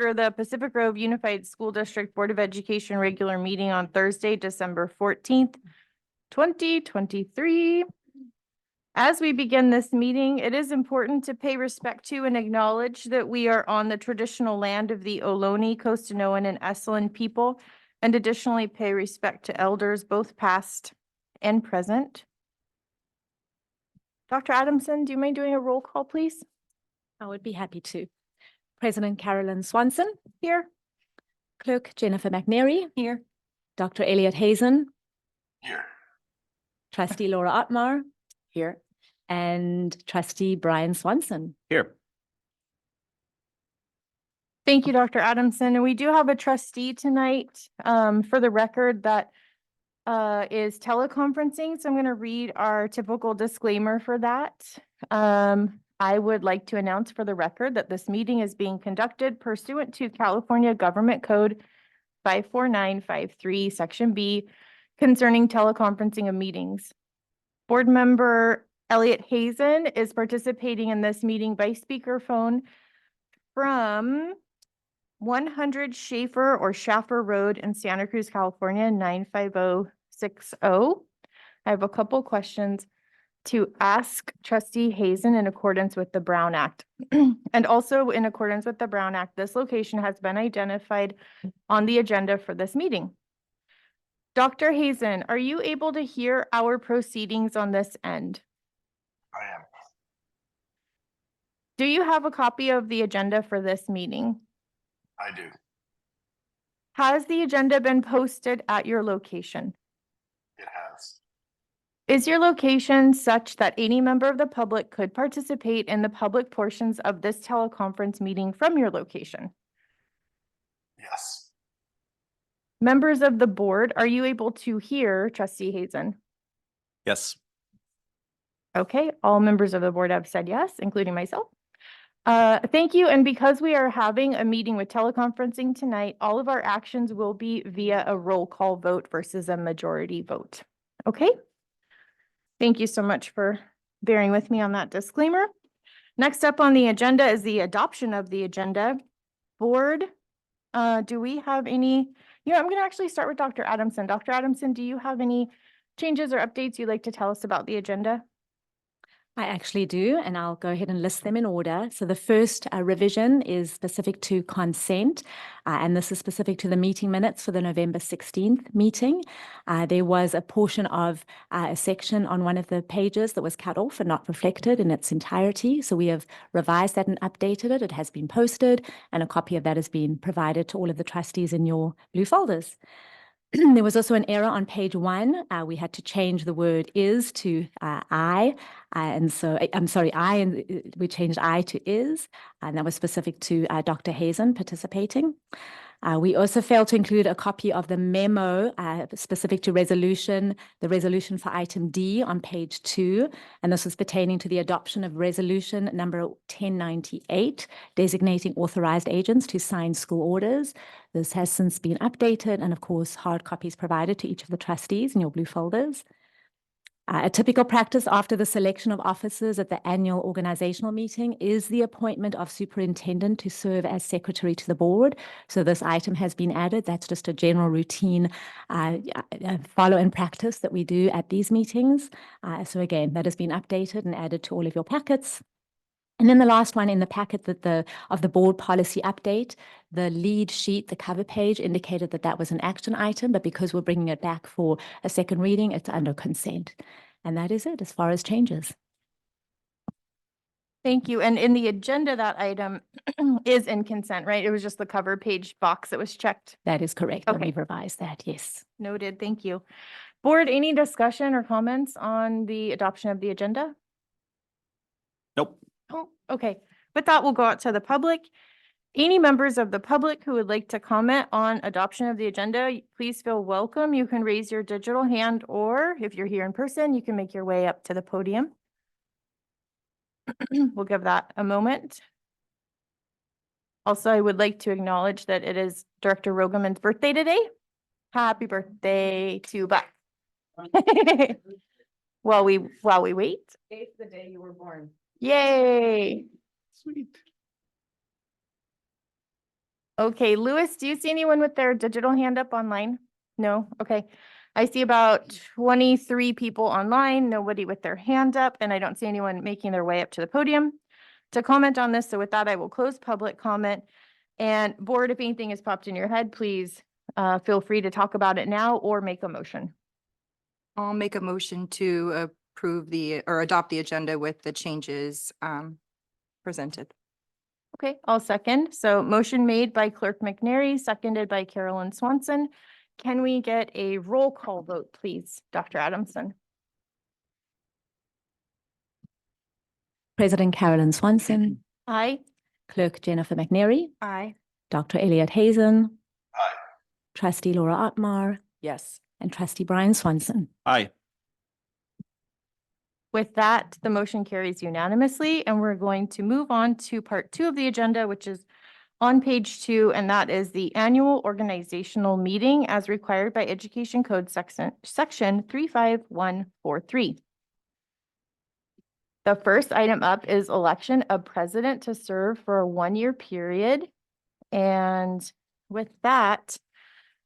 For the Pacific Grove Unified School District Board of Education regular meeting on Thursday, December 14th, 2023. As we begin this meeting, it is important to pay respect to and acknowledge that we are on the traditional land of the Ohlone, Costanoan, and Esalen people, and additionally pay respect to elders, both past and present. Dr. Adamson, do you mind doing a roll call, please? I would be happy to. President Carolyn Swanson. Here. Clerk Jennifer McNary. Here. Dr. Elliot Hazen. Here. Trustee Laura Ottmar. Here. And Trustee Brian Swanson. Here. Thank you, Dr. Adamson. And we do have a trustee tonight, for the record, that is teleconferencing. So I'm going to read our typical disclaimer for that. I would like to announce for the record that this meeting is being conducted pursuant to California Government Code 54953, Section B, concerning teleconferencing of meetings. Board member Elliot Hazen is participating in this meeting by speakerphone from 100 Schaefer or Schaffer Road in Santa Cruz, California, 95060. I have a couple questions to ask Trustee Hazen in accordance with the Brown Act. And also in accordance with the Brown Act, this location has been identified on the agenda for this meeting. Dr. Hazen, are you able to hear our proceedings on this end? I am. Do you have a copy of the agenda for this meeting? I do. Has the agenda been posted at your location? It has. Is your location such that any member of the public could participate in the public portions of this teleconference meeting from your location? Yes. Members of the board, are you able to hear Trustee Hazen? Yes. Okay, all members of the board have said yes, including myself. Thank you. And because we are having a meeting with teleconferencing tonight, all of our actions will be via a roll call vote versus a majority vote. Okay? Thank you so much for bearing with me on that disclaimer. Next up on the agenda is the adoption of the agenda. Board, do we have any, I'm going to actually start with Dr. Adamson. Dr. Adamson, do you have any changes or updates you'd like to tell us about the agenda? I actually do, and I'll go ahead and list them in order. So the first revision is specific to consent, and this is specific to the meeting minutes for the November 16th meeting. There was a portion of a section on one of the pages that was cut off and not reflected in its entirety. So we have revised that and updated it. It has been posted, and a copy of that has been provided to all of the trustees in your blue folders. There was also an error on page 1. We had to change the word is to I. And so, I'm sorry, and we changed I to is. And that was specific to Dr. Hazen participating. We also failed to include a copy of the memo specific to the resolution for item D on page 2. And this was pertaining to the adoption of resolution number 1098, designating authorized agents to sign school orders. This has since been updated, and of course, hard copies provided to each of the trustees in your blue folders. A typical practice after the selection of officers at the annual organizational meeting is the appointment of superintendent to serve as secretary to the board. So this item has been added. That's just a general routine follow and practice that we do at these meetings. So again, that has been updated and added to all of your packets. And then the last one in the packet of the board policy update, the lead sheet, the cover page indicated that that was an action item, but because we're bringing it back for a second reading, it's under consent. And that is it as far as changes. Thank you. And in the agenda, that item is in consent, right? It was just the cover page box that was checked. That is correct. Okay. We've revised that, yes. Noted. Thank you. Board, any discussion or comments on the adoption of the agenda? Nope. Oh, okay. With that, we'll go out to the public. Any members of the public who would like to comment on adoption of the agenda, please feel welcome. You can raise your digital hand, or if you're here in person, you can make your way up to the podium. We'll give that a moment. Also, I would like to acknowledge that it is Director Rogaman's birthday today. Happy birthday to Buck. While we wait. Today's the day you were born. Yay. Sweet. Okay, Louis, do you see anyone with their digital hand up online? No? Okay. I see about 23 people online, nobody with their hand up, and I don't see anyone making their way up to the podium to comment on this. So with that, I will close public comment. And board, if anything has popped in your head, please feel free to talk about it now or make a motion. I'll make a motion to approve or adopt the agenda with the changes presented. Okay, I'll second. So motion made by Clerk McNary, seconded by Carolyn Swanson. Can we get a roll call vote, please, Dr. Adamson? President Carolyn Swanson, Aye. Clerk Jennifer McNary, Aye. Dr. Elliot Hazen, Aye. Trustee Laura Otmar, Yes. and Trustee Brian Swanson. Aye. With that, the motion carries unanimously, and we're going to move on to part 2 of the agenda, which is on page 2, and that is the annual organizational meeting as required by Education Code section 35143. The first item up is election of president to serve for a 1-year period. And with that,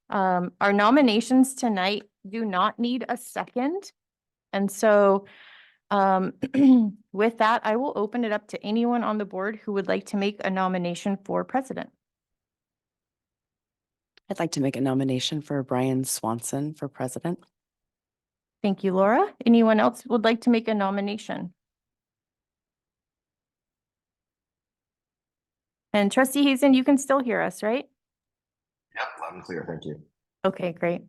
our nominations tonight do not need a second. And so with that, I will open it up to anyone on the board who would like to make a nomination for president. I'd like to make a nomination for Brian Swanson for president. Thank you, Laura. Anyone else would like to make a nomination? And Trustee Hazen, you can still hear us, right? Yep, loud and clear. Thank you. Okay, great.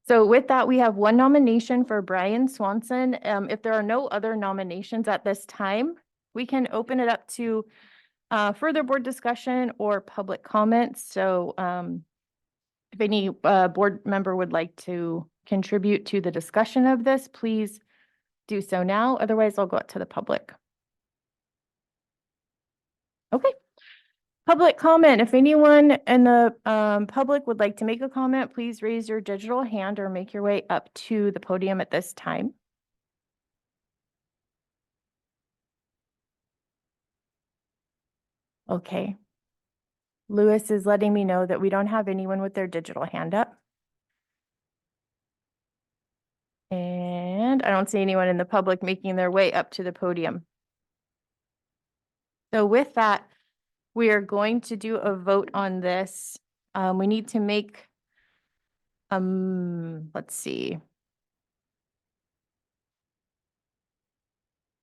So with that, we have one nomination for Brian Swanson. If there are no other nominations at this time, we can open it up to further board discussion or public comments. So if any board member would like to contribute to the discussion of this, please do so now. Otherwise, I'll go out to the public. Okay. Public comment. If anyone in the public would like to make a comment, please raise your digital hand or make your way up to the podium at this time. Okay. Lewis is letting me know that we don't have anyone with their digital hand up. And I don't see anyone in the public making their way up to the podium. So with that, we are going to do a vote on this. We need to make, let's see.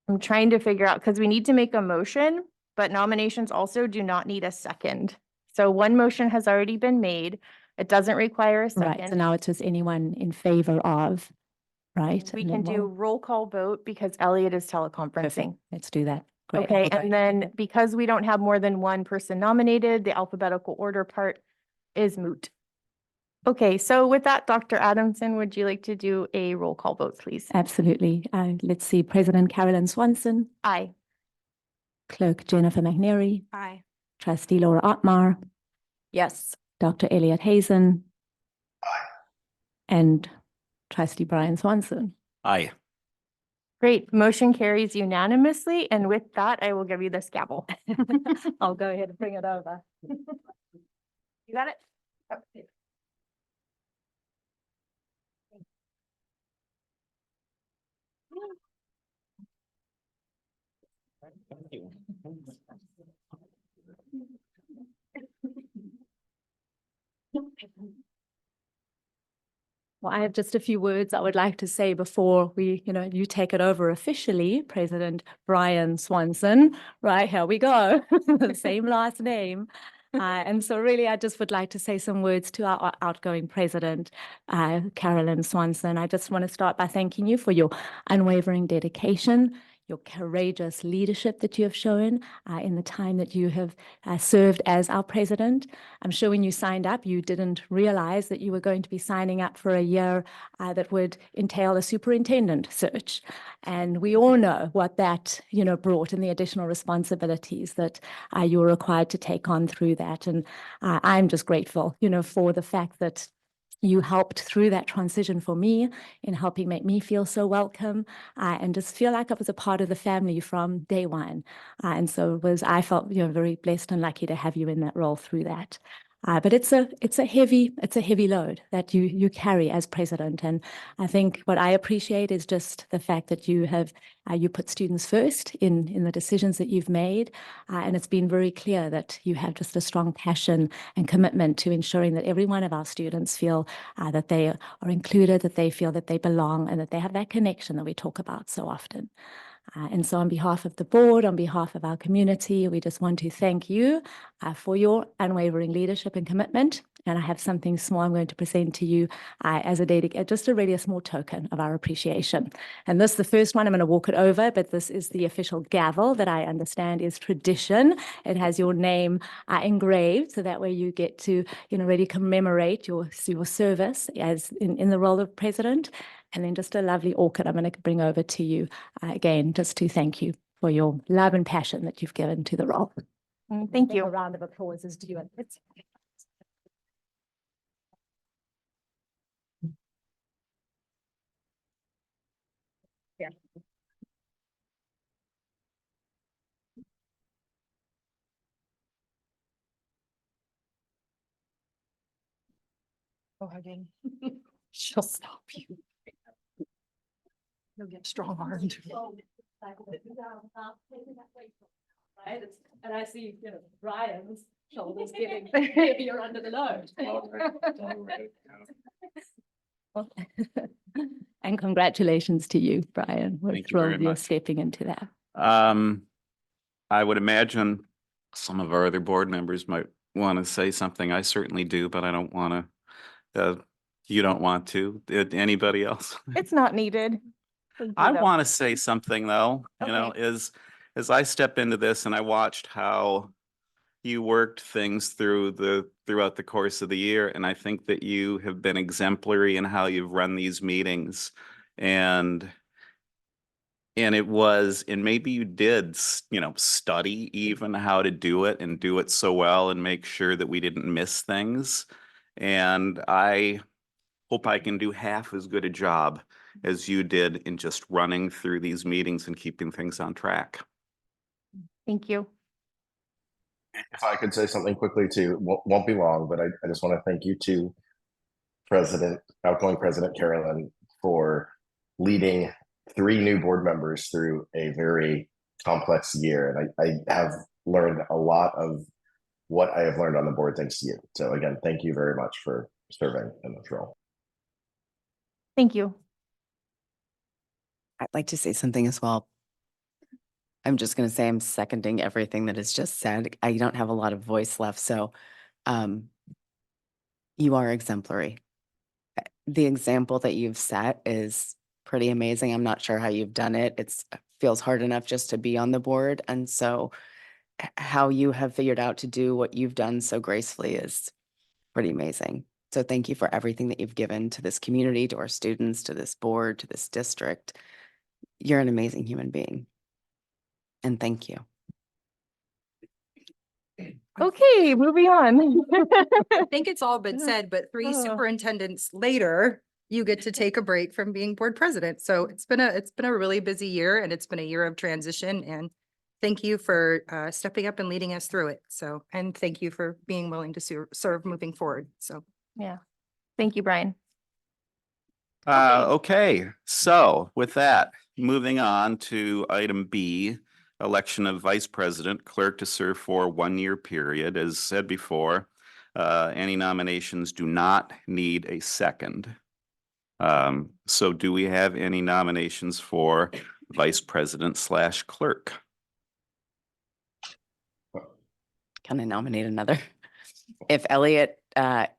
I'm trying to figure out, because we need to make a motion, but nominations also do not need a second. So one motion has already been made. It doesn't require a Right, so second. now it's just anyone in favor of, right? We And can then do we'll- roll call vote because Elliot is teleconferencing. Let's do that. Great. Okay, and then because we don't have more than one person nominated, the alphabetical order part is moot. Okay, so with that, Dr. Adamson, would you like to do a roll call vote, please? Absolutely. Let's see, President Carolyn Swanson, Aye. Clerk Jennifer McNary, Aye. Trustee Laura Otmar, Yes. Dr. Elliot Hazen, Aye. and Trustee Brian Swanson. Aye. Great, motion carries unanimously, and with that, I will give you this gavel. I'll go ahead and bring it over. You got it? Okay. Thank you. Well, I have just a few words I would like to say before you take it over officially, President Brian Swanson. Right, here we go. The same last name. And so really, I just would like to say some words to our outgoing president, Carolyn Swanson. I just want to start by thanking you for your unwavering dedication, your courageous leadership that you have shown in the time that you have served as our president. I'm sure when you signed up, you didn't realize that you were going to be signing up for a year that would entail a superintendent search. And we all know what that, brought and the additional responsibilities that you were required to take on through that. And I'm just grateful, for the fact that You helped through that transition for me in helping make me feel so welcome and just feel like I was a part of the family from day one. And so I felt, very blessed and lucky to have you in that role through that. But it's a heavy load that you carry as president. And I think what I appreciate is just the fact that you have you put students first in the decisions that you've made. And it's been very clear that you have just a strong passion and commitment to ensuring that every one of our students feel that they are included, that they feel that they belong, and that they have that connection that we talk about so often. And so on behalf of the board, on behalf of our community, we just want to thank you for your unwavering leadership and commitment. And I have something small I'm going to present to you as just a really small token of our appreciation. And this, the first one, I'm going to walk it over, but this is the official gavel that I understand is tradition. It has your name engraved, so that way you get to, really commemorate your service as in the role of president. And then just a lovely orchid I'm going to bring over to you again, just to thank you for your love and passion that you've given to the role. Thank A you. round of applause is due. Yeah. Oh, again. She'll stop you. You'll get strong armed. And I see, Brian's shoulders getting heavier under the load. And congratulations to you, Brian. We're Thank you very thrilled you're much. stepping into that. I would imagine some of our other board members might want to say something. I certainly do, but I don't want to. You don't want to? Anybody else? It's not needed. Thank you, I though. want to say something though, Okay. as I step into this and I watched how you worked things throughout the course of the year, and I think that you have been exemplary in how you've run these meetings. And maybe you did, study even how to do it and do it so well and make sure that we didn't miss things. And I hope I can do half as good a job as you did in just running through these meetings and keeping things on track. Thank you. If I could say something quickly too, won't be long, but I just want to thank you too, outgoing President Carolyn, for leading 3 new board members through a very complex year. And I have learned a lot of what I have learned on the board thanks to you. So again, thank you very much for serving in this role. Thank you. I'd like to say something as well. I'm just going to say I'm seconding everything that is just said. I don't have a lot of voice left, so you are exemplary. The example that you've set is pretty amazing. I'm not sure how you've done it. It feels hard enough just to be on the board. And so how you have figured out to do what you've done so gracefully is pretty amazing. So thank you for everything that you've given to this community, to our students, to this board, to this district. You're an amazing human being. And thank you. Okay, moving on. I think it's all been said, but 3 Oh. superintendents later, you get to take a break from being board president. So it's been a really busy year, and it's been a year of transition, and thank you for stepping up and leading us through it. So, and thank you for being willing to serve moving forward. So. Yeah. Thank you, Brian. Okay, so with that, moving on to item B, election of vice president, clerk to serve for a 1-year period. As said before, any nominations do not need a second. So do we have any nominations for vice president / clerk? Can I nominate another? If Elliot,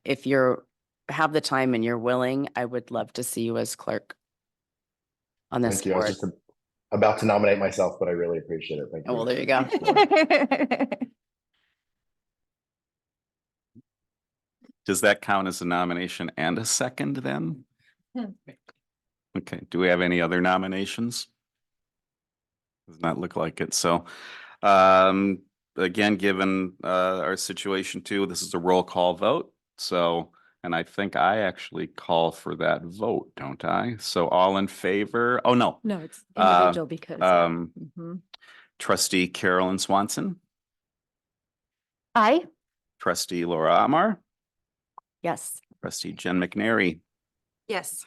if you're have the time and you're willing, I would love to see you as clerk on this Thank you. I was board. just about to nominate myself, but I really appreciate it. Thank you. Oh, well, there you go. Does that count as a nomination and a second then? Okay, do we have any other nominations? Does not look like it. So, again, given our situation too, this is a roll call vote. So And I think I actually call for that vote, don't I? So all in favor? Oh, no. No, it's individual because. Trustee Carolyn Swanson, Aye. trustee Laura Amar, Yes. trustee Jen McNary, Yes.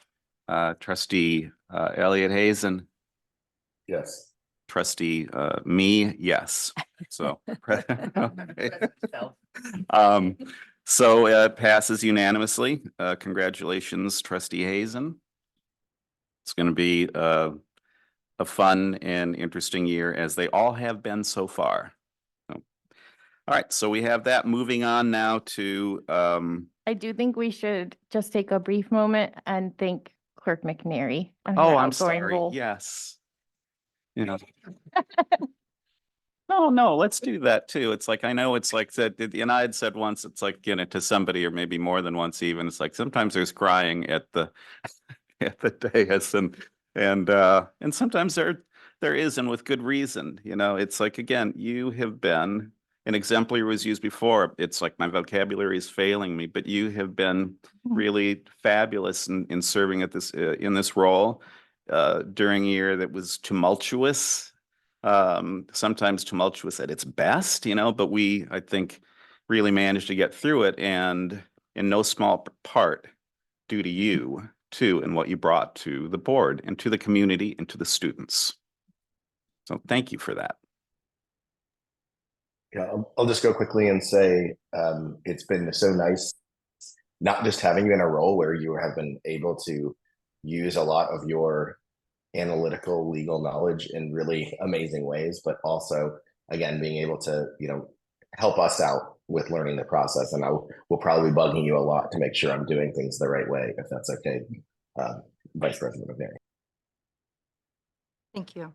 trustee Elliot Hazen, Yes. trustee me, yes. So so it passes unanimously. Congratulations, trustee Hazen. It's going to be a fun and interesting year, as they all have been so far. So, all right, so we have that. Moving on now to I do think we should just take a brief moment and thank Clerk McNary. on her oh, I'm outgoing sorry. role. Yes. You know. No, let's do that too. It's like, I know it's like that, and I had said once, it's like, you know, to somebody, or maybe more than once even, it's like sometimes there's crying at the at the dais, and sometimes there is, and with good reason. You know, it's like, again, you have been, an exemplary was used before. It's like my vocabulary is failing me, but you have been really fabulous in serving at this in this role during a year that was tumultuous, sometimes tumultuous at its best, you know, but we, I think, really managed to get through it, and in no small part due to you too, and what you brought to the board and to the community and to the students. So thank you for that. Yeah, I'll just go quickly and say it's been so nice, not just having you in a role where you have been able to use a lot of your analytical legal knowledge in really amazing ways, but also, again, being able to, you know, help us out with learning the process. And I will probably be bugging you a lot to make sure I'm doing things the right way, if that's okay, Vice President McNary. Thank you.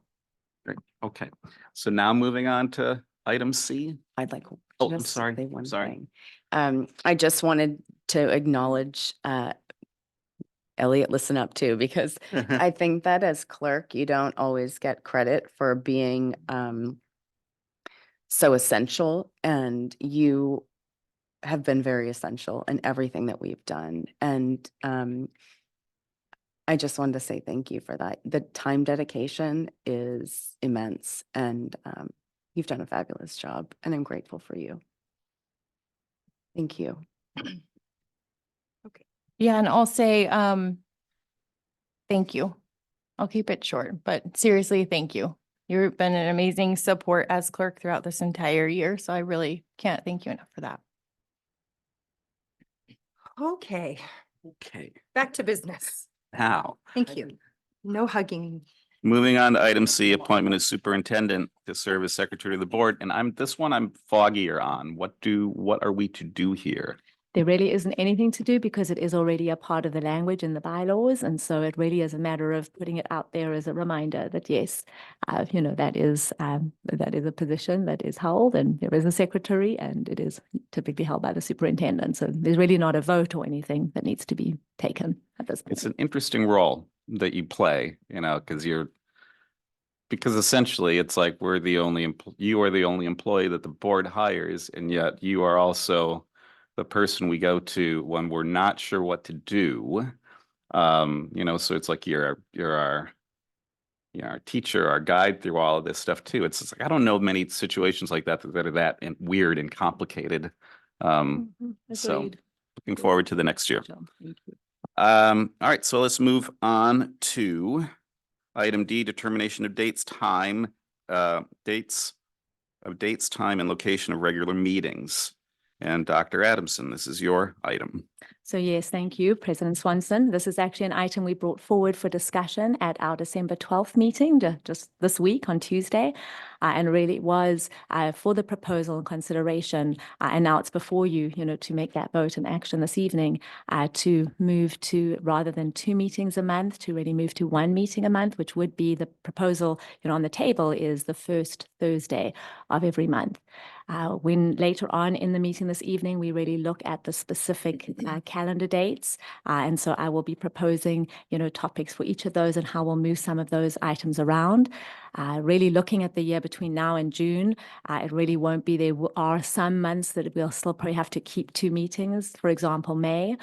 Great. Okay. So now moving on to item C. I'd like Oh, just I'm to sorry. say one Sorry. thing. I just wanted to acknowledge Elliot, listen up too, because I think that as clerk, you don't always get credit for being so essential, and you have been very essential in everything that we've done. And I just wanted to say thank you for that. The time dedication is immense, and you've done a fabulous job, and I'm grateful for you. Thank you. Yeah, and I'll say, thank you. I'll keep it short, but seriously, thank you. You've been an amazing support as clerk throughout this entire year, so I really can't thank you enough for that. Okay, Okay. back to business. Now, Thank you. No hugging. moving on to item C, appointment of superintendent to serve as secretary of the board. And I'm foggier on. What are we to do here? There really isn't anything to do because it is already a part of the language in the bylaws. And so it really is a matter of putting it out there as a reminder that, yes, you know, that is a position that is held, and there is a secretary, and it is typically held by the superintendent. So there's really not a vote or anything that needs to be taken at this point. It's an interesting role that you play, you know, because essentially it's like you are the only employee that the board hires, and yet you are also the person we go to when we're not sure what to do. You know, so it's like you're our teacher, our guide through all of this stuff too. It's like, I don't know many situations like that are that weird and complicated. So Agreed. looking forward to the next year. Thank you. All right, so let's move on to item D, determination of dates, time, time, and location of regular meetings. And Dr. Adamson, this is your item. So yes, thank you, President Swanson. This is actually an item we brought forward for discussion at our December 12th meeting, just this week on Tuesday. And really it was for the proposal and consideration, and now it's before you, you know, to make that vote and action this evening, to move to, rather than 2 meetings a month, to really move to 1 meeting a month, which would be the proposal, you know, on the table is the first Thursday of every month. When later on in the meeting this evening, we really look at the specific calendar dates. And so I will be proposing, topics for each of those and how we'll move some of those items around. Really looking at the year between now and June, it really won't be. There are some months that we'll still probably have to keep 2 meetings, for example, May,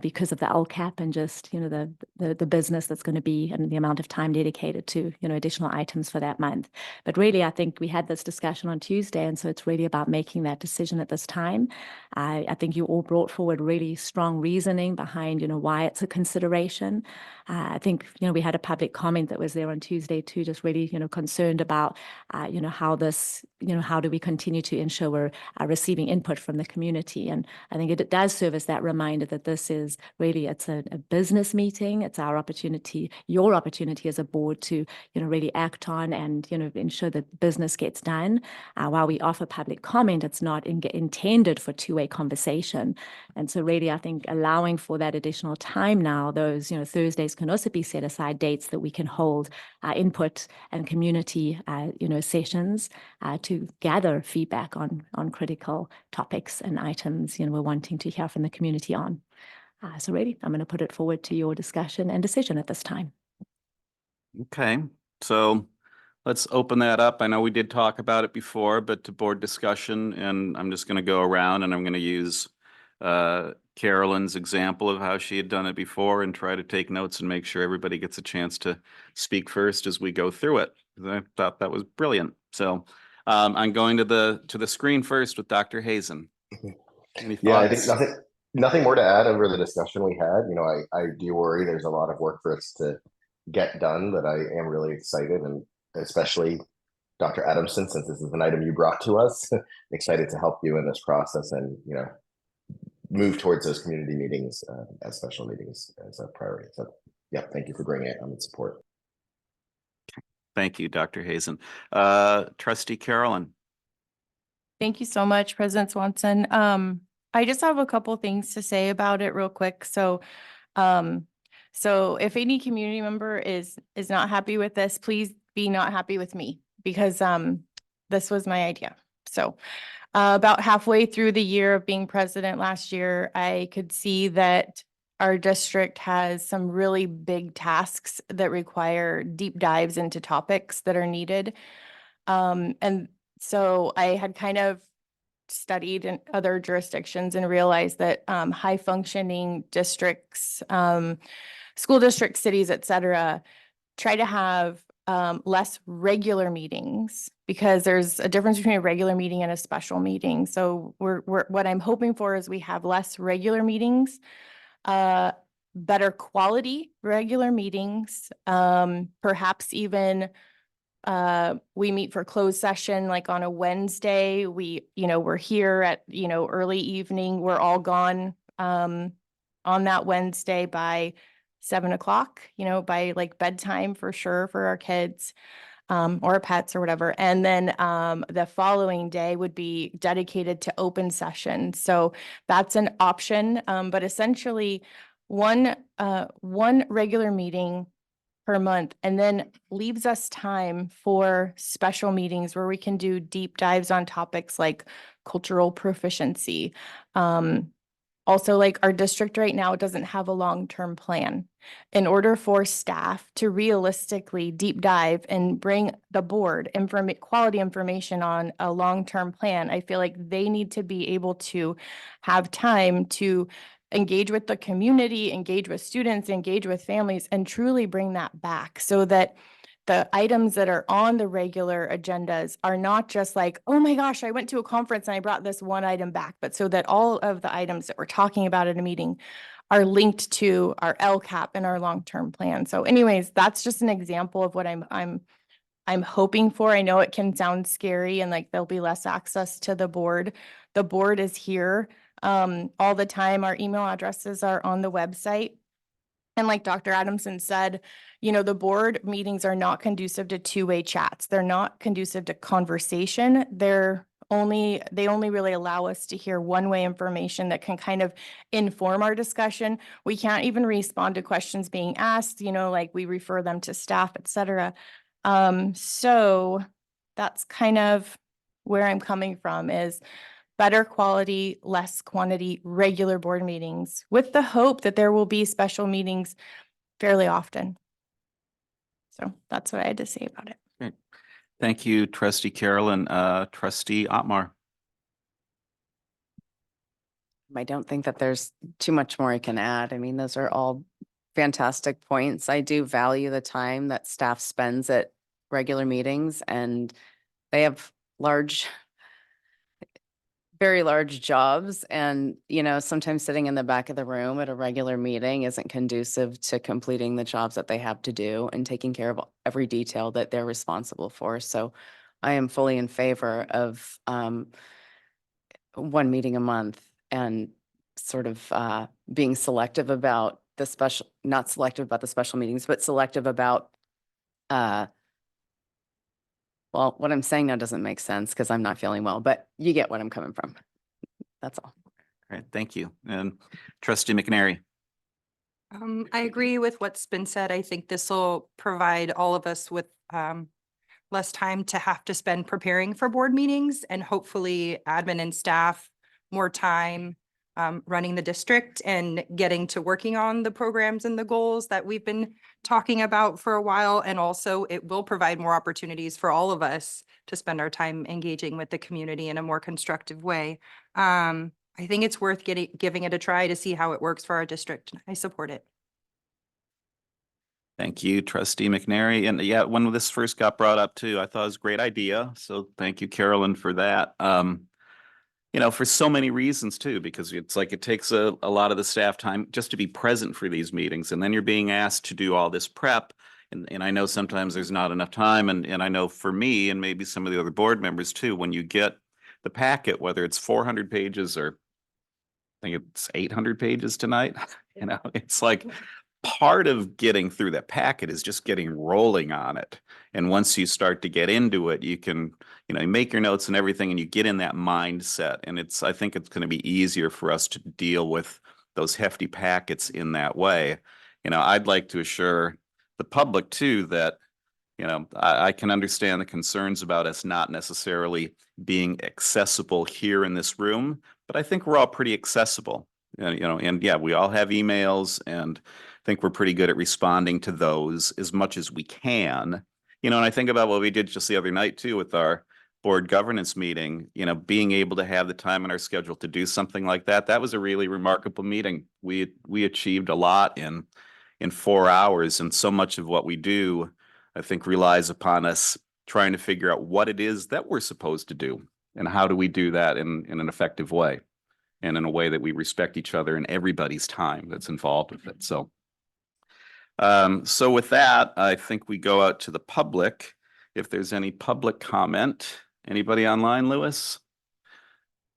because of the LCAP and just, the business that's going to be and the amount of time dedicated to, additional items for that month. But really, I think we had this discussion on Tuesday, and so it's really about making that decision at this time. I think you all brought forward really strong reasoning behind, why it's a consideration. I think, we had a public comment that was there on Tuesday too, just really, concerned about, how this, how do we continue to ensure we're receiving input from the community. And I think it does serve as that reminder that this is really, it's a business meeting. It's our opportunity, your opportunity as a board to, really act on and, ensure that business gets done. While we offer public comment, it's not intended for two-way conversation. And so really, I think allowing for that additional time now, those, Thursdays can also be set aside dates that we can hold input and community, sessions to gather feedback on critical topics and items, we're wanting to hear from the community on. So really, I'm going to put it forward to your discussion and decision at this time. Okay, so let's open that up. I know we did talk about it before, but to board discussion, and I'm just going to go around and I'm going to use Carolyn's example of how she had done it before and try to take notes and make sure everybody gets a chance to speak first as we go through it. I thought that was brilliant. So I'm going to the screen first with Dr. Hazen. Any thoughts? Yeah, I think nothing more to add over the discussion we had. I do worry there's a lot of work for us to get done, but I am really excited, and especially Dr. Adamson, since this is an item you brought to us, excited to help you in this process and, move towards those community meetings as special meetings as a priority. So yeah, thank you for bringing it. I'm in support. Thank you, Dr. Hazen. Trustee Carolyn. Thank you so much, President Swanson. I just have a couple things to say about it real quick. So if any community member is not happy with this, please be not happy with me, because this was my idea. So about halfway through the year of being president last year, I could see that our district has some really big tasks that require deep dives into topics that are needed. And so I had kind of studied in other jurisdictions and realized that high functioning districts, school districts, cities, et cetera, try to have less regular meetings, because there's a difference between a regular meeting and a special meeting. So what I'm hoping for is we have less regular meetings, better quality regular meetings, perhaps even we meet for closed session, like on a Wednesday. We're here at, early evening. We're all gone on that Wednesday by 7 o'clock, by like bedtime for sure for our kids or our pets or whatever. And then the following day would be dedicated to open session. So that's an option. But essentially one regular meeting per month, and then leaves us time for special meetings where we can do deep dives on topics like cultural proficiency. Also, like our district right now doesn't have a long-term plan. In order for staff to realistically deep dive and bring the board quality information on a long-term plan, I feel like they need to be able to have time to engage with the community, engage with students, engage with families, and truly bring that back, so that the items that are on the regular agendas are not just like, oh my gosh, I went to a conference and I brought this one item back, but so that all of the items that we're talking about at a meeting are linked to our LCAP and our long-term plan. So anyways, that's just an example of what I'm hoping for. I know it can sound scary and like there'll be less access to the board. The board is here all the time. Our email addresses are on the website. And like Dr. Adamson said, the board meetings are not conducive to two-way chats. They're not conducive to conversation. They only really allow us to hear one-way information that can kind of inform our discussion. We can't even respond to questions being asked, like we refer them to staff, et cetera. So that's kind of where I'm coming from, is better quality, less quantity, regular board meetings with the hope that there will be special meetings fairly often. So that's what I had to say about it. Great. Thank you, trustee Carolyn. Trustee Otmar. I don't think that there's too much more I can add. I mean, those are all fantastic points. I do value the time that staff spends at regular meetings, and they have very large jobs. And, sometimes sitting in the back of the room at a regular meeting isn't conducive to completing the jobs that they have to do and taking care of every detail that they're responsible for. So I am fully in favor of one meeting a month, and sort of being selective about not selective about the special meetings, but selective about, well, what I'm saying now doesn't make sense because I'm not feeling well, but you get what I'm coming from. That's all. All right, thank you. And trustee McNary. I agree with what's been said. I think this will provide all of us with less time to have to spend preparing for board meetings, and hopefully admin and staff more time running the district and getting to working on the programs and the goals that we've been talking about for a while. And also it will provide more opportunities for all of us to spend our time engaging with the community in a more constructive way. I think it's worth giving it a try to see how it works for our district. I support it. Thank you, trustee McNary. And yeah, when this first got brought up too, I thought it was a great idea. So thank you, Carolyn, for that. For so many reasons too, because it's like it takes a lot of the staff time just to be present for these meetings. And then you're being asked to do all this prep. And I know sometimes there's not enough time. And I know for me and maybe some of the other board members too, when you get the packet, whether it's 400 pages or I think it's 800 pages tonight, it's like part of getting through that packet is just getting rolling on it. And once you start to get into it, you can, you make your notes and everything, and you get in that mindset. And I think it's going to be easier for us to deal with those hefty packets in that way. I'd like to assure the public too that, I can understand the concerns about us not necessarily being accessible here in this room, but I think we're all pretty accessible. And yeah, we all have emails, and I think we're pretty good at responding to those as much as we can. And I think about what we did just the other night too with our board governance meeting, being able to have the time in our schedule to do something like that. That was a really remarkable meeting. We achieved a lot in 4 hours, and so much of what we do, I think, relies upon us trying to figure out what it is that we're supposed to do and how do we do that in an effective way, and in a way that we respect each other and everybody's time that's involved with it. So with that, I think we go out to the public. If there's any public comment, anybody online, Lewis?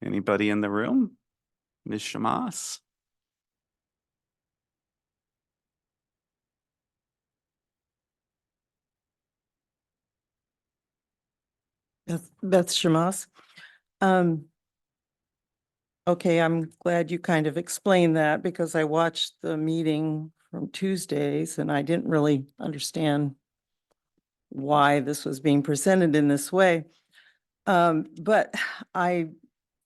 Anybody in the room? Ms. Shamas? Beth Shamas. Okay, I'm glad you kind of explained that, because I watched the meeting from Tuesdays and I didn't really understand why this was being presented in this way. But I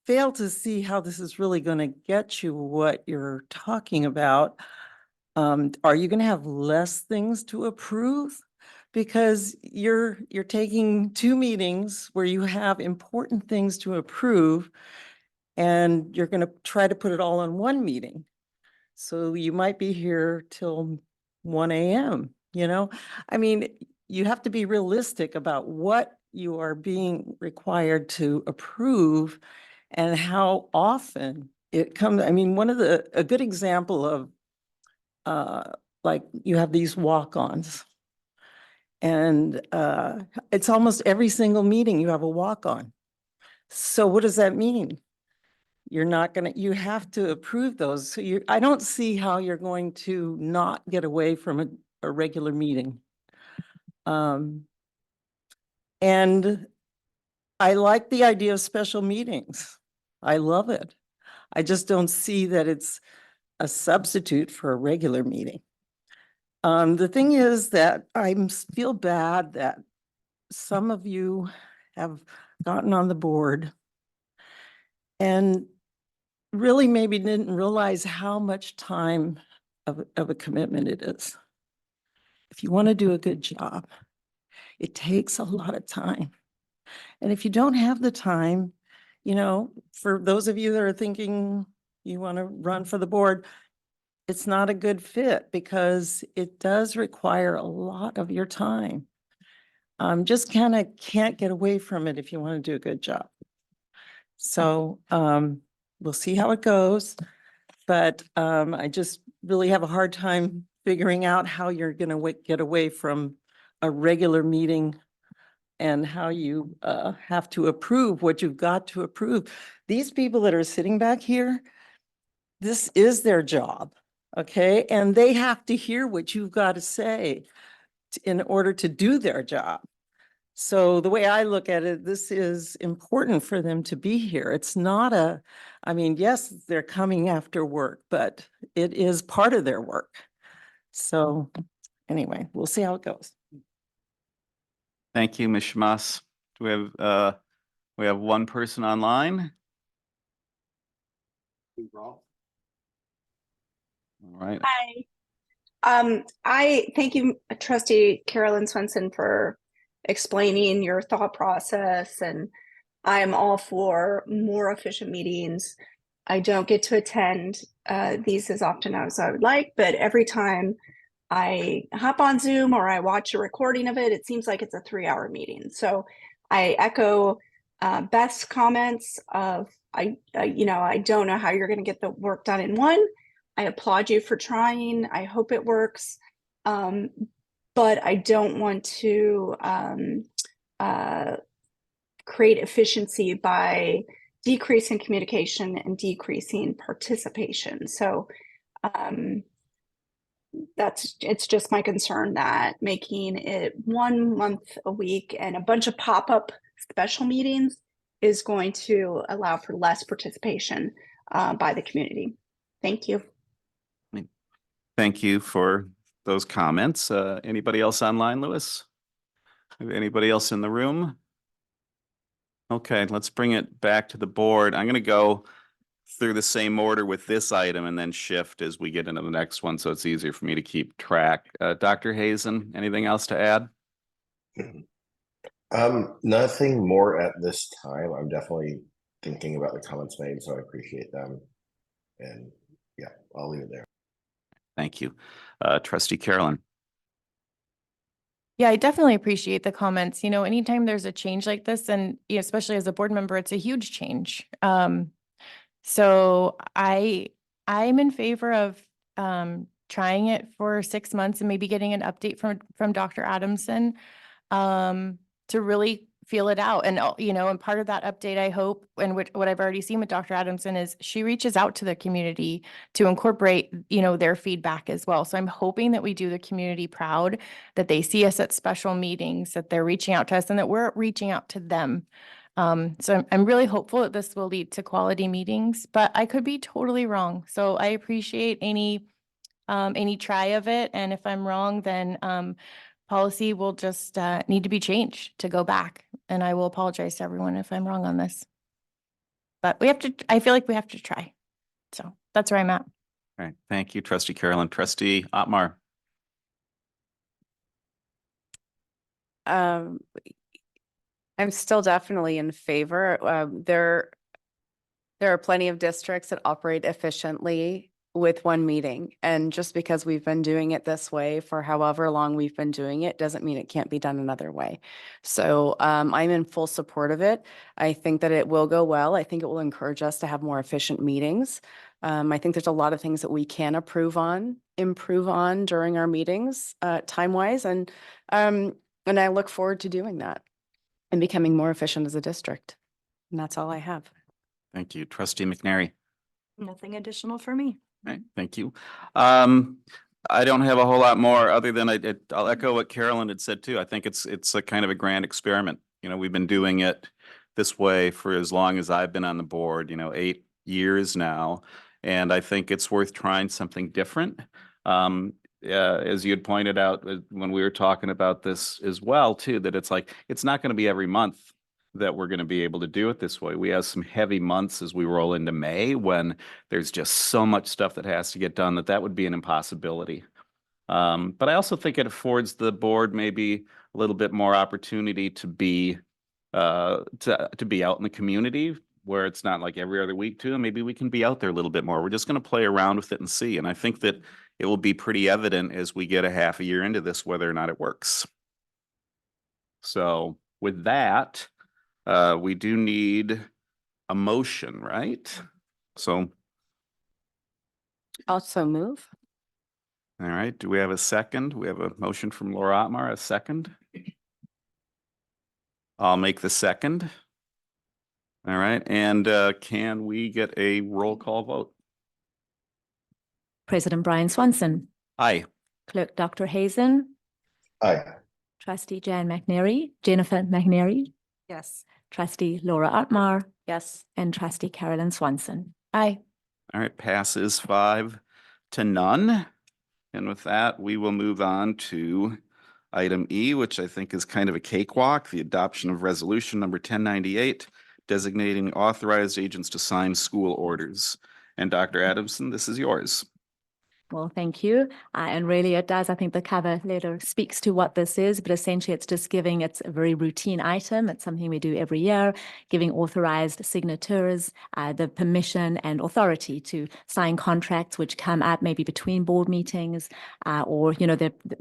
fail to see how this is really going to get you what you're talking about. Are you going to have less things to approve? Because you're taking 2 meetings where you have important things to approve, and you're going to try to put it all in one meeting. So you might be here till 1 a.m., I mean, you have to be realistic about what you are being required to approve and how often it comes. I mean, a good example of like you have these walk-ons, and it's almost every single meeting you have a walk-on. So what does that mean? You have to approve those. So I don't see how you're going to not get away from a regular meeting. And I like the idea of special meetings. I love it. I just don't see that it's a substitute for a regular meeting. The thing is that I feel bad that some of you have gotten on the board and really maybe didn't realize how much time of a commitment it is. If you want to do a good job, it takes a lot of time. And if you don't have the time, you know, for those of you that are thinking you want to run for the board, it's not a good fit because it does require a lot of your time. Just kind of can't get away from it if you want to do a good job. So we'll see how it goes. But I just really have a hard time figuring out how you're going to get away from a regular meeting and how you have to approve what you've got to approve. These people that are sitting back here, this is their job, okay? And they have to hear what you've got to say in order to do their job. So the way I look at it, this is important for them to be here. It's not I mean, yes, they're coming after work, but it is part of their work. So anyway, we'll see how it goes. Thank you, Ms. Shamas. Do we have one person online? All right. I thank you, Trustee Carolyn Swenson, for explaining your thought process, and I am all for more efficient meetings. I don't get to attend these as often as I would like, but every time I hop on Zoom or I watch a recording of it, it seems like it's a 3-hour meeting. So I echo Beth's comments of I don't know how you're going to get the work done in one. I applaud you for trying. I hope it works. But I don't want to create efficiency by decreasing communication and decreasing participation. So it's just my concern that making it 1 month a week and a bunch of pop-up special meetings is going to allow for less participation by the community. Thank you. Thank you for those comments. Anybody else online, Louis? Anybody else in the room? Okay, let's bring it back to the board. I'm going to go through the same order with this item and then shift as we get into the next one, so it's easier for me to keep track. Dr. Hazen, anything else to add? Nothing more at this time. I'm definitely thinking about the comments made, so I appreciate them. And yeah, I'll leave it there. Thank you. Trustee Carolyn. Yeah, I definitely appreciate the comments. You know, anytime there's a change like this, and especially as a board member, it's a huge change. So I'm in favor of trying it for 6 months and maybe getting an update from Dr. Adamson to really feel it out. And and part of that update, I hope, and what I've already seen with Dr. Adamson is she reaches out to the community to incorporate their feedback as well. So I'm hoping that we do the community proud, that they see us at special meetings, that they're reaching out to us, and that we're reaching out to them. So I'm really hopeful that this will lead to quality meetings, but I could be totally wrong. So I appreciate any try of it. And if I'm wrong, then policy will just need to be changed to go back. And I will apologize to everyone if I'm wrong on this. But I feel like we have to try. So that's where I'm at. All right. Thank you, Trustee Carolyn. Trustee Otmar. I'm still definitely in favor. There are plenty of districts that operate efficiently with one meeting. And just because we've been doing it this way for however long we've been doing it, doesn't mean it can't be done another way. So I'm in full support of it. I think that it will go well. I think it will encourage us to have more efficient meetings. I think there's a lot of things that we can improve on during our meetings, time-wise. And I look forward to doing that and becoming more efficient as a district. And that's all I have. Thank you. Trustee McNary. Nothing additional for me. Right, thank you. I don't have a whole lot more other than I'll echo what Carolyn had said too. I think it's a kind of a grand experiment. We've been doing it this way for as long as I've been on the board, 8 years now. And I think it's worth trying something different. As you had pointed out when we were talking about this as well too, that it's not going to be every month that we're going to be able to do it this way. We have some heavy months as we roll into May when there's just so much stuff that has to get done that would be an impossibility. But I also think it affords the board maybe a little bit more opportunity to be to be out in the community where it's not like every other week too. And maybe we can be out there a little bit more. We're just going to play around with it and see. And I think that it will be pretty evident as we get a half a year into this whether or not it works. So with that, we do need a motion, right? So, Also move. all right, do we have a second? We have a motion from Laura Otmar, a second. I'll make the second. All right, and can we get a roll call vote? President Brian Swanson, Aye. Clerk Dr. Hazen, Aye. Trustee Jennifer McNary, Yes. Trustee Laura Otmar, Yes. and Trustee Carolyn Swanson. Aye. All right, passes 5-0. And with that, we will move on to item E, which I think is kind of a cakewalk, the adoption of resolution number 1098, designating authorized agents to sign school orders. And Dr. Adamson, this is yours. Well, thank you. And really it does. I think the cover letter speaks to what this is, but essentially it's just giving, it's a very routine item. It's something we do every year, giving authorized signatures the permission and authority to sign contracts which come up maybe between board meetings or,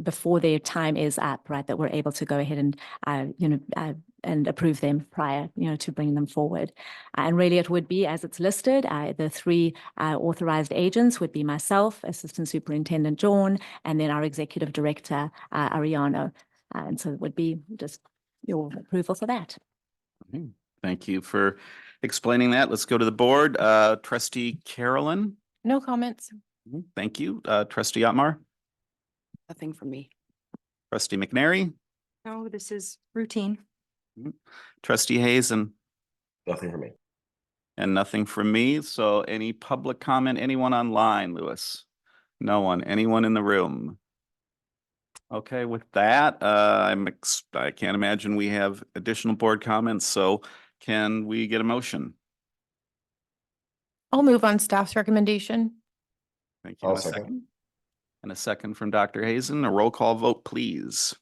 before their time is up, right, that we're able to go ahead and, and approve them prior, to bringing them forward. And really it would be, as it's listed, the 3 authorized agents would be myself, Assistant Superintendent John, and then our Executive Director, Ariano. And so it would be just your approval for that. Okay. Thank you for explaining that. Let's go to the board. Trustee Carolyn. No comments. Thank you. Trustee Otmar. Nothing from me. Trustee McNary. No, this is routine. Trustee Hazen. Nothing for me. And nothing from me. So any public comment, anyone online, Lewis? No one. Anyone in the room? Okay, with that, I can't imagine we have additional board comments. So can we get a motion? I'll move on staff's recommendation. Thank you. I'll And a second. And a second from Dr. Hazen. A roll call vote, please.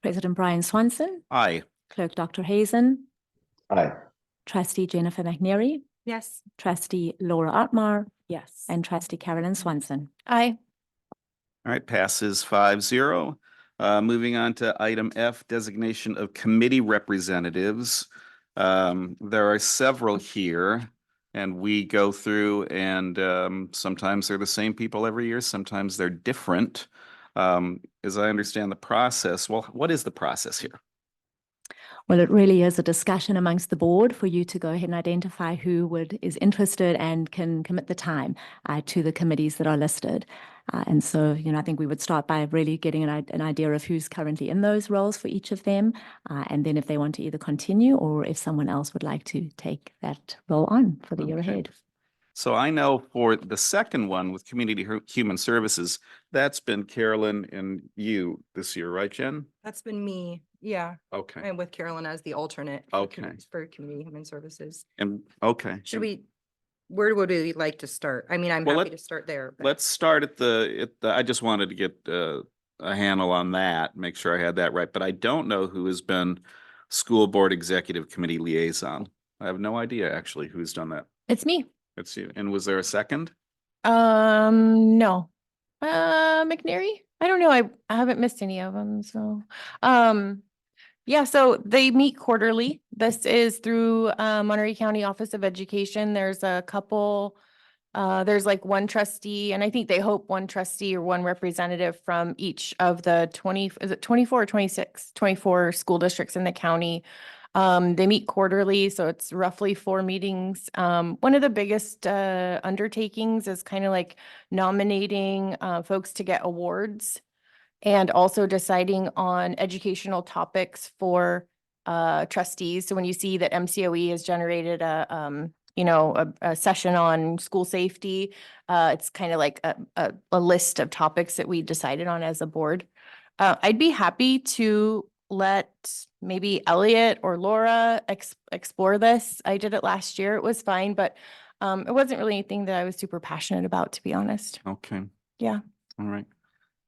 President Brian Swanson, Aye. Clerk Dr. Hazen, Aye. Trustee Jennifer McNary, Yes. Trustee Laura Otmar, Yes. and Trustee Carolyn Swanson. Aye. All right, passes 5-0. Moving on to item F, designation of committee representatives. There are several here, and we go through and sometimes they're the same people every year, sometimes they're different. As I understand the process, well, what is the process here? Well, it really is a discussion amongst the board for you to go ahead and identify who is interested and can commit the time to the committees that are listed. And so, I think we would start by really getting an idea of who's currently in those roles for each of them. And then if they want to either continue or if someone else would like to take that role on for the year Okay. ahead. So I know for the second one with Community Human Services, that's been Carolyn and you this year, right, Jen? That's been me. Yeah. Okay. And with Carolyn as the alternate. Okay. For Community Human Services. And okay. Where would we like to start? I mean, I'm Well, happy to start there. but- Let's start at I just wanted to get a handle on that, make sure I had that right. But I don't know who has been School Board Executive Committee Liaison. I have no idea actually who's done that. It's me. Let's see. And was there a second? No. McNary? I don't know. I haven't missed any of them. So, yeah, so they meet quarterly. This is through Monterey County Office of Education. There's a couple, there's like one trustee, and I think they hope one trustee or one representative from each of the 24 or 26, 24 school districts in the county. They meet quarterly, so it's roughly 4 meetings. One of the biggest undertakings is kind of like nominating folks to get awards and also deciding on educational topics for trustees. So when you see that MCOE has generated a session on school safety, it's kind of like a list of topics that we decided on as a board. I'd be happy to let maybe Elliot or Laura explore this. I did it last year. It was fine, but it wasn't really anything that I was super passionate about, to be honest. Okay. Yeah. All right.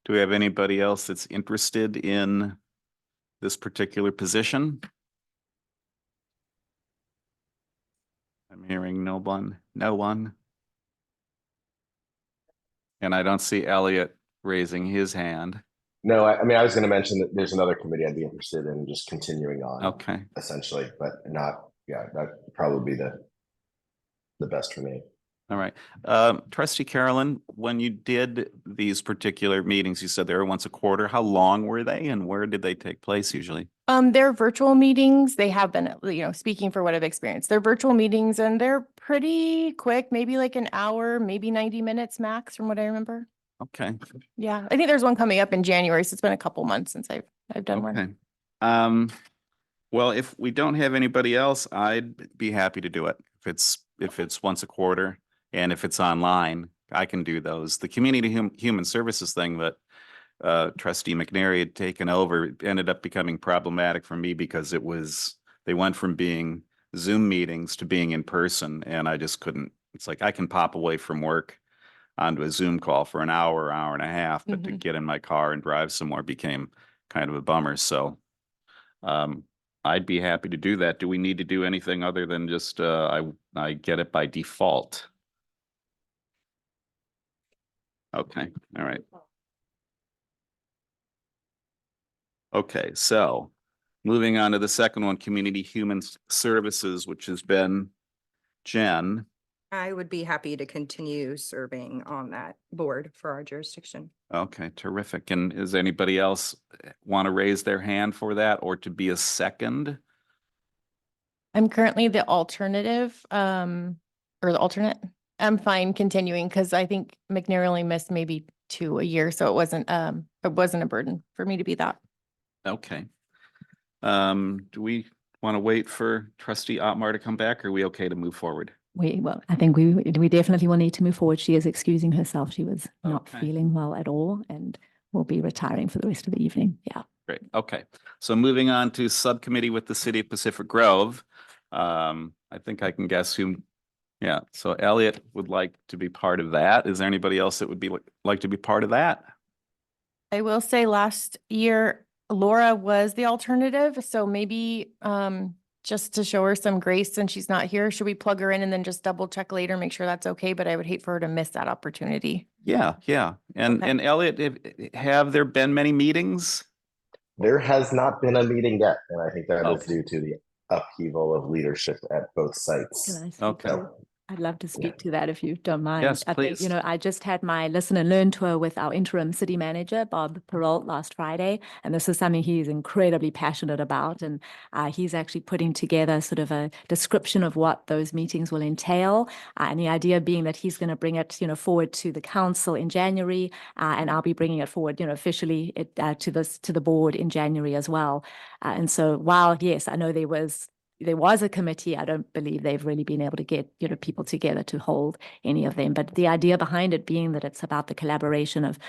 Do we have anybody else that's interested in this particular position? I'm hearing no one. And I don't see Elliot raising his hand. No, I mean, I was going to mention that there's another committee I'd be interested in just continuing on. Okay. Essentially, but not, yeah, that'd probably be the best for me. All right. Trustee Carolyn, when you did these particular meetings, you said they were once a quarter. How long were they and where did they take place usually? They're virtual meetings. They have been, speaking for what I've experienced, they're virtual meetings and they're pretty quick, maybe like an hour, maybe 90 minutes max from what I remember. Okay. Yeah, I think there's one coming up in January, so it's been a couple months since I've done one. Okay. Well, if we don't have anybody else, I'd be happy to do it. If it's once a quarter and if it's online, I can do those. The community human services thing that Trustee McNary had taken over ended up becoming problematic for me because they went from being Zoom meetings to being in person, and I just couldn't. It's like I can pop away from work onto a Zoom call for an hour and a half, but to get in my car and drive somewhere became kind of a bummer. So I'd be happy to do that. Do we need to do anything other than just I get it by default? Okay, all right. Okay, so moving on to the second one, Community Human Services, which has been Jen. I would be happy to continue serving on that board for our jurisdiction. Okay, terrific. And is anybody else want to raise their hand for that or to be a second? I'm currently the alternative, or the alternate. I'm fine continuing because I think McNair only missed maybe 2 a year, so it wasn't a burden for me to be that. Okay. Do we want to wait for Trustee Otmar to come back? Or are we okay to move forward? Well, I think we definitely will need to move forward. She is excusing herself. She was not Okay. feeling well at all and will be retiring for the rest of the evening. Yeah. Great. Okay. So moving on to subcommittee with the City of Pacific Grove. I think I can guess who. Yeah. So Elliot would like to be part of that. Is there anybody else that would be like to be part of that? I will say last year, Laura was the alternative, so maybe just to show her some grace since she's not here, should we plug her in and then just double check later, make sure that's okay? But I would hate for her to miss that opportunity. Yeah, yeah. And Okay. and Elliot, have there been many meetings? There has not been a meeting yet, and I think that is Okay. due to the upheaval of leadership at both Can sites. I speak Okay. to- I'd love to speak to that if you don't mind. Yes, I think, please. I just had my listen and learn tour with our interim city manager, Bob Perrault, last Friday. And this is something he's incredibly passionate about. And he's actually putting together sort of a description of what those meetings will entail. And the idea being that he's going to bring it, forward to the council in January. And I'll be bringing it forward, officially to the board in January as well. And so while, yes, I know there was a committee, I don't believe they've really been able to get, people together to hold any of them. But the idea behind it being that it's about the collaboration of,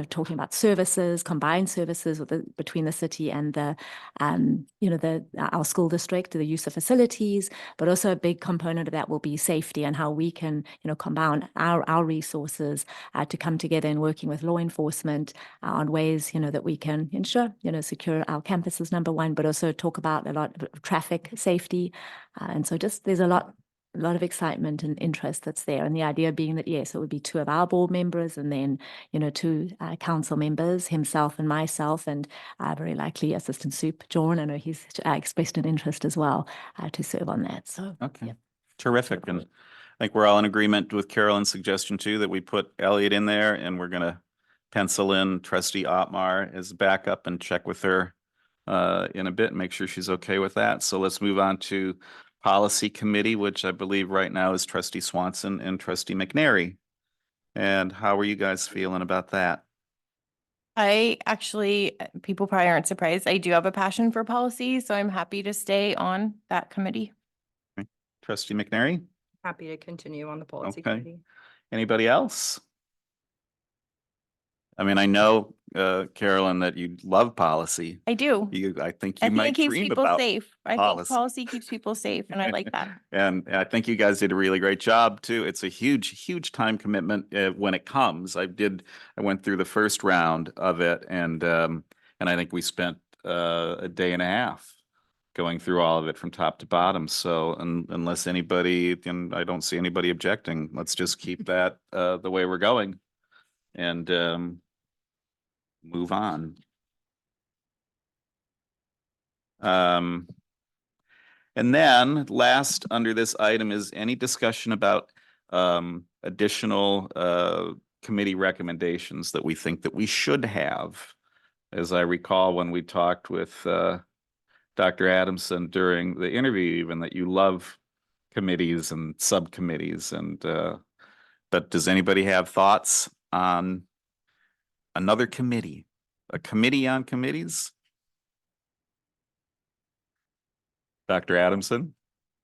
talking about services, combined services between the city and our school district, the use of facilities, but also a big component of that will be safety and how we can, combine our resources to come together in working with law enforcement on ways, that we can ensure, secure our campuses, number one, but also talk about a lot of traffic safety. And so just there's a lot of excitement and interest that's there. And the idea being that, yes, it would be 2 of our board members and then, 2 council members, himself and myself, and very likely Assistant Soup John. I know he's expressed an interest as well to serve on that. So, Okay. yeah. Terrific. And I think we're all in agreement with Carolyn's suggestion too, that we put Elliot in there and we're going to pencil in Trustee Otmar as backup and check with her in a bit and make sure she's okay with that. So let's move on to Policy Committee, which I believe right now is Trustee Swanson and Trustee McNary. And how are you guys feeling about that? I actually, people probably aren't surprised. I do have a passion for policy, so I'm happy to stay on that committee. Okay. Trustee McNary? Happy to continue on the policy Okay. committee. Anybody else? I mean, I know Carolyn, that you love policy. I do. I think I you think it might keeps dream people about safe. I think policy. policy keeps people safe, and I like that. And I think you guys did a really great job too. It's a huge time commitment when it comes. I went through the first round of it, and I think we spent a day and a half going through all of it from top to bottom. So unless anybody, and I don't see anybody objecting, let's just keep that the way we're going and move on. And then last under this item is any discussion about additional committee recommendations that we think that we should have. As I recall, when we talked with Dr. Adamson during the interview, even that you love committees and subcommittees, and but does anybody have thoughts on another committee, a committee on committees? Dr. Adamson?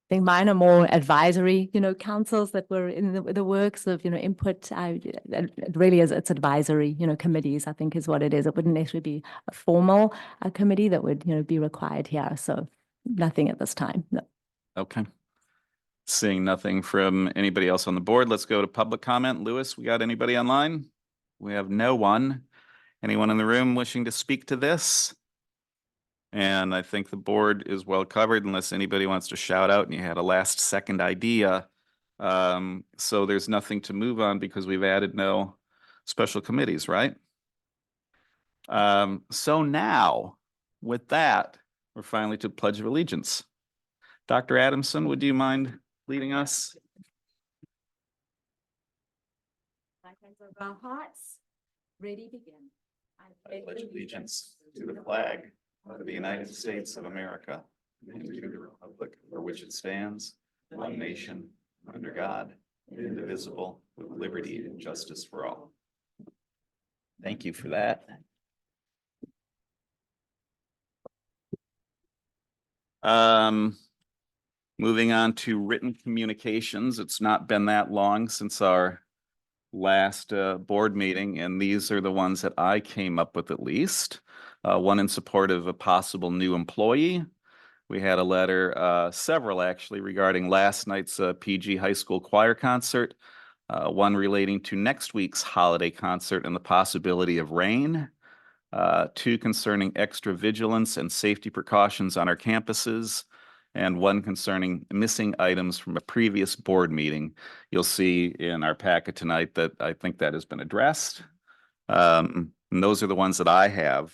I think mine are more advisory, councils that were in the works of, input. It really is, it's advisory, committees, I think is what it is. It wouldn't actually be a formal committee that would, be required here. So nothing at this time. No. Okay. Seeing nothing from anybody else on the board, let's go to public comment. Lewis, we got anybody online? We have no one. Anyone in the room wishing to speak to this? And I think the board is well covered unless anybody wants to shout out and you had a last second idea. So there's nothing to move on because we've added no special committees, right? So now with that, we're finally to Pledge of Allegiance. Dr. Adamson, would you mind leading us? Right hands over our hearts. Ready, begin. I pledge allegiance to the flag of the United States of America and to the republic for which it stands, one nation, under God, indivisible, with liberty and justice for all. Thank you for that. Moving on to written communications. It's not been that long since our last board meeting, and these are the ones that I came up with at least. One in support of a possible new employee. We had a letter, several actually, regarding last night's PG High School choir concert. One relating to next week's holiday concert and the possibility of rain. Two concerning extra vigilance and safety precautions on our campuses. And one concerning missing items from a previous board meeting. You'll see in our packet tonight that I think that has been addressed. And those are the ones that I have.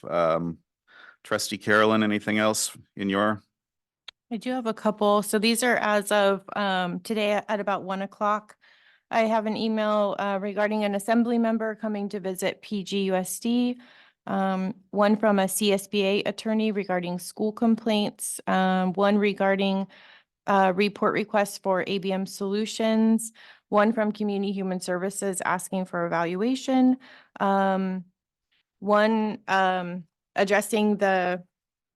Trustee Carolyn, anything else in your? I do have a couple. So these are as of today at about 1 o'clock. I have an email regarding an assembly member coming to visit PGUSD. One from a CSBA attorney regarding school complaints. One regarding report requests for ABM Solutions. One from Community Human Services asking for evaluation. One addressing the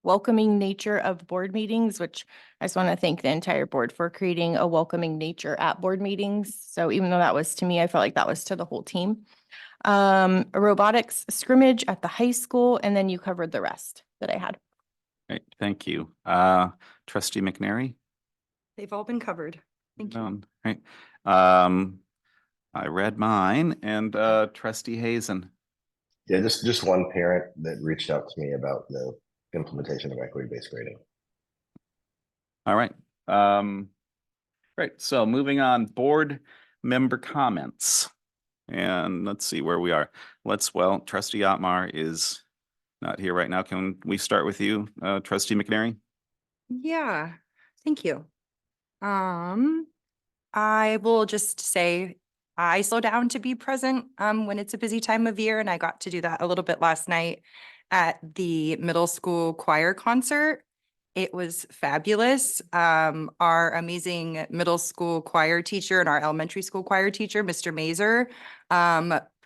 welcoming nature of board meetings, which I just want to thank the entire board for creating a welcoming nature at board meetings. So even though that was to me, I felt like that was to the whole team. A robotics scrimmage at the high school, and then you covered the rest that I had. Right, thank you. Trustee McNary? They've all been covered. Thank you. Right. I read mine, and Trustee Hazen. Yeah, just one parent that reached out to me about the implementation of equity-based grading. All right. Right. So moving on, board member comments. And let's see where we are. Trustee Otmar is not here right now. Can we start with you, Trustee McNary? Yeah, thank you. I will just say I slow down to be present when it's a busy time of year, and I got to do that a little bit last night at the middle school choir concert. It was fabulous. Our amazing middle school choir teacher and our elementary school choir teacher, Mr. Mazer,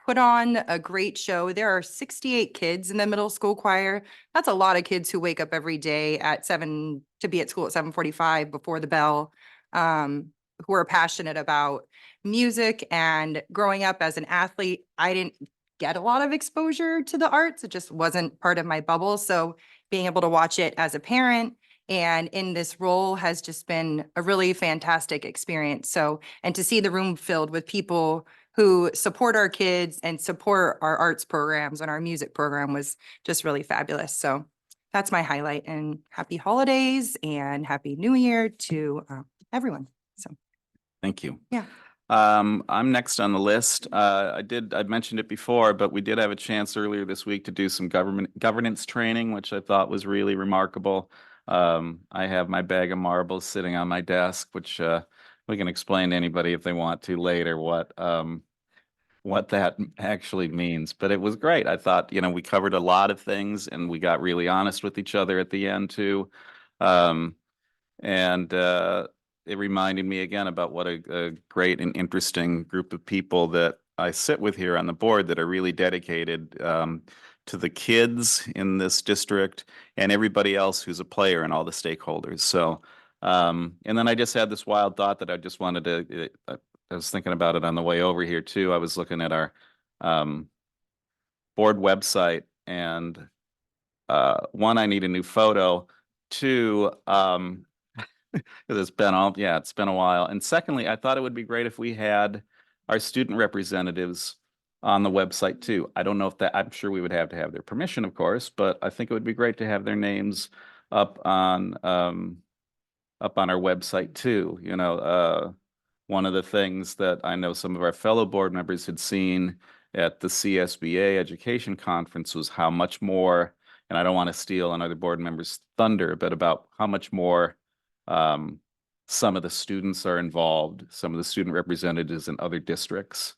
put on a great show. There are 68 kids in the middle school choir. That's a lot of kids who wake up every day at 7 to be at school at 7:45 before the bell, who are passionate about music. And growing up as an athlete, I didn't get a lot of exposure to the arts. It just wasn't part of my bubble. So being able to watch it as a parent and in this role has just been a really fantastic experience. So, and to see the room filled with people who support our kids and support our arts programs and our music program was just really fabulous. So that's my highlight, and happy holidays and happy new year to everyone. So Thank you. yeah. I'm next on the list. I mentioned it before, but we did have a chance earlier this week to do some governance training, which I thought was really remarkable. I have my bag of marbles sitting on my desk, which we can explain to anybody if they want to later what that actually means. But it was great. I thought, we covered a lot of things and we got really honest with each other at the end too. And it reminded me again about what a great and interesting group of people that I sit with here on the board that are really dedicated to the kids in this district and everybody else who's a player and all the stakeholders. So, and then I just had this wild thought that I just wanted to, I was thinking about it on the way over here too. I was looking at our board website, and one, I need a new photo. Two, it's been a while. And secondly, I thought it would be great if we had our student representatives on the website too. I don't know if I'm sure we would have to have their permission, of course, but I think it would be great to have their names up on our website too. One of the things that I know some of our fellow board members had seen at the CSBA Education Conference was how much more, and I don't want to steal another board member's thunder, but about how much more some of the students are involved, some of the student representatives in other districts.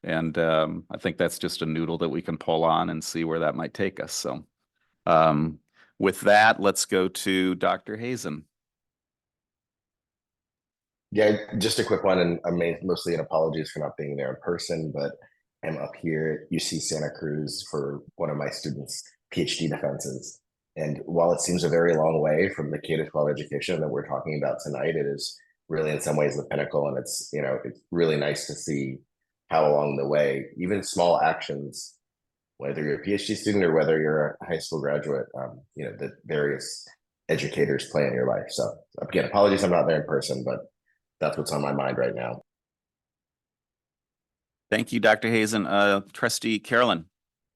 And I think that's just a noodle that we can pull on and see where that might take us. So with that, let's go to Dr. Hazen. Yeah, just a quick one, and I made mostly an apologies for not being there in person, but I'm up here at UC Santa Cruz for one of my students' PhD defenses. And while it seems a very long way from the K-12 education that we're talking about tonight, it is really in some ways the pinnacle. And it's, it's really nice to see how along the way, even small actions, whether you're a PhD student or whether you're a high school graduate, the various educators play in your life. So again, apologies I'm not there in person, but that's what's on my mind right now. Thank you, Dr. Hazen. Trustee Carolyn.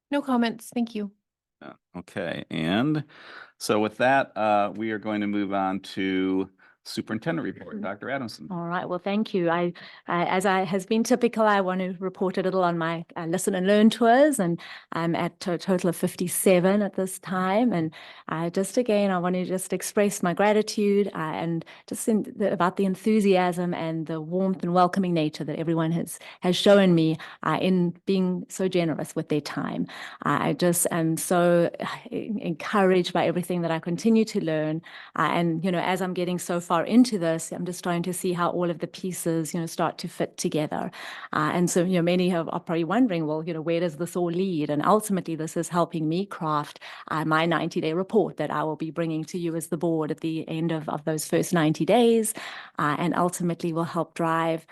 No comments. Thank you. Okay, and so with that, we are going to move on to Superintendent report, Dr. Adamson. All right, well, thank you. As has been typical, I want to report a little on my listen and learn tours, and I'm at a total of 57 at this time. And I want to just express my gratitude and just about the enthusiasm and the warmth and welcoming nature that everyone has shown me in being so generous with their time. I just am so encouraged by everything that I continue to learn. And, as I'm getting so far into this, I'm just starting to see how all of the pieces, start to fit together. And so, many are probably wondering, well, where does this all lead? And ultimately, this is helping me craft my 90-day report that I will be bringing to you as the board at the end of those first 90 days, and ultimately will help drive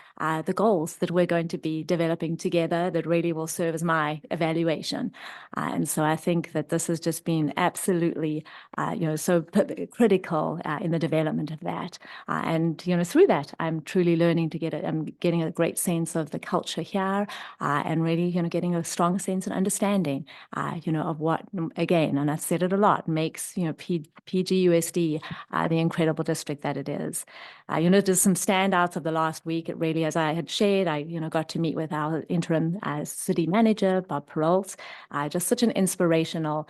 the goals that we're going to be developing together that really will serve as my evaluation. And so I think that this has just been absolutely, so critical in the development of that. And, through that, I'm truly learning I'm getting a great sense of the culture here and really, getting a strong sense and understanding, of what, again, and I've said it a lot, makes, PGUSD the incredible district that it is. There's some standouts of the last week. It really, as I had shared, I, got to meet with our interim city manager, Bob Peralt. Just such an inspirational,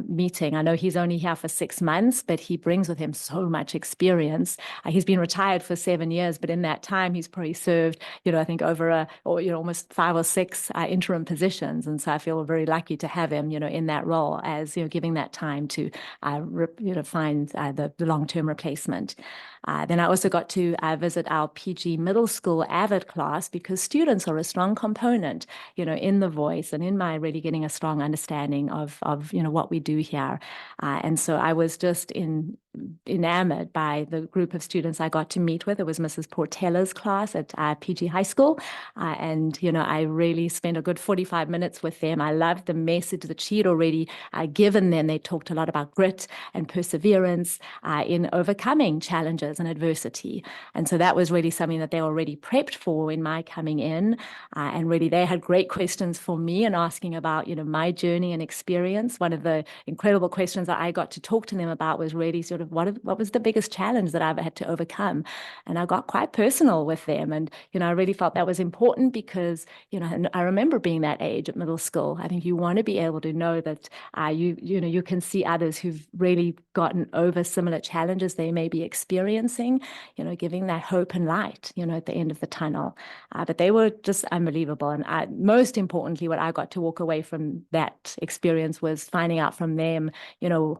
meeting. I know he's only here for 6 months, but he brings with him so much experience. He's been retired for 7 years, but in that time, he's probably served, I think over almost 5 or 6 interim positions. And so I feel very lucky to have him, in that role as, giving that time to, find the long-term replacement. Then I also got to visit our PG middle school AVID class, because students are a strong component, in the voice and in my really getting a strong understanding of what we do here. And so I was just enamored by the group of students I got to meet with. It was Mrs. Portella's class at PG High School. And I really spent a good 45 minutes with them. I loved the message that she had already given them. They talked a lot about grit and perseverance in overcoming challenges and adversity. And so that was really something that they were already prepped for in my coming in. And really, they had great questions for me and asking about, my journey and experience. One of the incredible questions that I got to talk to them about was really sort of what was the biggest challenge that I've had to overcome. And I got quite personal with them. And, I really felt that was important because, and I remember being that age at middle school. I think you want to be able to know that you can see others who've really gotten over similar challenges they may be experiencing, giving that hope and light, at the end of the tunnel. But they were just unbelievable. And most importantly, what I got to walk away from that experience was finding out from them,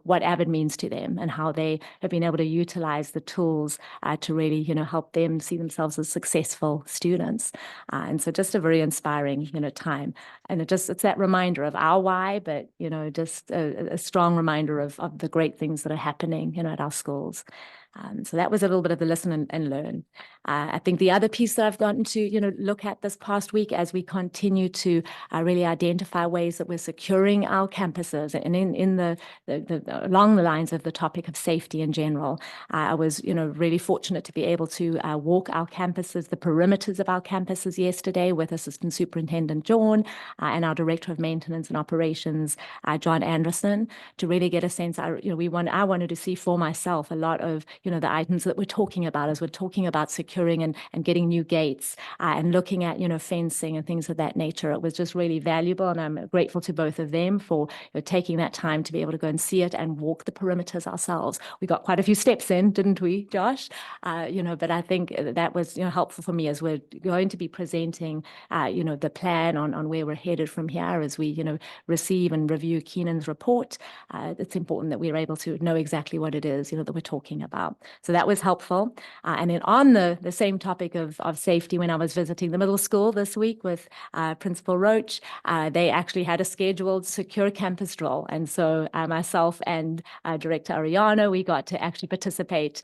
what AVID means to them and how they have been able to utilize the tools to really, help them see themselves as successful students. And so just a very inspiring, time. And it's that reminder of our why, but, just a strong reminder of the great things that are happening, at our schools. So that was a little bit of the listen and learn. I think the other piece that I've gotten to, look at this past week as we continue to really identify ways that we're securing our campuses and in the along the lines of the topic of safety in general. I was, really fortunate to be able to walk our campuses, the perimeters of our campuses yesterday with Assistant Superintendent John and our Director of Maintenance and Operations, John Anderson, to really get a sense. I wanted to see for myself a lot of, the items that we're talking about as we're talking about securing and getting new gates and looking at, fencing and things of that nature. It was just really valuable. And I'm grateful to both of them for taking that time to be able to go and see it and walk the perimeters ourselves. We got quite a few steps in, didn't we, Josh? But I think that was, helpful for me as we're going to be presenting, the plan on where we're headed from here as we, receive and review Keenan's report. It's important that we're able to know exactly what it is, that we're talking about. So that was helpful. And then on the same topic of safety, when I was visiting the middle school this week with Principal Roach, they actually had a scheduled secure campus drill. And so myself and Director Ariana, we got to actually participate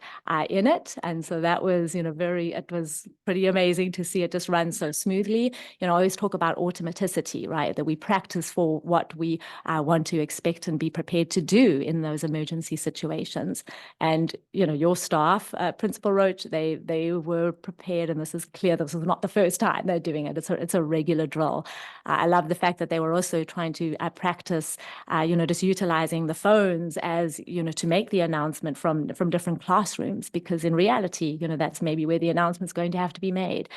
in it. And so that was, it was pretty amazing to see it just run so smoothly. I always talk about automaticity, right? That we practice for what we want to expect and be prepared to do in those emergency situations. And, your staff, Principal Roach, they were prepared, and this is clear, this was not the first time they're doing it. It's a regular drill. I love the fact that they were also trying to practice, just utilizing the phones as, to make the announcement from different classrooms, because in reality, that's maybe where the announcement's going to have to be made.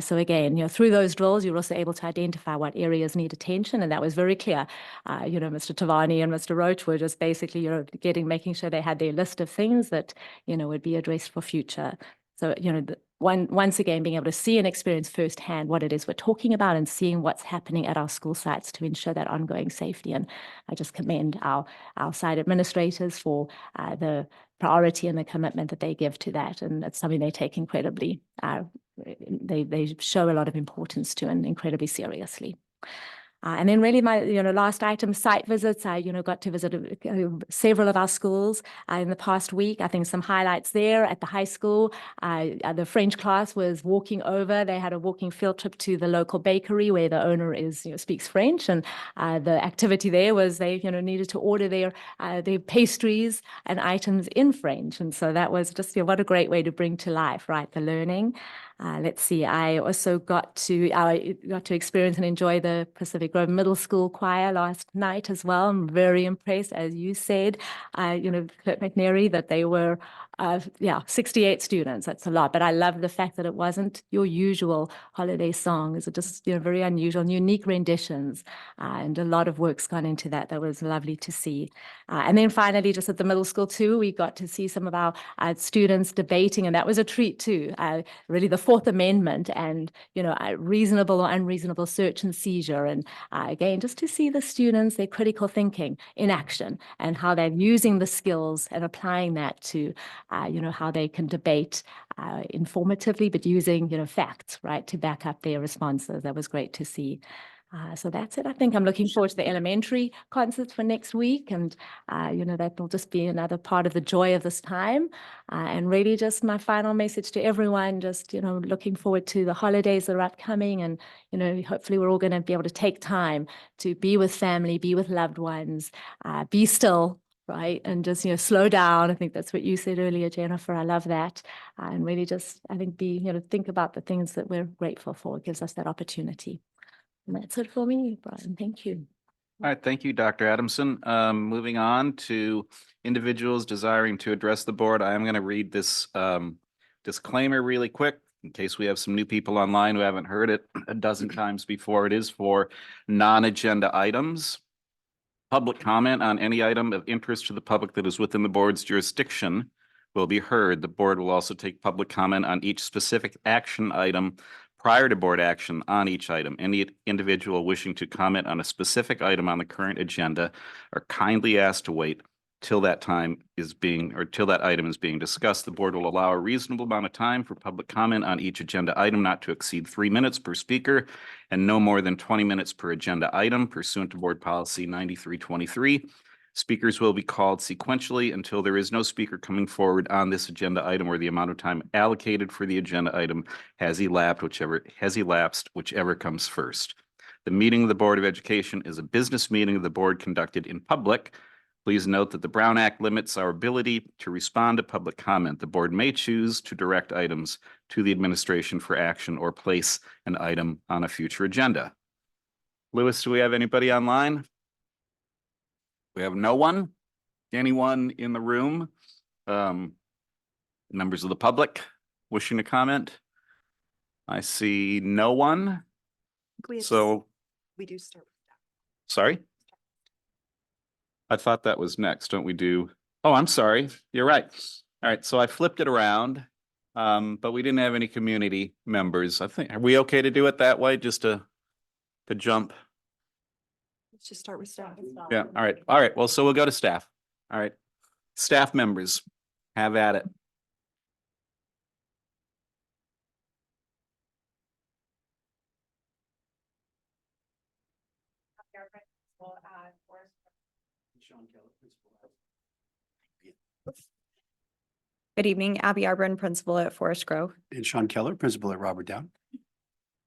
So again, through those drills, you're also able to identify what areas need attention, and that was very clear. Mr. Tavani and Mr. Roach were just basically, making sure they had their list of things that, would be addressed for future. So, once again, being able to see and experience firsthand what it is we're talking about and seeing what's happening at our school sites to ensure that ongoing safety. And I just commend our site administrators for the priority and the commitment that they give to that. And it's something they take incredibly, they show a lot of importance to and incredibly seriously. And then really my, last item, site visits. I, got to visit several of our schools in the past week. I think some highlights there at the high school. The French class was walking over. They had a walking field trip to the local bakery where the owner speaks French. And the activity there was they, needed to order their pastries and items in French. And so that was just, what a great way to bring to life, right, the learning. Let's see, I also got to experience and enjoy the Pacific Grove Middle School choir last night as well. I'm very impressed, as you said, Clerk McNary, that they were 68 students. That's a lot, but I love the fact that it wasn't your usual holiday songs. It just, very unusual and unique renditions, and a lot of work's gone into that. That was lovely to see. And then finally, just at the middle school too, we got to see some of our students debating, and that was a treat too. Really the Fourth Amendment and, reasonable or unreasonable search and seizure. And again, just to see the students, their critical thinking in action and how they're using the skills and applying that to how they can debate informatively, but using, facts, right, to back up their responses. That was great to see. So that's it. I think I'm looking forward to the elementary concerts for next week. And, that will just be another part of the joy of this time. And really just my final message to everyone, just, looking forward to the holidays that are upcoming. And, hopefully we're all going to be able to take time to be with family, be with loved ones, be still, right? And just, slow down. I think that's what you said earlier, Jennifer. I love that. And really just, I think think about the things that we're grateful for. It gives us that opportunity. And that's it for me, Brian. Thank you. All right, thank you, Dr. Adamson. Moving on to individuals desiring to address the board. I am going to read this disclaimer really quick in case we have some new people online who haven't heard it a dozen times before. It is for non-agenda items. Public comment on any item of interest to the public that is within the board's jurisdiction will be heard. The board will also take public comment on each specific action item prior to board action on each item. Any individual wishing to comment on a specific item on the current agenda are kindly asked to wait till that item is being discussed. The board will allow a reasonable amount of time for public comment on each agenda item, not to exceed 3 minutes per speaker and no more than 20 minutes per agenda item pursuant to board policy 9323. Speakers will be called sequentially until there is no speaker coming forward on this agenda item or the amount of time allocated for the agenda item has elapsed, whichever comes first. The meeting of the Board of Education is a business meeting of the board conducted in public. Please note that the Brown Act limits our ability to respond to public comment. The board may choose to direct items to the administration for action or place an item on a future agenda. Lewis, do we have anybody online? We have no one. Anyone in the room? Members of the public wishing to comment? I see no one. So we do start. sorry. I thought that was next. Don't we do? Oh, I'm sorry. You're right. All right. So I flipped it around, but we didn't have any community members. I think, are we okay to do it that way? Just to jump? Let's just start with staff. Yeah. All right. All right. Well, so we'll go to staff. All right. Staff members, have at it. Good evening, Abby Arbron, principal at Forest Grove. And Sean Keller, principal at Robert Down.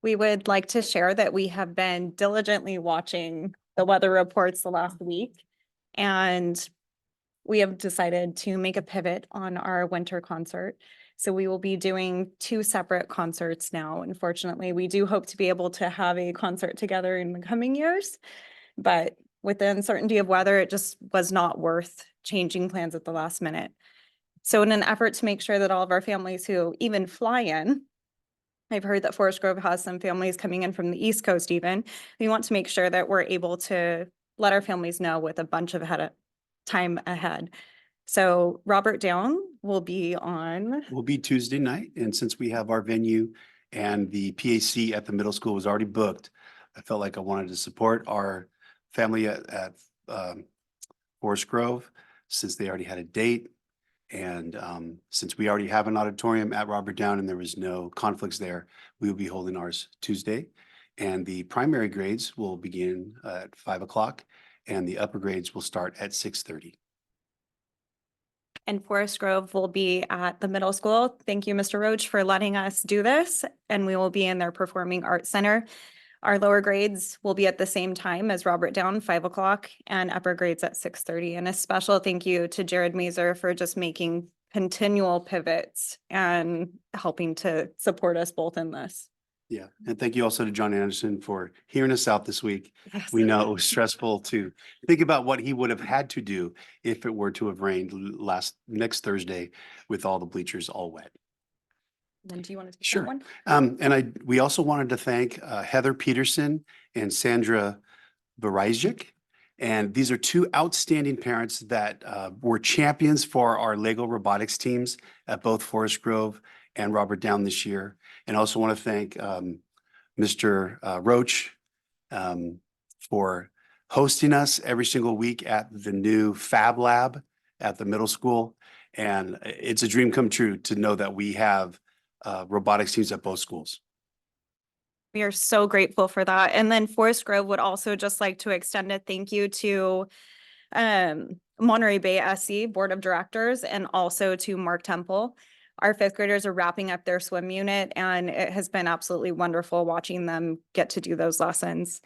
We would like to share that we have been diligently watching the weather reports the last week. And we have decided to make a pivot on our winter concert. So we will be doing 2 separate concerts now. Unfortunately, we do hope to be able to have a concert together in the coming years. But with the uncertainty of weather, it just was not worth changing plans at the last minute. So in an effort to make sure that all of our families who even fly in, I've heard that Forest Grove has some families coming in from the East Coast even, we want to make sure that we're able to let our families know with a bunch of time ahead. So Robert Down will be Tuesday night. And since we have our venue and the PAC at the middle school was already booked, I felt like I wanted to support our family at Forest Grove since they already had a date. And since we already have an auditorium at Robert Down and there was no conflicts there, we will be holding ours Tuesday. And the primary grades will begin at 5 o'clock and the upper grades will start at 6:30. and Forest Grove will be at the middle school. Thank you, Mr. Roach, for letting us do this. And we will be in their Performing Arts Center. Our lower grades will be at the same time as Robert Down, 5 o'clock, and upper grades at 6:30. And a special thank you to Jared Mazer for just making continual pivots and helping to support us both in this. Yeah, and thank you also to John Anderson for hearing us out this week. Yes. We know it was stressful to think about what he would have had to do if it were to have rained next Thursday with all the bleachers all wet. Then do you want to take Sure. that one? And we also wanted to thank Heather Peterson and Sandra Barajic. And these are 2 outstanding parents that were champions for our Lego robotics teams at both Forest Grove and Robert Down this year. And I also want to thank Mr. Roach for hosting us every single week at the new Fab Lab at the middle school. And it's a dream come true to know that we have robotics teams at both schools. We are so grateful for that. And then Forest Grove would also just like to extend a thank you to Monterey Bay SC Board of Directors and also to Mark Temple. Our fifth graders are wrapping up their swim unit, and it has been absolutely wonderful watching them get to do those lessons.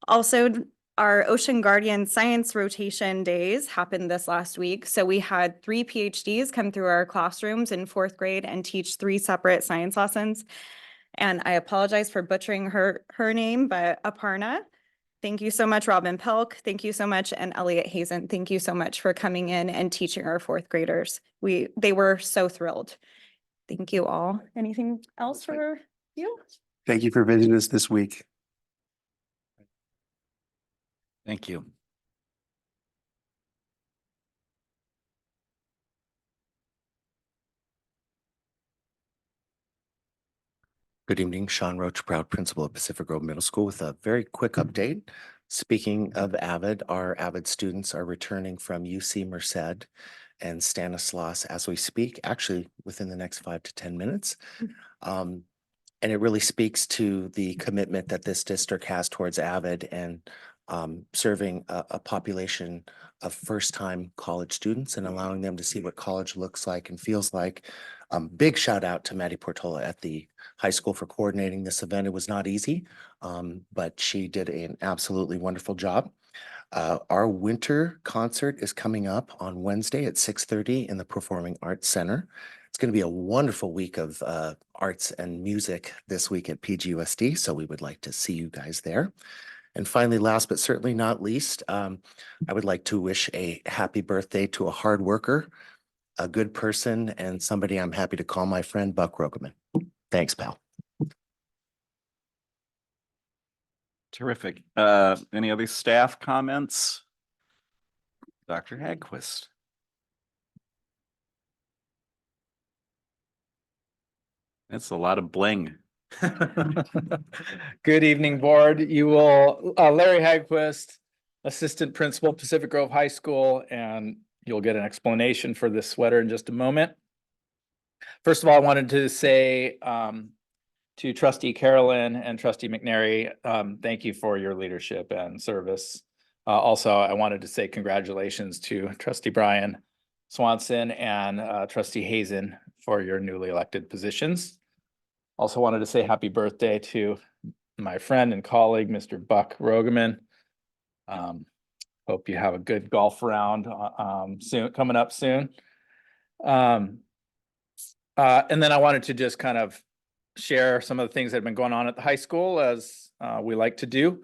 Also, our Ocean Guardian Science Rotation Days happened this last week. So we had 3 PhDs come through our classrooms in 4th grade and teach 3 separate science lessons. And I apologize for butchering her name, but Aparna. Thank you so much, Robin Pelk. Thank you so much. And Elliot Hazen, thank you so much for coming in and teaching our 4th graders. They were so thrilled. Thank you all. Anything else for you? Thank you for visiting us this week. Thank you. Good evening, Sean Roach, proud principal of Pacific Grove Middle School with a very quick update. Speaking of AVID, our AVID students are returning from UC Merced and Stanislaus as we speak, actually within the next 5 to 10 minutes. And it really speaks to the commitment that this district has towards AVID and serving a population of first-time college students and allowing them to see what college looks like and feels like. Big shout out to Maddie Portola at the high school for coordinating this event. It was not easy, but she did an absolutely wonderful job. Our winter concert is coming up on Wednesday at 6:30 in the Performing Arts Center. It's going to be a wonderful week of arts and music this week at PGUSD, so we would like to see you guys there. And finally, last but certainly not least, I would like to wish a happy birthday to a hard worker, a good person, and somebody I'm happy to call my friend, Buck Rogaman. Thanks, pal. Terrific. Any other staff comments? Dr. Hagquist. That's a lot of bling. Good evening, board. You will, Larry Hagquist, Assistant Principal, Pacific Grove High School, and you'll get an explanation for this sweater in just a moment. First of all, I wanted to say to Trustee Carolyn and Trustee McNary, thank you for your leadership and service. Also, I wanted to say congratulations to Trustee Brian Swanson and Trustee Hazen for your newly elected positions. Also wanted to say happy birthday to my friend and colleague, Mr. Buck Rogaman. Hope you have a good golf round soon, coming up soon. And then I wanted to just kind of share some of the things that have been going on at the high school, as we like to do.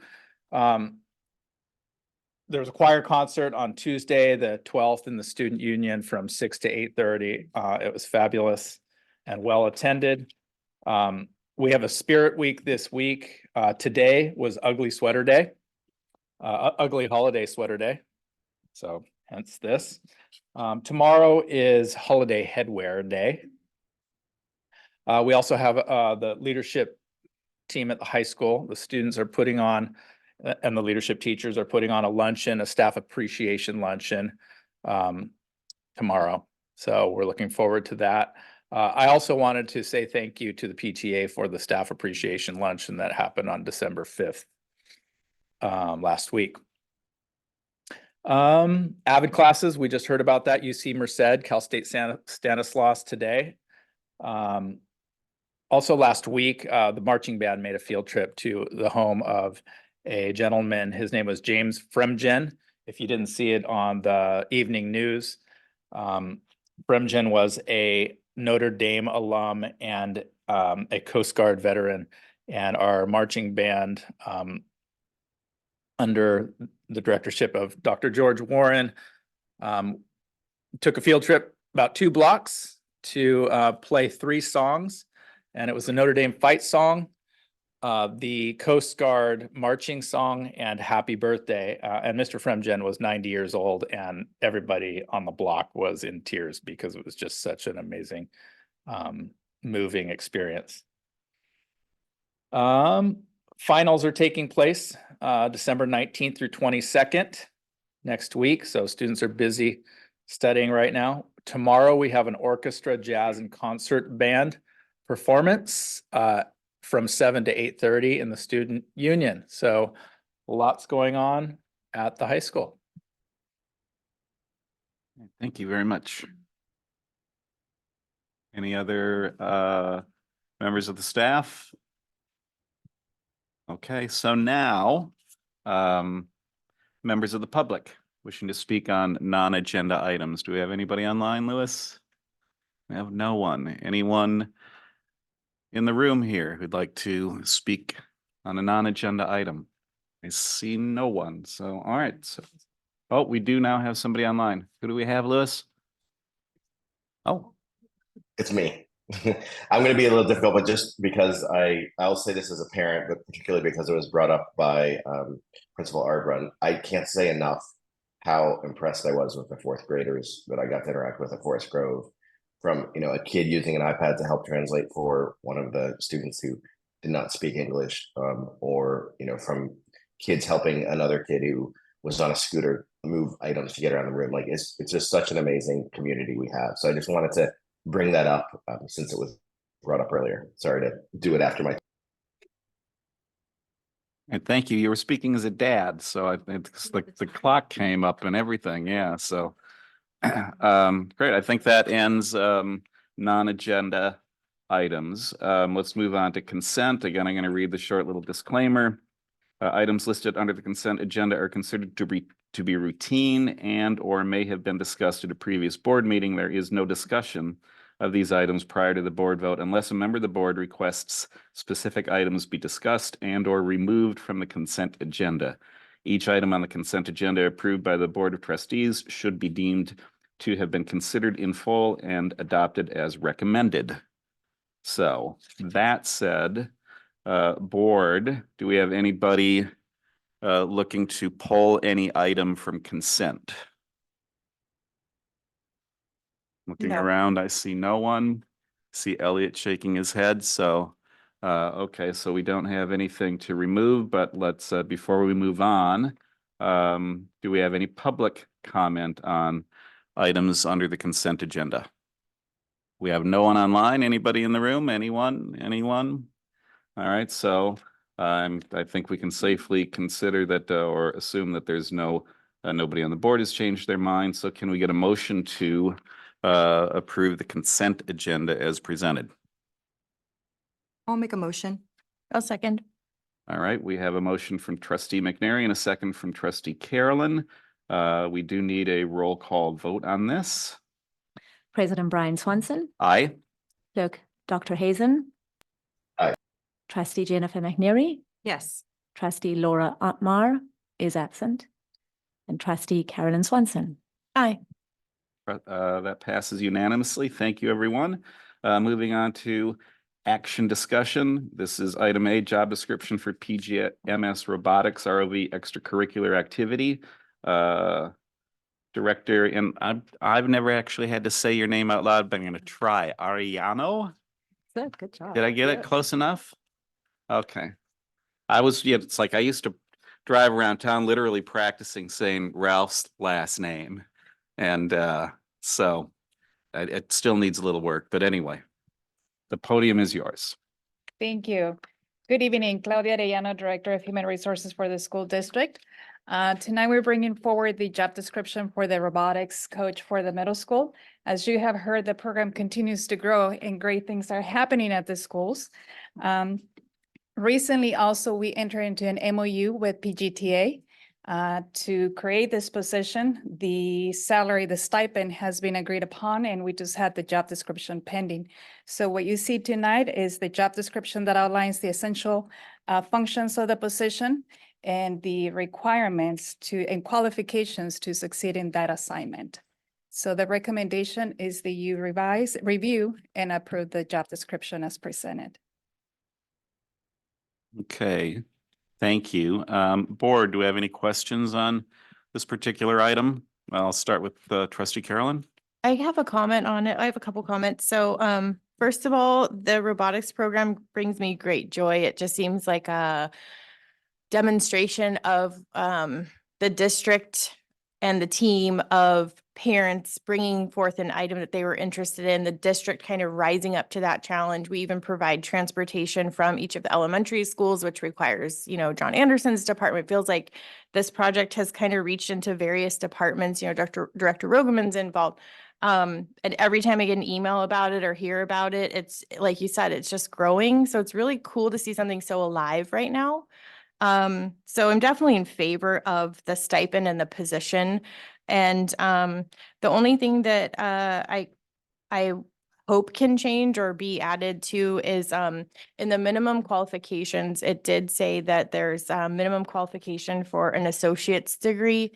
There was a choir concert on Tuesday, the 12th, in the Student Union from 6 to 8:30. It was fabulous and well attended. We have a Spirit Week this week. Today was Ugly Sweater Day, Ugly Holiday Sweater Day. So hence this. Tomorrow is Holiday Headwear Day. We also have the leadership team at the high school. The students are putting on, and the leadership teachers are putting on a luncheon, a staff appreciation luncheon tomorrow. So we're looking forward to that. I also wanted to say thank you to the PTA for the staff appreciation luncheon that happened on December 5th last week. AVID classes, we just heard about that. UC Merced, Cal State Stanislaus today. Also last week, the marching band made a field trip to the home of a gentleman. His name was James Fremgen. If you didn't see it on the evening news, Fremgen was a Notre Dame alum and a Coast Guard veteran, and our marching band under the directorship of Dr. George Warren took a field trip about 2 blocks to play 3 songs, and it was the Notre Dame fight song, the Coast Guard marching song, and Happy Birthday. And Mr. Fremgen was 90 years old, and everybody on the block was in tears because it was just such an amazing, moving experience. Finals are taking place December 19th through 22nd next week. So students are busy studying right now. tomorrow we have an orchestra, jazz and concert band performance from 7 to 8:30 in the student union. So lots going on at the high school. Thank you very much. Any other members of the staff? Okay, so now members of the public wishing to speak on non-agenda items. Do we have anybody online, Lewis? We have no one. Anyone in the room here who'd like to speak on a non-agenda item? I see no one. So, all right. So, oh, we do now have somebody online. Who do we have, Lewis? Oh, It's me. I'm going to be a little difficult, but just because I'll say this as a parent, but particularly because it was brought up by Principal Arbrun, I can't say enough how impressed I was with the fourth graders that I got to interact with at Forest Grove. From, you know, a kid using an iPad to help translate for one of the students who did not speak English, or, you know, from kids helping another kid who was on a scooter move items to get around the room. Like it's just such an amazing community we have. So I just wanted to bring that up since it was brought up earlier. Sorry to do it after my. and thank you. You were speaking as a dad, so it's like the clock came up and everything. Yeah. So, great. I think that ends non-agenda items. Let's move on to consent. Again, I'm going to read the short little disclaimer. Items listed under the consent agenda are considered to be routine and or may have been discussed at a previous board meeting. There is no discussion of these items prior to the board vote unless a member of the board requests specific items be discussed and or removed from the consent agenda. Each item on the consent agenda approved by the Board of Trustees should be deemed to have been considered in full and adopted as recommended. So that said, board, do we have anybody looking to pull any item from consent? Looking No. around, I see no one. See Elliot shaking his head. So, okay, so we don't have anything to remove, but let's, before we move on, do we have any public comment on items under the consent agenda? We have no one online. Anybody in the room? Anyone? Anyone? All right, so I think we can safely consider that or assume that there's nobody on the board has changed their mind. So can we get a motion to approve the consent agenda as presented? I'll make a motion. I'll second. All right, we have a motion from Trustee McNary and a second from Trustee Carolyn. We do need a roll call vote on this. President Brian Swanson, Aye. Clerk Dr. Hazen. Aye. Trustee Jennifer McNary, Yes. Trustee Laura Otmar is absent, and Trustee Carolyn Swanson. Aye. That passes unanimously. Thank you, everyone. Moving on to action discussion. This is item A, job description for PGMS robotics ROV extracurricular activity. Director, and I've never actually had to say your name out loud, but I'm going to try. Ariano? Good job. Did I get it close enough? Okay. It's like I used to drive around town literally practicing saying Ralph's last name. And so it still needs a little work. But anyway, the podium is yours. Thank you. Good evening, Claudia Arellano, Director of Human Resources for the school district. Tonight, we're bringing forward the job description for the robotics coach for the middle school. As you have heard, the program continues to grow and great things are happening at the schools. Recently, also, we entered into an MOU with PGTA to create this position. The salary, the stipend has been agreed upon, and we just had the job description pending. So what you see tonight is the job description that outlines the essential functions of the position and the requirements and qualifications to succeed in that assignment. So the recommendation is that you review, and approve the job description as presented. Okay, thank you. Board, do we have any questions on this particular item? I'll start with Trustee Carolyn. I have a comment on it. I have a couple comments. So, first of all, the robotics program brings me great joy. It just seems like a demonstration of the district and the team of parents bringing forth an item that they were interested in, the district kind of rising up to that challenge. We even provide transportation from each of the elementary schools, which requires, you know, John Anderson's department. Feels like this project has kind of reached into various departments, you know, Director Rogeman's involved. And every time I get an email about it or hear about it, it's like you said, it's just growing. So it's really cool to see something so alive right now. So I'm definitely in favor of the stipend and the position. And the only thing that I hope can change or be added to is in the minimum qualifications, it did say that there's a minimum qualification for an associate's degree.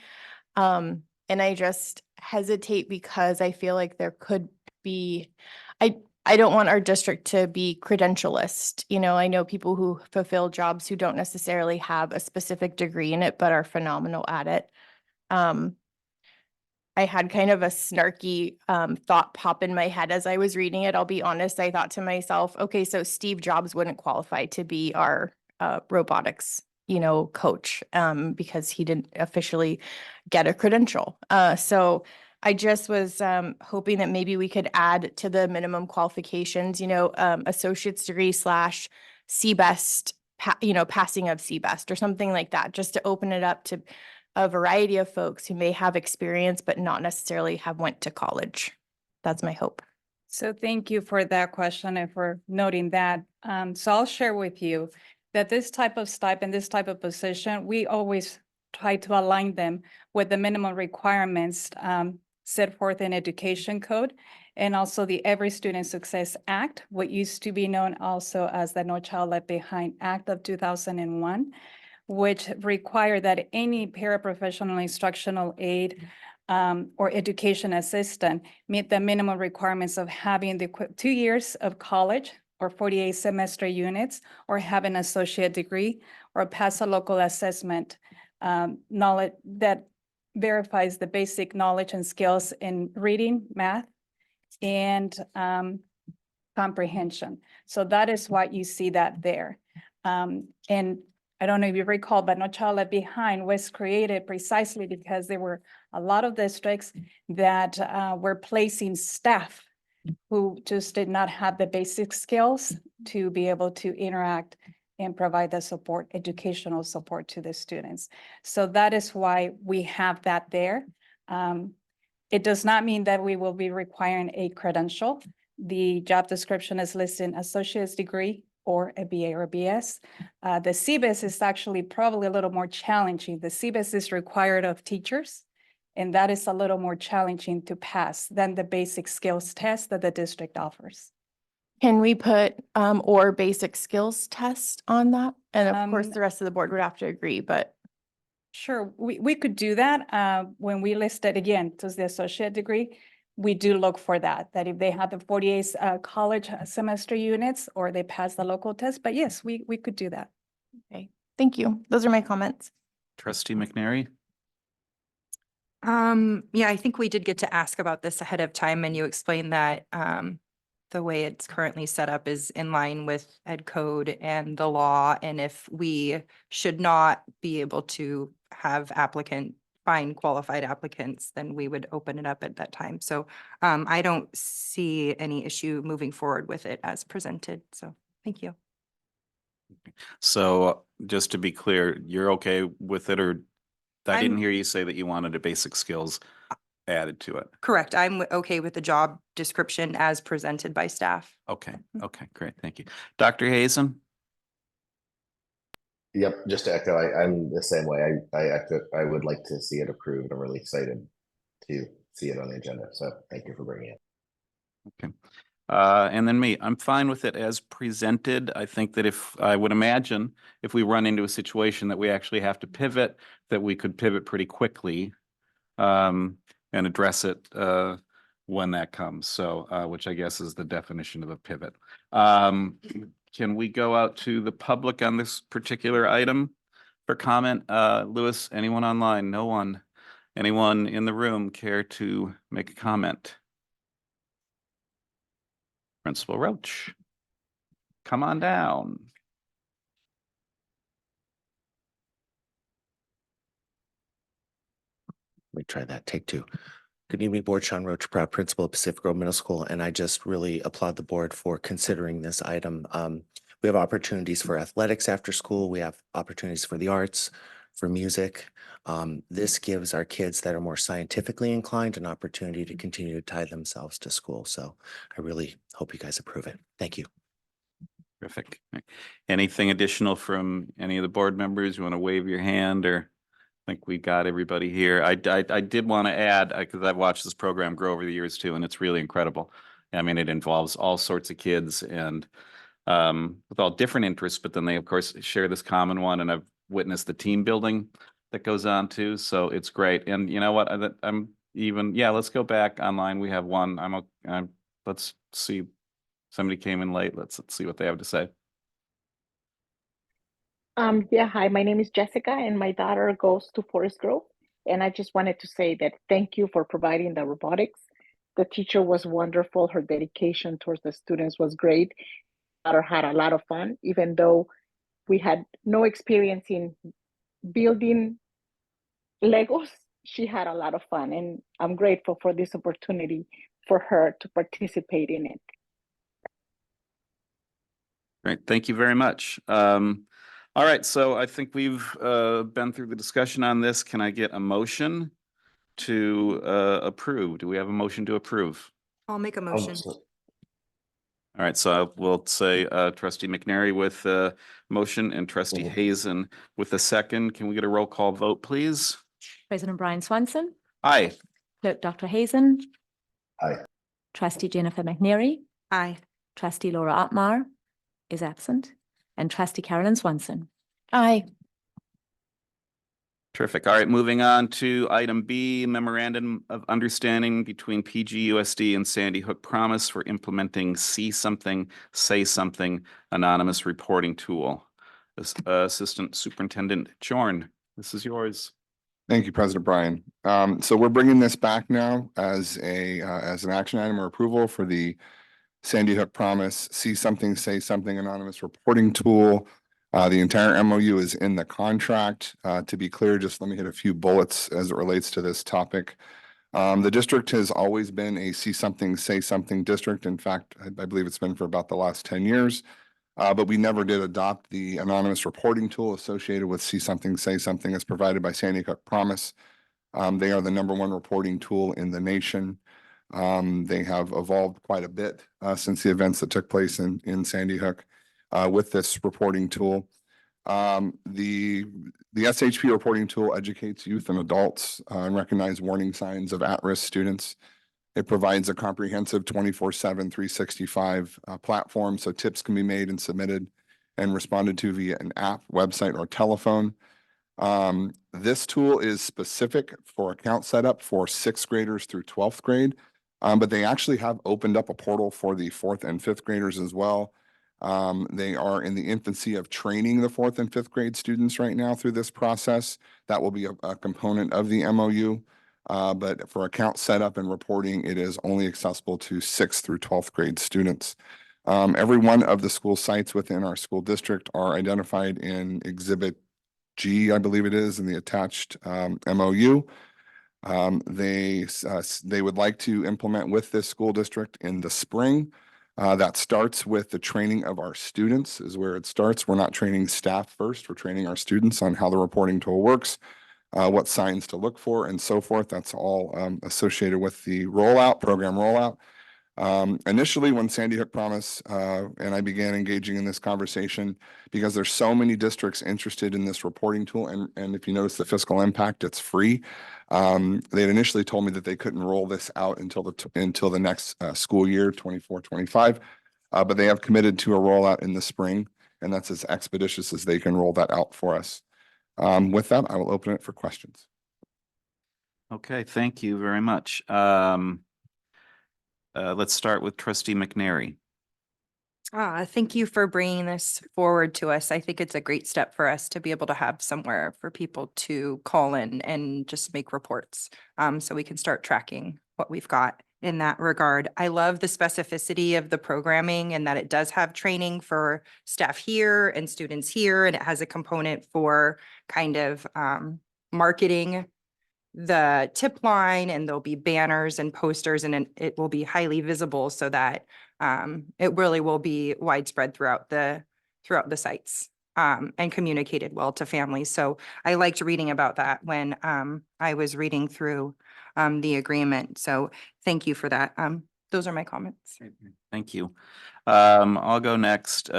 And I just hesitate because I feel like there could be, I don't want our district to be credentialist. You know, I know people who fulfill jobs who don't necessarily have a specific degree in it, but are phenomenal at it. I had kind of a snarky thought pop in my head as I was reading it. I'll be honest, I thought to myself, okay, so Steve Jobs wouldn't qualify to be our robotics, you know, coach because he didn't officially get a credential. So I just was hoping that maybe we could add to the minimum qualifications, you know, associate's degree / CBEST, you know, passing of CBEST or something like that, just to open it up to a variety of folks who may have experience but not necessarily have went to college. That's my hope. So thank you for that question and for noting that. So I'll share with you that this type of stipend, this type of position, we always try to align them with the minimum requirements set forth in Education Code and also the Every Student Success Act, what used to be known also as the No Child Left Behind Act of 2001, which require that any paraprofessional instructional aid or education assistant meet the minimum requirements of having the 2 years of college or 48 semester units, or have an associate degree, or pass a local assessment knowledge that verifies the basic knowledge and skills in reading, math, and comprehension. So that is why you see that there. And I don't know if you recall, but No Child Left Behind was created precisely because there were a lot of districts that were placing staff who just did not have the basic skills to be able to interact and provide the support, educational support to the students. So that is why we have that there. It does not mean that we will be requiring a credential. The job description is listed associate's degree or a BA or BS. The CBEST is actually probably a little more challenging. The CBEST is required of teachers, and that is a little more challenging to pass than the basic skills test that the district offers. Can we put or basic skills test on that? And of course, the rest of the board would have to agree, but. Sure, we could do that when we list it again to the associate degree. We do look for that if they have the 48 college semester units or they pass the local test. But yes, we could do that. Okay, thank you. Those are my comments. Trustee McNary? Yeah, I think we did get to ask about this ahead of time, and you explained that the way it's currently set up is in line with Ed Code and the law, and if we should not be able to have find qualified applicants, then we would open it up at that time. So I don't see any issue moving forward with it as presented. So thank you. So just to be clear, you're okay with it, or I didn't I'm- hear you say that you wanted a basic skills added to it. Correct. I'm okay with the job description as presented by staff. Okay, okay, great, thank you. Dr. Hazen? Yep, just to echo, I'm the same way. I would like to see it approved. I'm really excited to see it on the agenda. So thank you for bringing it. Okay. And then me, I'm fine with it as presented. I think that I would imagine if we run into a situation that we actually have to pivot, that we could pivot pretty quickly and address it when that comes. So, which I guess is the definition of a pivot. Can we go out to the public on this particular item for comment? Louis, anyone online? No one. Anyone in the room care to make a comment? Principal Roach, come on down. Let me try that. Take two. Good evening, Board. Sean Roach, proud principal of Pacific Grove Middle School, and I just really applaud the board for considering this item. We have opportunities for athletics after school. We have opportunities for the arts, for music. This gives our kids that are more scientifically inclined an opportunity to continue to tie themselves to school. So I really hope you guys approve it. Thank you. Terrific. Anything additional from any of the board members? You want to wave your hand, or I think we got everybody here. I did want to add, because I've watched this program grow over the years too, and it's really incredible. I mean, it involves all sorts of kids and with all different interests, but then they of course share this common one, and I've witnessed the team building that goes on too. So it's great. And you know what? I'm even, yeah, let's go back online. We have one. Let's see. Somebody came in late. Let's see what they have to say. Yeah, hi, my name is Jessica and my daughter goes to Forest Grove. And I just wanted to say that thank you for providing the robotics. The teacher was wonderful. Her dedication towards the students was great. Daughter had a lot of fun, even though we had no experience in building Legos. She had a lot of fun, and I'm grateful for this opportunity for her to participate in it. Great. Thank you very much. All right, so I think we've been through the discussion on this. Can I get a motion to approve? Do we have a motion to approve? I'll make a motion. All right, so we'll say Trustee McNary with a motion and Trustee Hazen with a second. Can we get a roll call vote, please? President Brian Swanson, Aye. Clerk Dr. Hazen, Aye. Trustee Jennifer McNary, Aye. Trustee Laura Otmar is absent, and Trustee Carolyn Swanson. Aye. Terrific. All right, moving on to item B, memorandum of understanding between PGUSD and Sandy Hook Promise for implementing See Something, Say Something anonymous reporting tool. Assistant Superintendent Jorn, this is yours. Thank you, President Brian. So we're bringing this back now as an action item or approval for the Sandy Hook Promise See Something, Say Something anonymous reporting tool. The entire MOU is in the contract. To be clear, just let me hit a few bullets as it relates to this topic. The district has always been a See Something, Say Something district. In fact, I believe it's been for about the last 10 years. But we never did adopt the anonymous reporting tool associated with See Something, Say Something as provided by Sandy Hook Promise. They are the #1 reporting tool in the nation. They have evolved quite a bit since the events that took place in Sandy Hook with this reporting tool. The SHP reporting tool educates youth and adults and recognize warning signs of at-risk students. It provides a comprehensive 24/7, 365 platform, so tips can be made and submitted and responded to via an app, website, or telephone. This tool is specific for account setup for 6th graders through 12th grade, but they actually have opened up a portal for the 4th and 5th graders as well. They are in the infancy of training the 4th and 5th grade students right now through this process. That will be a component of the MOU. But for account setup and reporting, it is only accessible to 6th through 12th grade students. Every one of the school sites within our school district are identified in Exhibit G, I believe it is, in the attached MOU. They would like to implement with this school district in the spring. That starts with the training of our students is where it starts. We're not training staff first. We're training our students on how the reporting tool works, what signs to look for, and so forth. That's all associated with the program rollout. Initially, when Sandy Hook Promise and I began engaging in this conversation, because there's so many districts interested in this reporting tool, and if you notice the fiscal impact, it's free. They had initially told me that they couldn't roll this out until the next school year, 24-25, but they have committed to a rollout in the spring, and that's as expeditious as they can roll that out for us. With that, I will open it for questions. Okay, thank you very much. Let's start with Trustee McNary. Thank you for bringing this forward to us. I think it's a great step for us to be able to have somewhere for people to call in and just make reports, so we can start tracking what we've got in that regard. I love the specificity of the programming and that it does have training for staff here and students here, and it has a component for kind of marketing the tip line, and there'll be banners and posters, and it will be highly visible so that it really will be widespread throughout the sites and communicated well to families. So I liked reading about that when I was reading through the agreement. So thank you for that. Those are my comments. Thank you. I'll go next.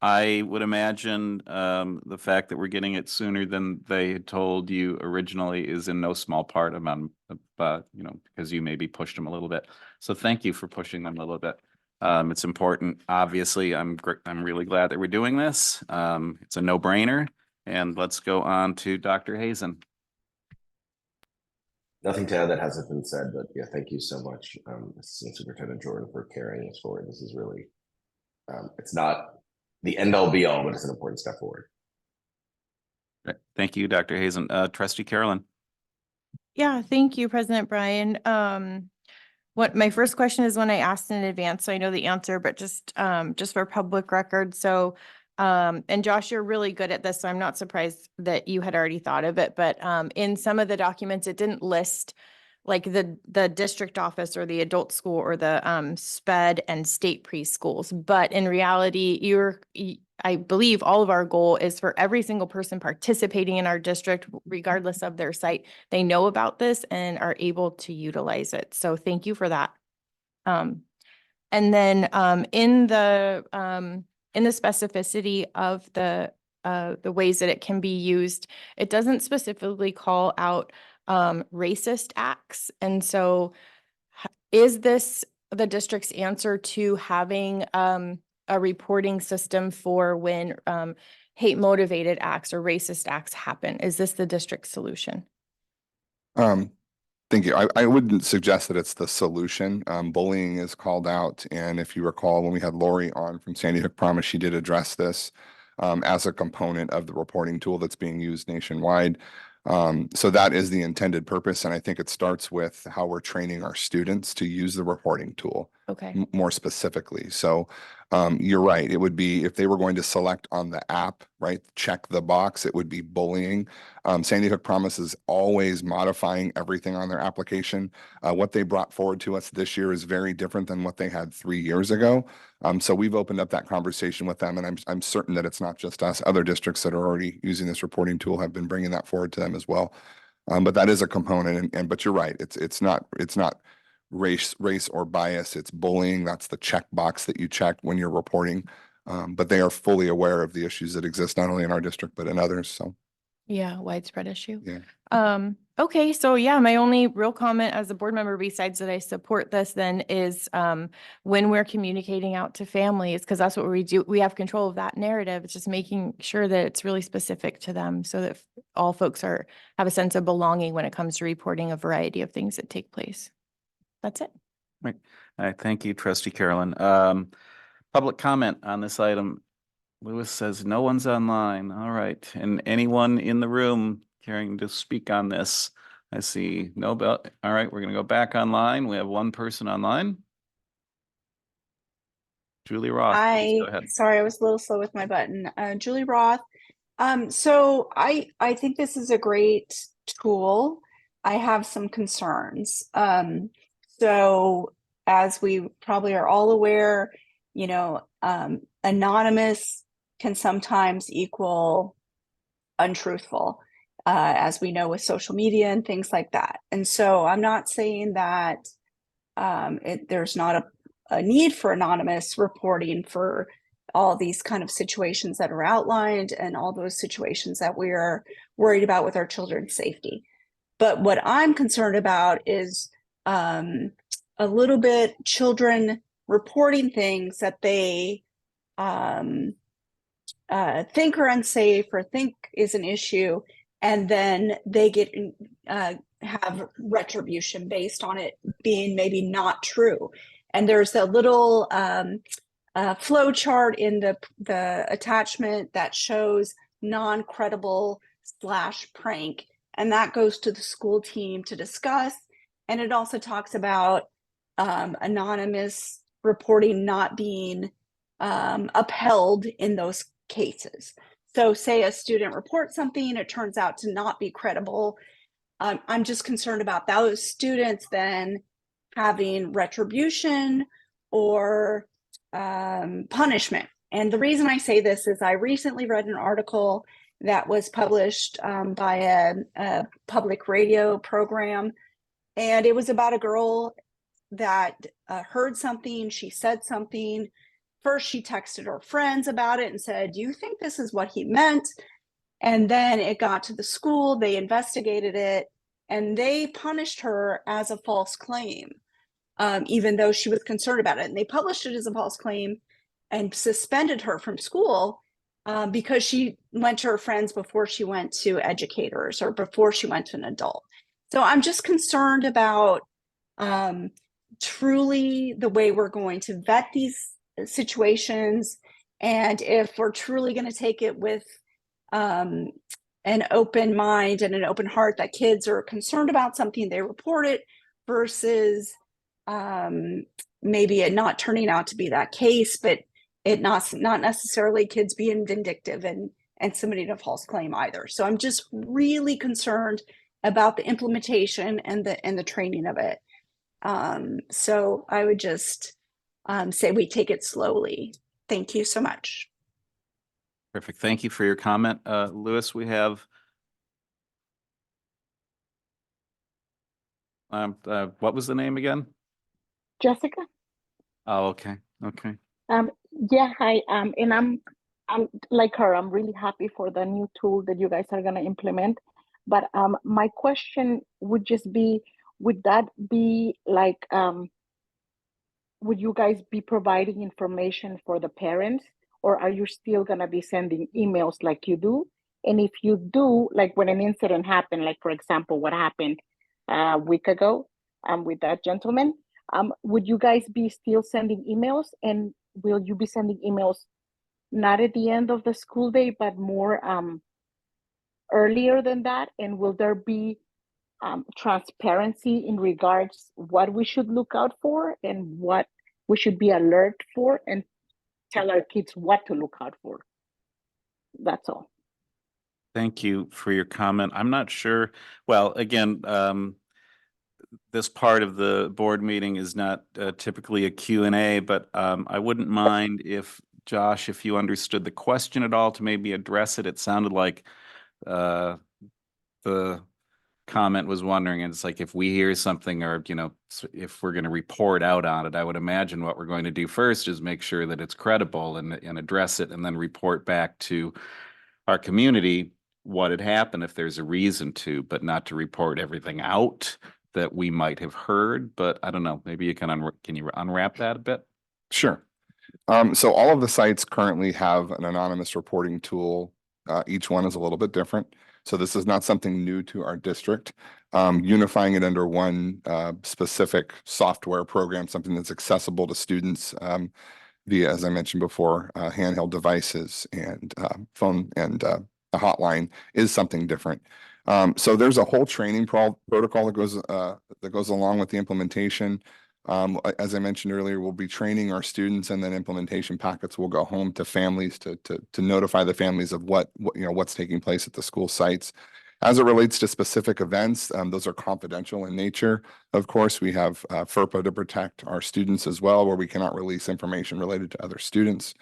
I would imagine the fact that we're getting it sooner than they had told you originally is in no small part amount, because you maybe pushed them a little bit. So thank you for pushing them a little bit. It's important. Obviously, I'm really glad that we're doing this. It's a no-brainer. And let's go on to Dr. Hazen. Nothing to add that hasn't been said, but yeah, thank you so much, Assistant Superintendent Jordan, for carrying us forward. This is really, it's not the end all be all, but it's an important step forward. Thank you, Dr. Hazen. Trustee Carolyn. Yeah, thank you, President Brian. What my first question is when I asked in advance, so I know the answer, but just for public record. So, and Josh, you're really good at this, so I'm not surprised that you had already thought of it, but in some of the documents, it didn't list like the district office or the adult school or the SPED and state preschools. But in reality, I believe all of our goal is for every single person participating in our district, regardless of their site, they know about this and are able to utilize it. So thank you for that. And then in the specificity of the ways that it can be used, it doesn't specifically call out racist acts. And so is this the district's answer to having a reporting system for when hate motivated acts or racist acts happen? Is this the district's solution? Thank you. I wouldn't suggest that it's the solution. Bullying is called out. And if you recall, when we had Lori on from Sandy Hook Promise, she did address this as a component of the reporting tool that's being used nationwide. So that is the intended purpose. And I think it starts with how we're training our students to use the reporting tool. Okay. More specifically. So you're right. It would be if they were going to select on the app, right? Check the box, it would be bullying. Sandy Hook Promise is always modifying everything on their application. What they brought forward to us this year is very different than what they had 3 years ago. So we've opened up that conversation with them, and I'm certain that it's not just us. Other districts that are already using this reporting tool have been bringing that forward to them as well. But that is a component, but you're right. It's not race or bias. It's bullying. That's the check box that you check when you're reporting. But they are fully aware of the issues that exist not only in our district but in others. So yeah, widespread issue. Yeah. Okay, so yeah, my only real comment as a board member, besides that I support this, then is when we're communicating out to families, because that's what we do. We have control of that narrative. It's just making sure that it's really specific to them, so that all folks have a sense of belonging when it comes to reporting a variety of things that take place. That's it. Right. All right. Thank you, Trustee Carolyn. Public comment on this item. Lewis says no one's online. All right. And anyone in the room caring to speak on this? I see no bell. All right. We're going to go back online. We have one person online. Julie Roth, please go ahead. Sorry, I was a little slow with my button. Julie Roth. So I think this is a great tool. I have some concerns. So as we probably are all aware, anonymous can sometimes equal untruthful, as we know with social media and things like that. And so I'm not saying that there's not a need for anonymous reporting for all these kind of situations that are outlined and all those situations that we are worried about with our children's safety. But what I'm concerned about is a little bit children reporting things that they think are unsafe or think is an issue, and then they get have retribution based on it being maybe not true. And there's a little flow chart in the attachment that shows non-credible / prank, and that goes to the school team to discuss. And it also talks about anonymous reporting not being upheld in those cases. So say a student reports something, it turns out to not be credible. I'm just concerned about those students then having retribution or punishment. And the reason I say this is I recently read an article that was published by a public radio program, and it was about a girl that heard something, she said something. First, she texted her friends about it and said, "Do you think this is what he meant?" And then it got to the school, they investigated it, and they punished her as a false claim, even though she was concerned about it. And they published it as a false claim and suspended her from school because she went to her friends before she went to educators or before she went to an adult. So I'm just concerned about truly the way we're going to vet these situations, and if we're truly going to take it with an open mind and an open heart that kids are concerned about something, they report it, versus maybe it not turning out to be that case, but it not necessarily kids being vindictive and submitting a false claim either. So I'm just really concerned about the implementation and the training of it. So I would just say we take it slowly. Thank you so much. Perfect. Thank you for your comment. Lewis, we have what was the name again? Jessica? Oh, okay. Okay. Yeah, hi. And I'm like her, I'm really happy for the new tool that you guys are gonna implement. But my question would just be, would that be like, would you guys be providing information for the parents, or are you still gonna be sending emails like you do? And if you do, like when an incident happened, like for example, what happened a week ago with that gentleman, would you guys be still sending emails? And will you be sending emails not at the end of the school day, but more earlier than that? And will there be transparency in regards what we should look out for and what we should be alert for, and tell our kids what to look out for? That's all. Thank you for your comment. I'm not sure. Well, again, this part of the board meeting is not typically a Q&A, but I wouldn't mind if, Josh, if you understood the question at all, to maybe address it. It sounded like the comment was wondering, and it's like, if we hear something, or, you know, if we're going to report out on it, I would imagine what we're going to do first is make sure that it's credible and address it, and then report back to our community what had happened if there's a reason to, but not to report everything out that we might have heard. But I don't know, maybe you can you unwrap that a bit? Sure. So all of the sites currently have an anonymous reporting tool. Each one is a little bit different. So this is not something new to our district. Unifying it under one specific software program, something that's accessible to students via, as I mentioned before, handheld devices and phone and a hotline, is something different. So there's a whole training protocol that goes along with the implementation. As I mentioned earlier, we'll be training our students, and then implementation packets will go home to families to notify the families of what you know, what's taking place at the school sites. As it relates to specific events, those are confidential in nature. Of course, we have FERPA to protect our students as well, where we cannot release information related to other students.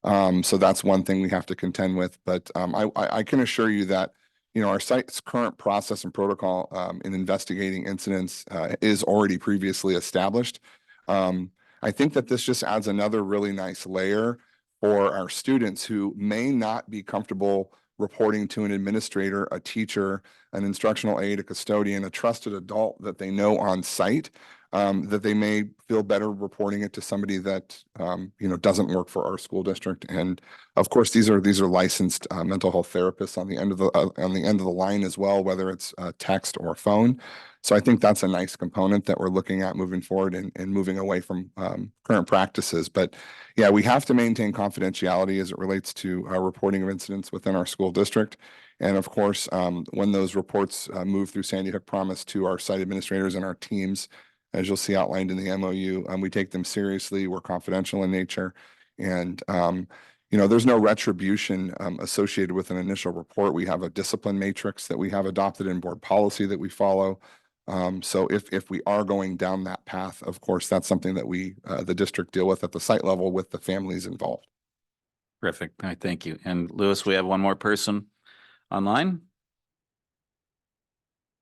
So that's one thing we have to contend with. But I can assure you that, you know, our site's current process and protocol in investigating incidents is already previously established. I think that this just adds another really nice layer for our students who may not be comfortable reporting to an administrator, a teacher, an instructional aide, a custodian, a trusted adult that they know on site, that they may feel better reporting it to somebody that you know, doesn't work for our school district. And of course, these are licensed mental health therapists on the end of the line as well, whether it's text or phone. So I think that's a nice component that we're looking at moving forward and moving away from current practices. But yeah, we have to maintain confidentiality as it relates to reporting of incidents within our school district. And of course, when those reports move through Sandy Hook Promise to our site administrators and our teams, as you'll see outlined in the MOU, we take them seriously. We're confidential in nature. And, you there's no retribution associated with an initial report. We have a discipline matrix that we have adopted in board policy that we follow. So if we are going down that path, of course, that's something that the district deal with at the site level with the families involved. Terrific. All right, thank you. And Louis, we have one more person online.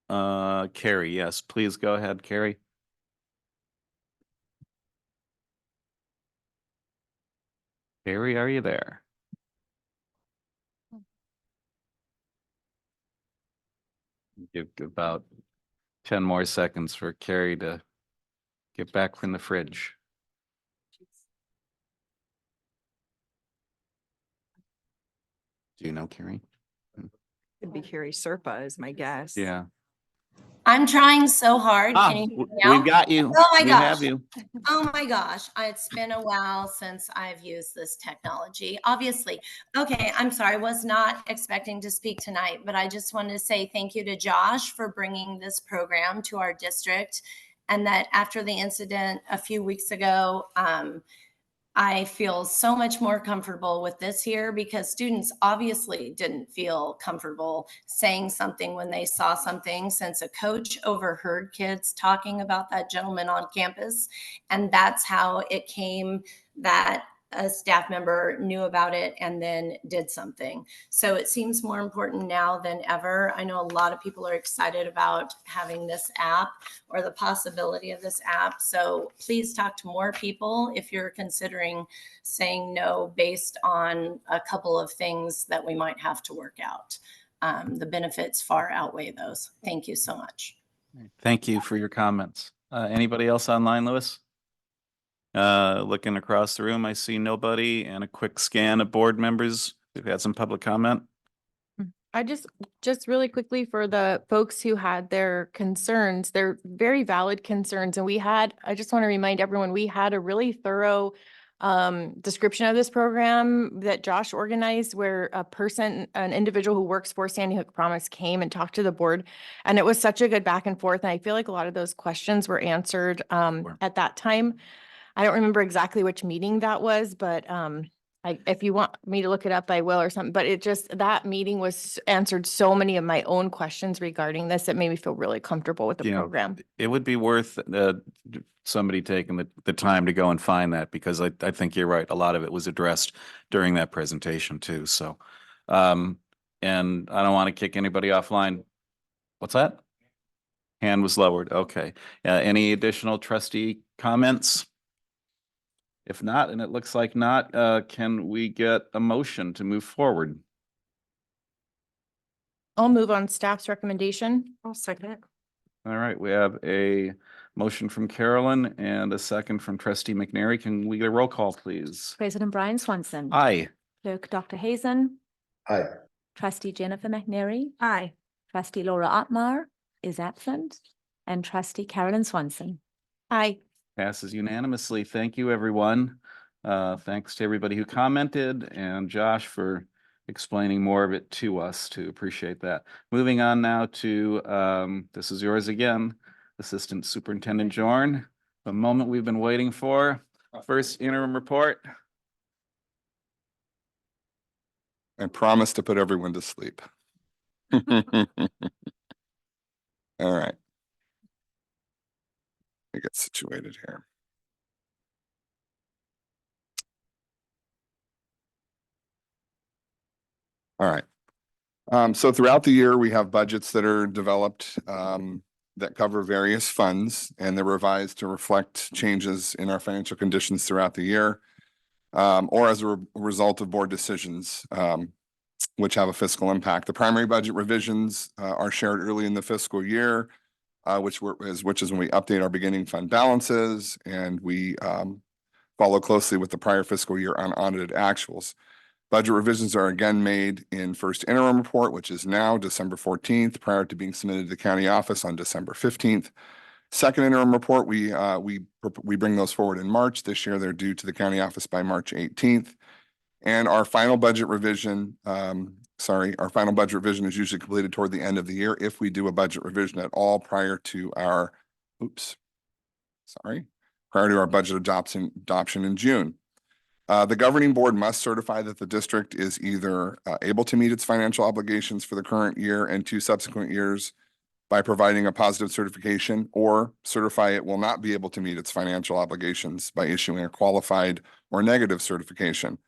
Carrie, yes, please go ahead, Carrie. Carrie, are you there? Give about 10 more seconds for Carrie to get back from the fridge. Do you know Carrie? Could be Carrie Serpa is my guess. Yeah. I'm trying so hard. Ah, Can you hear me now? we've got you. Oh my We gosh. have you. Oh my gosh. It's been a while since I've used this technology, obviously. Okay, I'm sorry. I was not expecting to speak tonight, but I just wanted to say thank you to Josh for bringing this program to our district. And that after the incident a few weeks ago, I feel so much more comfortable with this here because students obviously didn't feel comfortable saying something when they saw something, since a coach overheard kids talking about that gentleman on campus. And that's how it came that a staff member knew about it and then did something. So it seems more important now than ever. I know a lot of people are excited about having this app or the possibility of this app. So please talk to more people if you're considering saying no based on a couple of things that we might have to work out. The benefits far outweigh those. Thank you so much. Thank you for your comments. Anybody else online, Louis? Looking across the room, I see nobody, and a quick scan of board members. We've had some public comment. I just really quickly, for the folks who had their concerns, they're very valid concerns. And I just want to remind everyone, we had a really thorough description of this program that Josh organized, where an individual who works for Sandy Hook Promise came and talked to the board. And it was such a good back and forth. And I feel like a lot of those questions were answered at that time. I don't remember exactly which meeting that was, but if you want me to look it up, I will or something. But that meeting answered so many of my own questions regarding this. It made me feel really comfortable with the program. It would be worth somebody taking the time to go and find that, because I think you're right. A lot of it was addressed during that presentation too. So, and I don't want to kick anybody offline. What's that? Hand was lowered. Okay. Any additional trustee comments? If not, and it looks like not, can we get a motion to move forward? I'll move on staff's recommendation. I'll second it. All right, we have a motion from Carolyn and a second from trustee McNary. Can we get a roll call, please? President Brian Swanson. Aye. Clerk Dr. Hazen. Aye. Trustee Jennifer McNary. Aye. Trustee Laura Otmar is absent. And Trustee Carolyn Swanson. Aye. Passes unanimously. Thank you, everyone. Thanks to everybody who commented, and Josh for explaining more of it to us too. Appreciate that. Moving on now to, this is yours again, Assistant Superintendent Jorn. The moment we've been waiting for. First interim report. I promise to put everyone to sleep. All right. I get situated here. All right. So throughout the year, we have budgets that are developed that cover various funds, and they're revised to reflect changes in our financial conditions throughout the year, or as a result of board decisions, which have a fiscal impact. The primary budget revisions are shared early in the fiscal year, which is when we update our beginning fund balances, and we follow closely with the prior fiscal year unaudited actuals. Budget revisions are again made in first interim report, which is now December 14th, prior to being submitted to the county office on December 15th. Second interim report, we bring those forward in March. This year, they're due to the county office by March 18th. And our final budget revision, is usually completed toward the end of the year if we do a budget revision at all prior to our budget adoption in June. The governing board must certify that the district is either able to meet its financial obligations for the current year and 2 subsequent years by providing a positive certification, or certify it will not be able to meet its financial obligations by issuing a qualified or negative certification.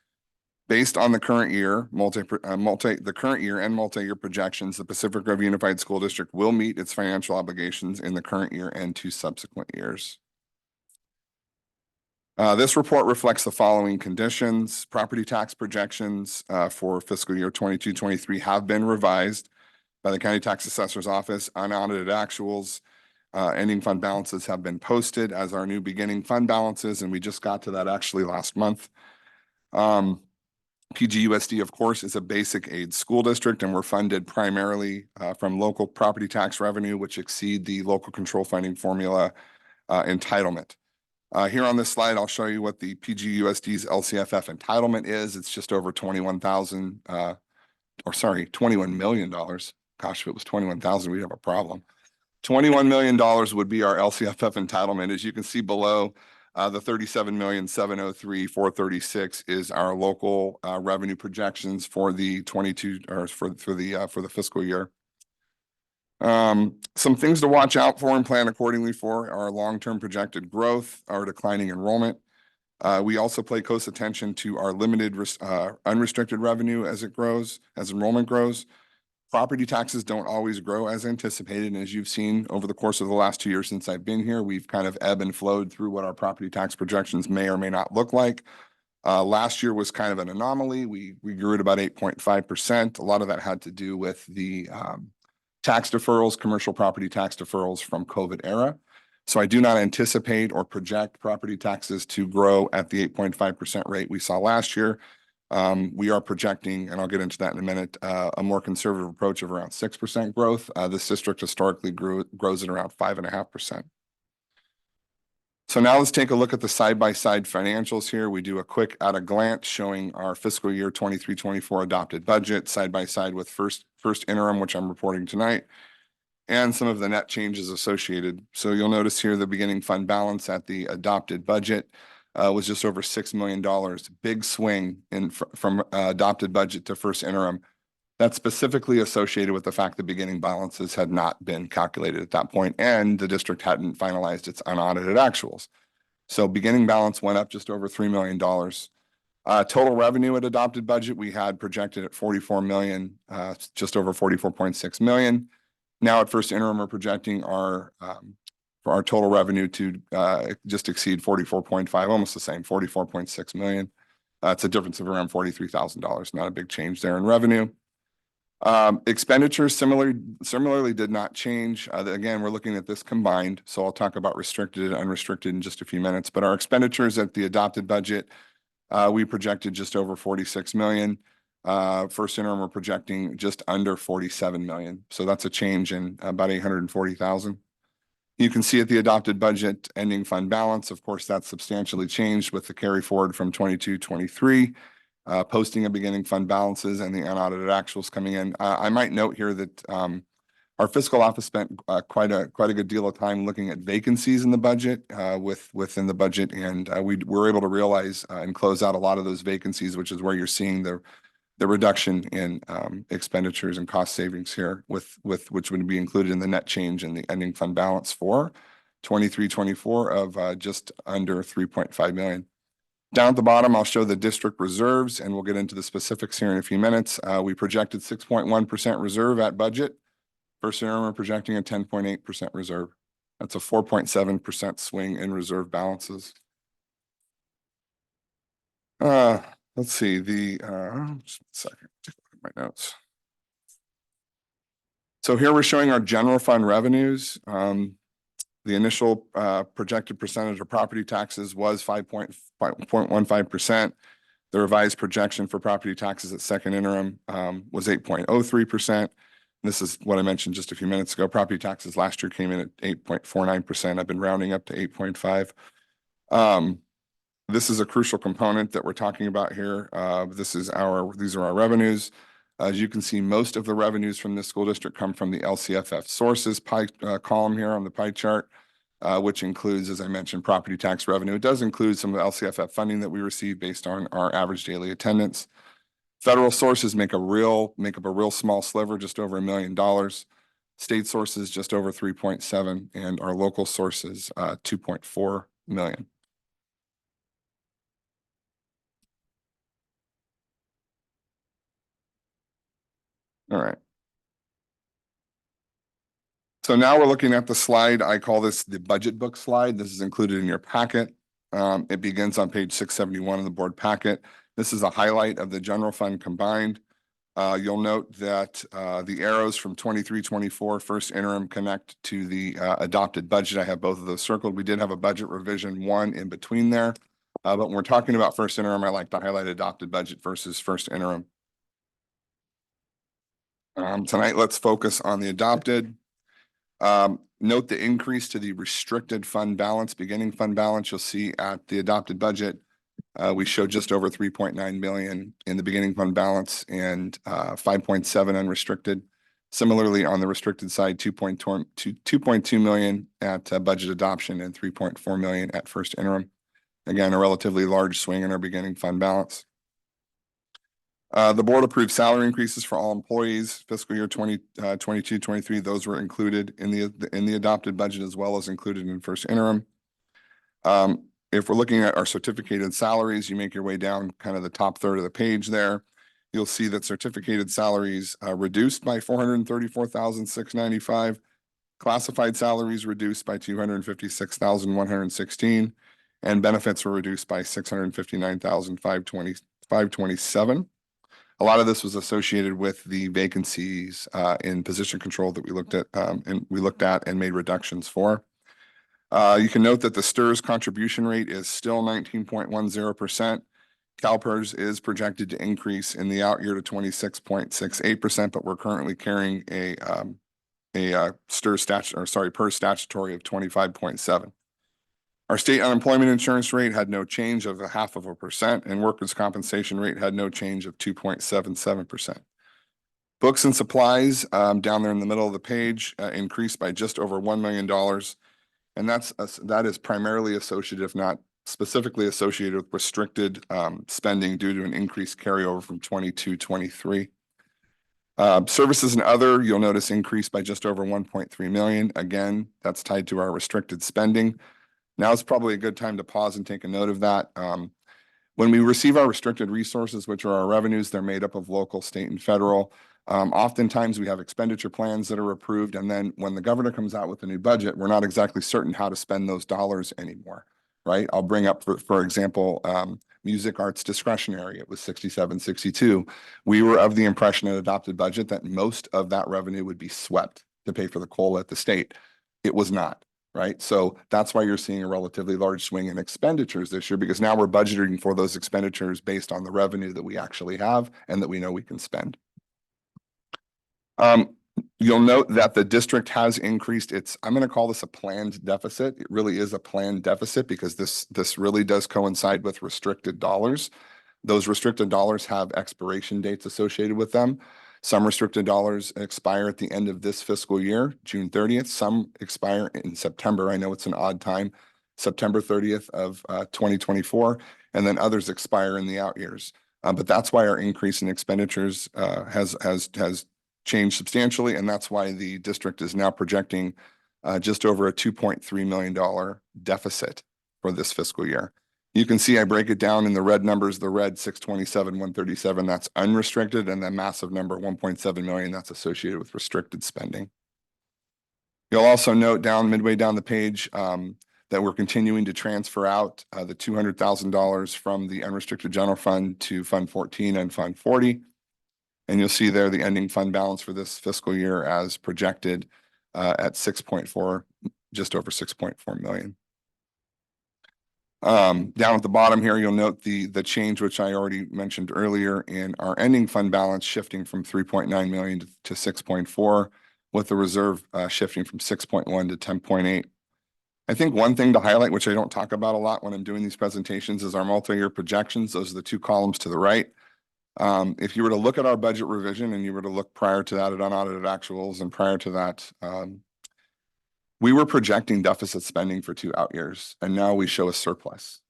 Based on the current year, the current year and multi-year projections, the Pacific Grove Unified School District will meet its financial obligations in the current year and 2 subsequent years. This report reflects the following conditions. Property tax projections for fiscal year 22-23 have been revised by the County Tax Assessor's Office. Unaudited actuals, ending fund balances have been posted as our new beginning fund balances, and we just got to that actually last month. PGUSD, of course, is a basic aid school district, and we're funded primarily from local property tax revenue, which exceed the local control funding formula entitlement. Here on this slide, I'll show you what the PGUSD's LCFF entitlement is. It's just over $21 million. Gosh, if it was 21,000, we'd have a problem. $21 million would be our LCFF entitlement. As you can see below, the $37,703,436 is our local revenue projections for the 22 or for the fiscal year. Some things to watch out for and plan accordingly for our long-term projected growth, our declining enrollment. We also pay close attention to our limited unrestricted revenue as it grows, as enrollment grows. Property taxes don't always grow as anticipated. And as you've seen over the course of the last 2 years since I've been here, we've kind of ebbed and flowed through what our property tax projections may or may not look like. Last year was kind of an anomaly. We grew at about 8.5%. A lot of that had to do with the tax deferrals, commercial property tax deferrals from COVID era. So I do not anticipate or project property taxes to grow at the 8.5% rate we saw last year. We are projecting, and I'll get into that in a minute, a more conservative approach of around 6% growth. This district historically grows at around 5.5%. So now let's take a look at the side-by-side financials here. We do a quick at a glance showing our fiscal year 23-24 adopted budget side by side with first interim, which I'm reporting tonight, and some of the net changes associated. So you'll notice here the beginning fund balance at the adopted budget was just over $6 million. Big swing from adopted budget to first interim. That's specifically associated with the fact that beginning balances had not been calculated at that point, and the district hadn't finalized its unaudited actuals. So beginning balance went up just over $3 million. Total revenue at adopted budget, we had projected at $44 million, just over $44.6 million. Now at first interim, we're projecting for our total revenue to just exceed 44.5, almost the same, 44.6 million. It's a difference of around $43,000, not a big change there in revenue. Expenditures similarly did not change. Again, we're looking at this combined, so I'll talk about restricted and unrestricted in just a few minutes. But our expenditures at the adopted budget, we projected just over 46 million. First interim, we're projecting just under 47 million. So that's a change in about 840,000. You can see at the adopted budget ending fund balance, of course, that's substantially changed with the carry forward from 22-23. Posting of beginning fund balances and the unaudited actuals coming in. I might note here that our fiscal office spent quite a good deal of time looking at vacancies in the budget, within the budget, and we were able to realize and close out a lot of those vacancies, which is where you're seeing the reduction in expenditures and cost savings here, which would be included in the net change in the ending fund balance for 23-24 of just under 3.5 million. Down at the bottom, I'll show the district reserves, and we'll get into the specifics here in a few minutes. We projected 6.1% reserve at budget. First interim, we're projecting a 10.8% reserve. That's a 4.7% swing in reserve balances. Let's see, just a second, take a look at my notes. So here we're showing our general fund revenues. The initial projected percentage of property taxes was 5.15%. The revised projection for property taxes at second interim was 8.03%. This is what I mentioned just a few minutes ago. Property taxes last year came in at 8.49%. I've been rounding up to 8.5. This is a crucial component that we're talking about here. These are our revenues. As you can see, most of the revenues from this school district come from the LCFF sources pie column here on the pie chart. which includes, as I mentioned, property tax revenue. It does include some of the LCFF funding that we receive based on our average daily attendance. Federal sources make up a real small sliver, just over $1 million. State sources just over 3.7, and our local sources 2.4 million. All right. So now we're looking at the slide. I call this the budget book slide. This is included in your packet. It begins on page 671 of the board packet. This is a highlight of the general fund combined. You'll note that the arrows from 23-24 first interim connect to the adopted budget. I have both of those circled. We did have a budget revision 1 in between there. But when we're talking about first interim, I like to highlight adopted budget versus first interim. Tonight, let's focus on the adopted. Note the increase to the restricted fund balance, beginning fund balance. You'll see at the adopted budget, we show just over 3.9 million in the beginning fund balance and 5.7 unrestricted. Similarly, on the restricted side, 2.2 million at budget adoption and 3.4 million at first interim. Again, a relatively large swing in our beginning fund balance. The board approved salary increases for all employees fiscal year 22-23. Those were included in the adopted budget as well as included in first interim. If we're looking at our certificated salaries, you make your way down kind of the top third of the page there. You'll see that certificated salaries reduced by 434,695. Classified salaries reduced by 256,116, and benefits were reduced by 659,527. A lot of this was associated with the vacancies in position control that we looked at and made reductions for. You can note that the STRS contribution rate is still 19.10%. CalPERS is projected to increase in the out year to 26.68%, but we're currently carrying a PERS statutory of 25.7. Our state unemployment insurance rate had no change of 0.5%, and workers' compensation rate had no change of 2.77%. Books and supplies down there in the middle of the page increased by just over $1 million. And that is primarily associated, if not specifically associated with restricted spending due to an increased carryover from 22-23. Services and other, you'll notice increased by just over 1.3 million. Again, that's tied to our restricted spending. Now is probably a good time to pause and take a note of that. When we receive our restricted resources, which are our revenues, they're made up of local, state, and federal. Oftentimes we have expenditure plans that are approved, and then when the governor comes out with a new budget, we're not exactly certain how to spend those dollars anymore, right? I'll bring up, for example, music arts discretionary. It was 67-62. We were of the impression in adopted budget that most of that revenue would be swept to pay for the COLA at the state. It was not. Right. So that's why you're seeing a relatively large swing in expenditures this year, because now we're budgeting for those expenditures based on the revenue that we actually have and that we know we can spend. You'll note that the district has increased its, I'm going to call this a planned deficit. It really is a planned deficit because this really does coincide with restricted dollars. Those restricted dollars have expiration dates associated with them. Some restricted dollars expire at the end of this fiscal year, June 30th. Some expire in September. I know it's an odd time, September 30th of 2024, and then others expire in the out years. But that's why our increase in expenditures has changed substantially, and that's why the district is now projecting just over a $2.3 million deficit for this fiscal year. You can see I break it down in the red numbers, the red 627, 137, that's unrestricted, and the massive number 1.7 million, that's associated with restricted spending. You'll also note down midway down the page that we're continuing to transfer out the $200,000 from the unrestricted general fund to Fund 14 and Fund 40. And you'll see there the ending fund balance for this fiscal year as projected at 6.4, just over 6.4 million. Down at the bottom here, you'll note the change, which I already mentioned earlier, in our ending fund balance shifting from 3.9 million to 6.4, with the reserve shifting from 6.1 to 10.8. I think one thing to highlight, which I don't talk about a lot when I'm doing these presentations, is our multi-year projections. Those are the two columns to the right. If you were to look at our budget revision and you were to look prior to that at unaudited actuals and prior to that, We were projecting deficit spending for 2 out years, and now we show a surplus.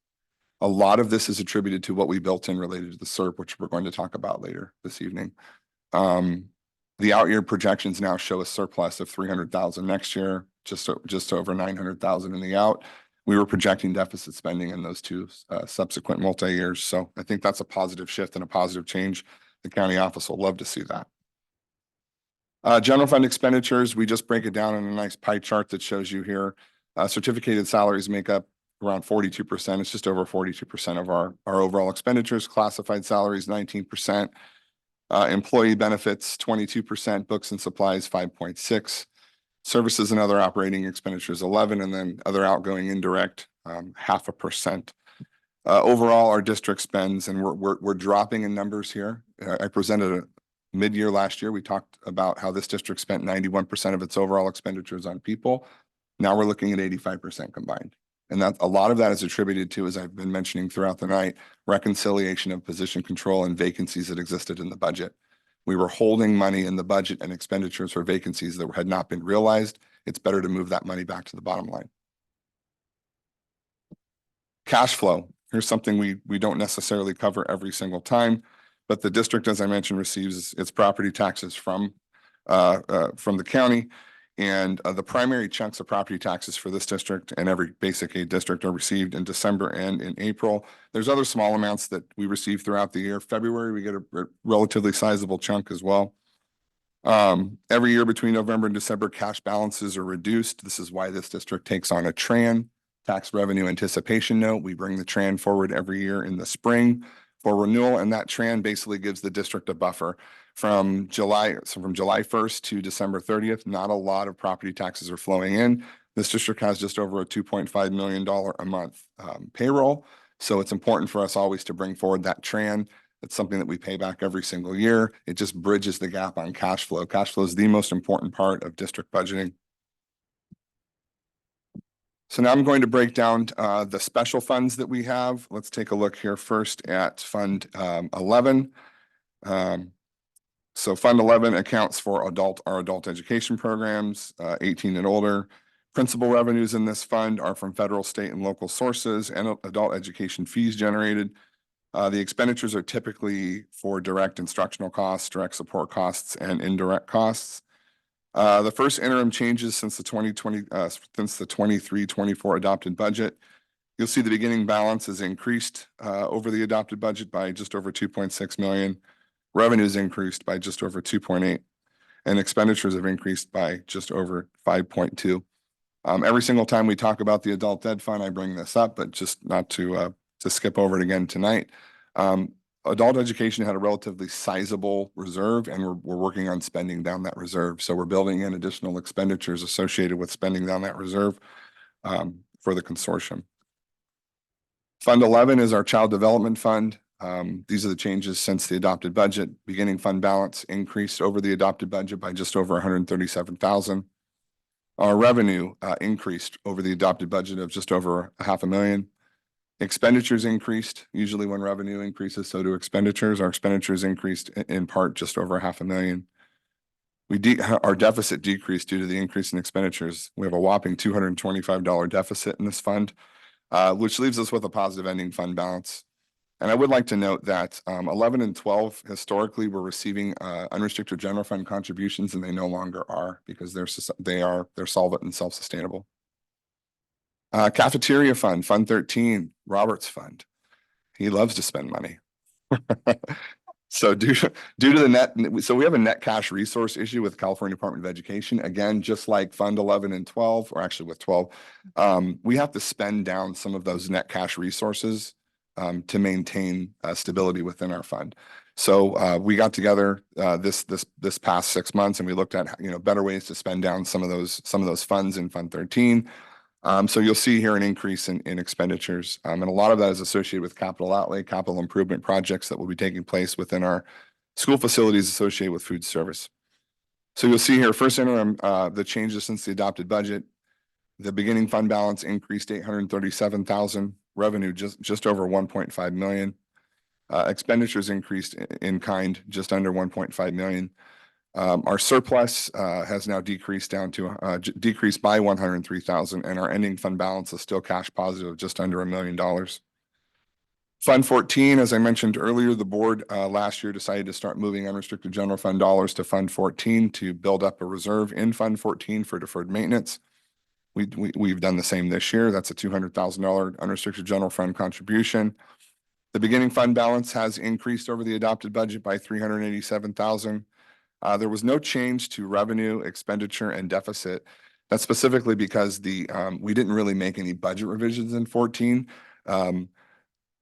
A lot of this is attributed to what we built in related to the SERP, which we're going to talk about later this evening. The out year projections now show a surplus of 300,000 next year, just over 900,000 in the out. We were projecting deficit spending in those 2 subsequent multi-years. So I think that's a positive shift and a positive change. The county office will love to see that. General fund expenditures, we just break it down in a nice pie chart that shows you here. Certificated salaries make up around 42%. It's just over 42% of our overall expenditures. Classified salaries, 19%. Employee benefits, 22%. Books and supplies, 5.6%. Services and other operating expenditures, 11%, and then other outgoing indirect, 0.5%. Overall, our district spends, and we're dropping in numbers here. I presented a mid-year last year. We talked about how this district spent 91% of its overall expenditures on people. Now we're looking at 85% combined. And that a lot of that is attributed to, as I've been mentioning throughout the night, reconciliation of position control and vacancies that existed in the budget. We were holding money in the budget and expenditures for vacancies that had not been realized. It's better to move that money back to the bottom line. Cash flow. Here's something we don't necessarily cover every single time, but the district, as I mentioned, receives its property taxes from the county. And the primary chunks of property taxes for this district and every basic aid district are received in December and in April. There's other small amounts that we receive throughout the year. February, we get a relatively sizable chunk as well. Every year between November and December, cash balances are reduced. This is why this district takes on a TRAN, tax revenue anticipation note. We bring the TRAN forward every year in the spring for renewal, and that TRAN basically gives the district a buffer from July 1st to December 30th. Not a lot of property taxes are flowing in. This district has just over a $2.5 million a month payroll. So it's important for us always to bring forward that TRAN. It's something that we pay back every single year. It just bridges the gap on cash flow. Cash flow is the most important part of district budgeting. So now I'm going to break down the special funds that we have. Let's take a look here first at Fund 11. So Fund 11 accounts for our adult education programs, 18 and older. Principal revenues in this fund are from federal, state, and local sources and adult education fees generated. The expenditures are typically for direct instructional costs, direct support costs, and indirect costs. The first interim changes since the 23-24 adopted budget. You'll see the beginning balance is increased over the adopted budget by just over 2.6 million. Revenues increased by just over 2.8, and expenditures have increased by just over 5.2. Every single time we talk about the adult ed fund, I bring this up, but just not to skip over it again tonight. Adult education had a relatively sizable reserve, and we're working on spending down that reserve. So we're building in additional expenditures associated with spending down that reserve for the consortium. Fund 11 is our child development fund. These are the changes since the adopted budget. Beginning fund balance increased over the adopted budget by just over 137,000. Our revenue increased over the adopted budget of just over $500,000. Expenditures increased. Usually when revenue increases, so do expenditures. Our expenditures increased in part just over $500,000. Our deficit decreased due to the increase in expenditures. We have a whopping $225 deficit in this fund, which leaves us with a positive ending fund balance. And I would like to note that 11 and 12 historically were receiving unrestricted general fund contributions, and they no longer are because they're solvent and self-sustainable. Cafeteria fund, Fund 13, Robert's fund. He loves to spend money. So due to the net, so we have a net cash resource issue with California Department of Education. Again, just like Fund 11 and 12, or actually with 12, we have to spend down some of those net cash resources to maintain stability within our fund. So we got together this past 6 months, and we looked at better ways to spend down some of those funds in Fund 13. So you'll see here an increase in expenditures, and a lot of that is associated with capital outlay, capital improvement projects that will be taking place within our school facilities associated with food service. So you'll see here first interim the changes since the adopted budget. The beginning fund balance increased 837,000. Revenue just over 1.5 million. Expenditures increased in kind just under 1.5 million. Our surplus has now decreased down to decreased by 103,000, and our ending fund balance is still cash positive of just under $1 million. Fund 14, as I mentioned earlier, the board last year decided to start moving unrestricted general fund dollars to Fund 14 to build up a reserve in Fund 14 for deferred maintenance. We've done the same this year. That's a $200,000 unrestricted general fund contribution. The beginning fund balance has increased over the adopted budget by $387,000. There was no change to revenue, expenditure, and deficit. That's specifically because we didn't really make any budget revisions in 14.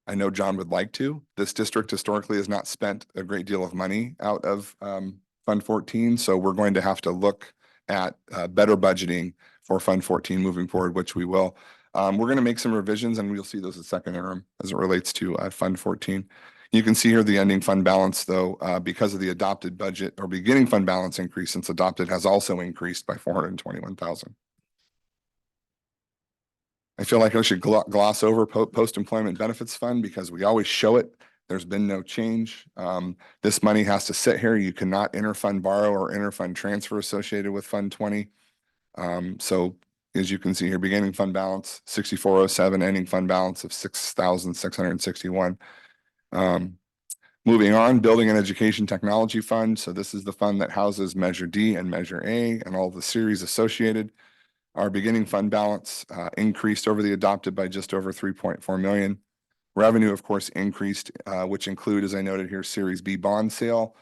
I know John would like to. This district historically has not spent a great deal of money out of Fund 14, so we're going to have to look at better budgeting for Fund 14 moving forward, which we will. We're going to make some revisions, and we'll see those at second interim as it relates to Fund 14. You can see here the ending fund balance, though, because of the adopted budget or beginning fund balance increase since adopted has also increased by 421,000. I feel like I should gloss over post-employment benefits fund because we always show it. There's been no change. This money has to sit here. You cannot interfund borrow or interfund transfer associated with Fund 20. So as you can see here, beginning fund balance 6,407, ending fund balance of 6,661. Moving on, building and education technology fund. So this is the fund that houses Measure D and Measure A and all the series associated. Our beginning fund balance increased over the adopted by just over 3.4 million. Revenue, of course, increased, which include, as I noted here, Series B bond sale.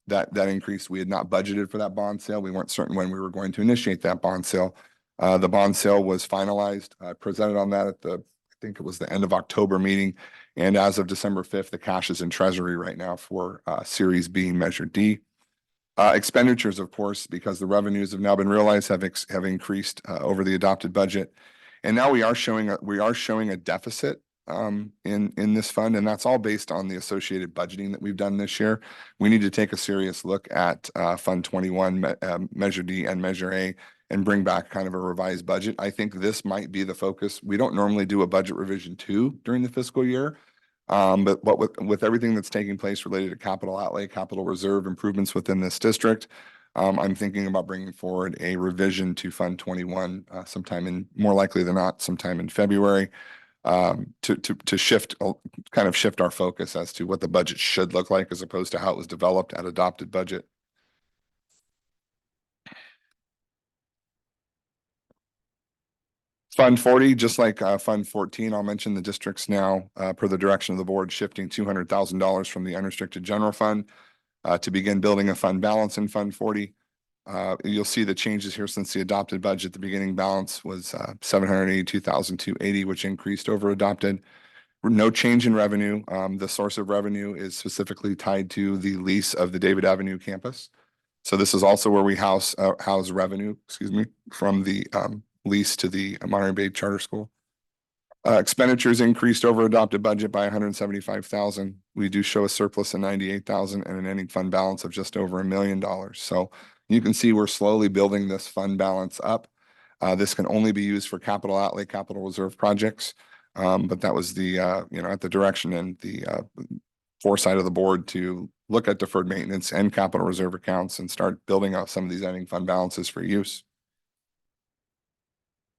That increase, we had not budgeted for that bond sale. We weren't certain when we were going to initiate that bond sale. The bond sale was finalized. I presented on that at I think it was the end of October meeting. And as of December 5th, the cash is in treasury right now for Series B Measure D. Expenditures, of course, because the revenues have now been realized, have increased over the adopted budget. And now we are showing a deficit in this fund, and that's all based on the associated budgeting that we've done this year. We need to take a serious look at Fund 21, Measure D and Measure A, and bring back kind of a revised budget. I think this might be the focus. We don't normally do a budget revision 2 during the fiscal year. But with everything that's taking place related to capital outlay, capital reserve improvements within this district, I'm thinking about bringing forward a revision to Fund 21 more likely than not, sometime in February, to shift our focus as to what the budget should look like as opposed to how it was developed at adopted budget. Fund 40, just like Fund 14, I'll mention the districts now, per the direction of the board, shifting $200,000 from the unrestricted general fund to begin building a fund balance in Fund 40. You'll see the changes here since the adopted budget. The beginning balance was $782,280, which increased over adopted. No change in revenue. The source of revenue is specifically tied to the lease of the David Avenue campus. So this is also where we house revenue, from the lease to the Monterey Bay Charter School. Expenditures increased over adopted budget by $175,000. We do show a surplus of $98,000 and an ending fund balance of just over $1 million. So you can see we're slowly building this fund balance up. This can only be used for capital outlay, capital reserve projects. But that was the, at the direction and the foresight of the board to look at deferred maintenance and capital reserve accounts and start building out some of these ending fund balances for use.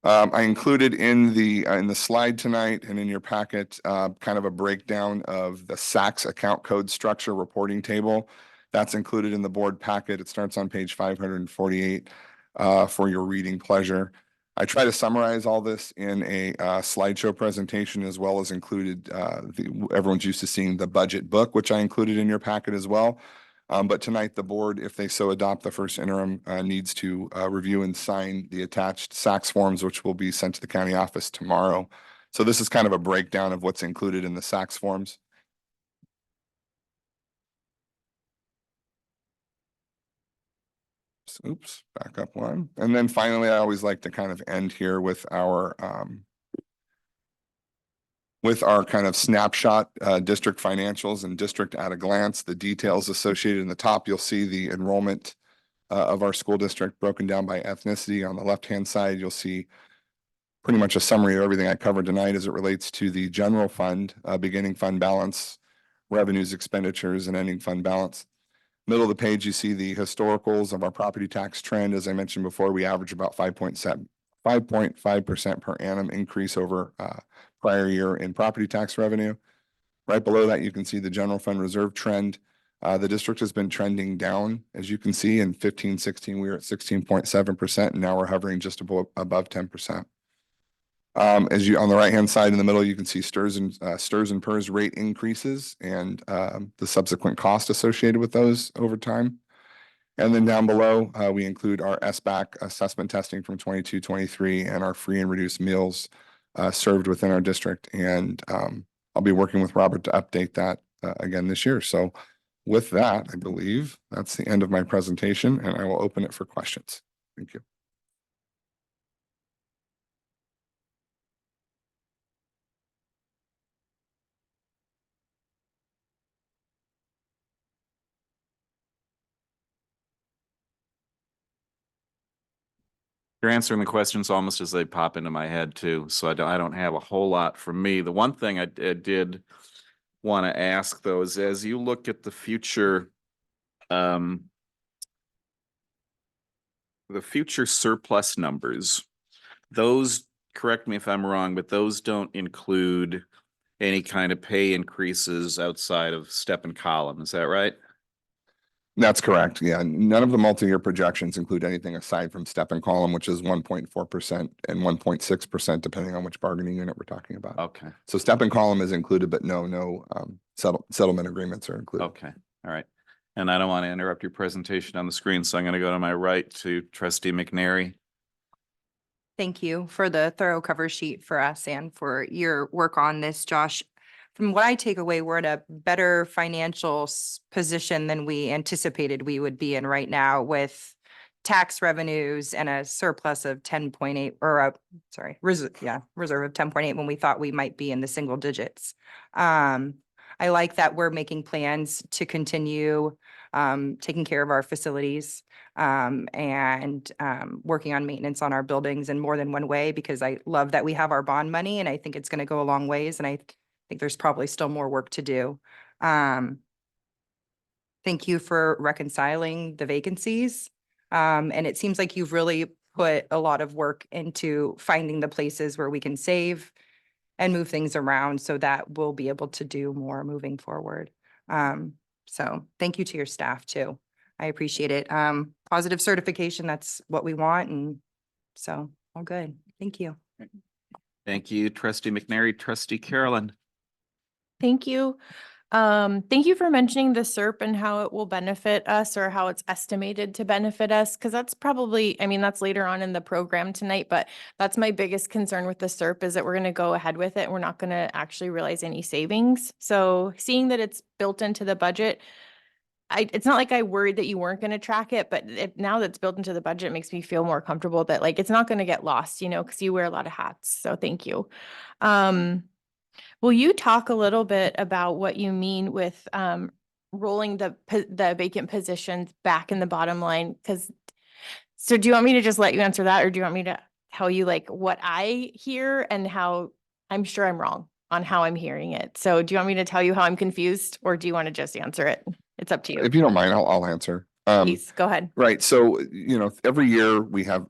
I included in the slide tonight and in your packet kind of a breakdown of the SACS account code structure reporting table. That's included in the board packet. It starts on page 548 for your reading pleasure. I try to summarize all this in a slideshow presentation, as well as included everyone's used to seeing the budget book, which I included in your packet as well. But tonight, the board, if they so adopt the first interim, needs to review and sign the attached SACS forms, which will be sent to the county office tomorrow. So this is kind of a breakdown of what's included in the SACS forms. Oops, back up one. And then finally, I always like to kind of end here with our kind of snapshot district financials and district at a glance. The details associated in the top, you'll see the enrollment of our school district broken down by ethnicity. On the left-hand side, you'll see pretty much a summary of everything I covered tonight as it relates to the general fund, beginning fund balance, revenues, expenditures, and ending fund balance. Middle of the page, you see the historicals of our property tax trend. As I mentioned before, we average about 5.5% per annum increase over prior year in property tax revenue. Right below that, you can see the general fund reserve trend. The district has been trending down, as you can see. In 15-16, we were at 16.7%, and now we're hovering just above 10%. As you on the right-hand side in the middle, you can see STRS and PERS rate increases and the subsequent cost associated with those over time. And then down below, we include our SBAC assessment testing from 22-23 and our free and reduced meals served within our district. And I'll be working with Robert to update that again this year. So with that, I believe that's the end of my presentation, and I will open it for questions. Thank you. You're answering the questions almost as they pop into my head too, so I don't have a whole lot from me. The one thing I did want to ask though is, as you look at the future surplus numbers, those, correct me if I'm wrong, but those don't include any kind of pay increases outside of step and column. Is that right? That's correct. Yeah. None of the multi-year projections include anything aside from step and column, which is 1.4% and 1.6%, depending on which bargaining unit we're talking about. Okay. So step and column is included, but no settlement agreements are included. Okay. All right. And I don't want to interrupt your presentation on the screen, so I'm going to go to my right to Trustee McNary. Thank you for the thorough cover sheet for us and for your work on this, Josh. From what I take away, we're in a better financial position than we anticipated we would be in right now, with tax revenues and a surplus of 10.8 or reserve of 10.8 when we thought we might be in the single digits. I like that we're making plans to continue taking care of our facilities and working on maintenance on our buildings in more than one way, because I love that we have our bond money, and I think it's going to go a long ways. And I think there's probably still more work to do. Thank you for reconciling the vacancies. And it seems like you've really put a lot of work into finding the places where we can save and move things around so that we'll be able to do more moving forward. So thank you to your staff too. I appreciate it. Positive certification, that's what we want. And so all good. Thank you. Thank you, Trustee McNary. Trustee Carolyn. Thank you. Thank you for mentioning the SERP and how it will benefit us, or how it's estimated to benefit us, because that's probably, I mean, that's later on in the program tonight, but that's my biggest concern with the SERP, is that we're going to go ahead with it. We're not going to actually realize any savings. So seeing that it's built into the budget, it's not like I worried that you weren't going to track it, but now that it's built into the budget, it makes me feel more comfortable that like it's not going to get lost, you know, because you wear a lot of hats. So thank you. Will you talk a little bit about what you mean with rolling the vacant positions back in the bottom line? So do you want me to just let you answer that, or do you want me to tell you like what I hear and how I'm sure I'm wrong on how I'm hearing it? So do you want me to tell you how I'm confused, or do you want to just answer it? It's up to you. If you don't mind, I'll answer. Please go ahead. Right. So, you know, every year we have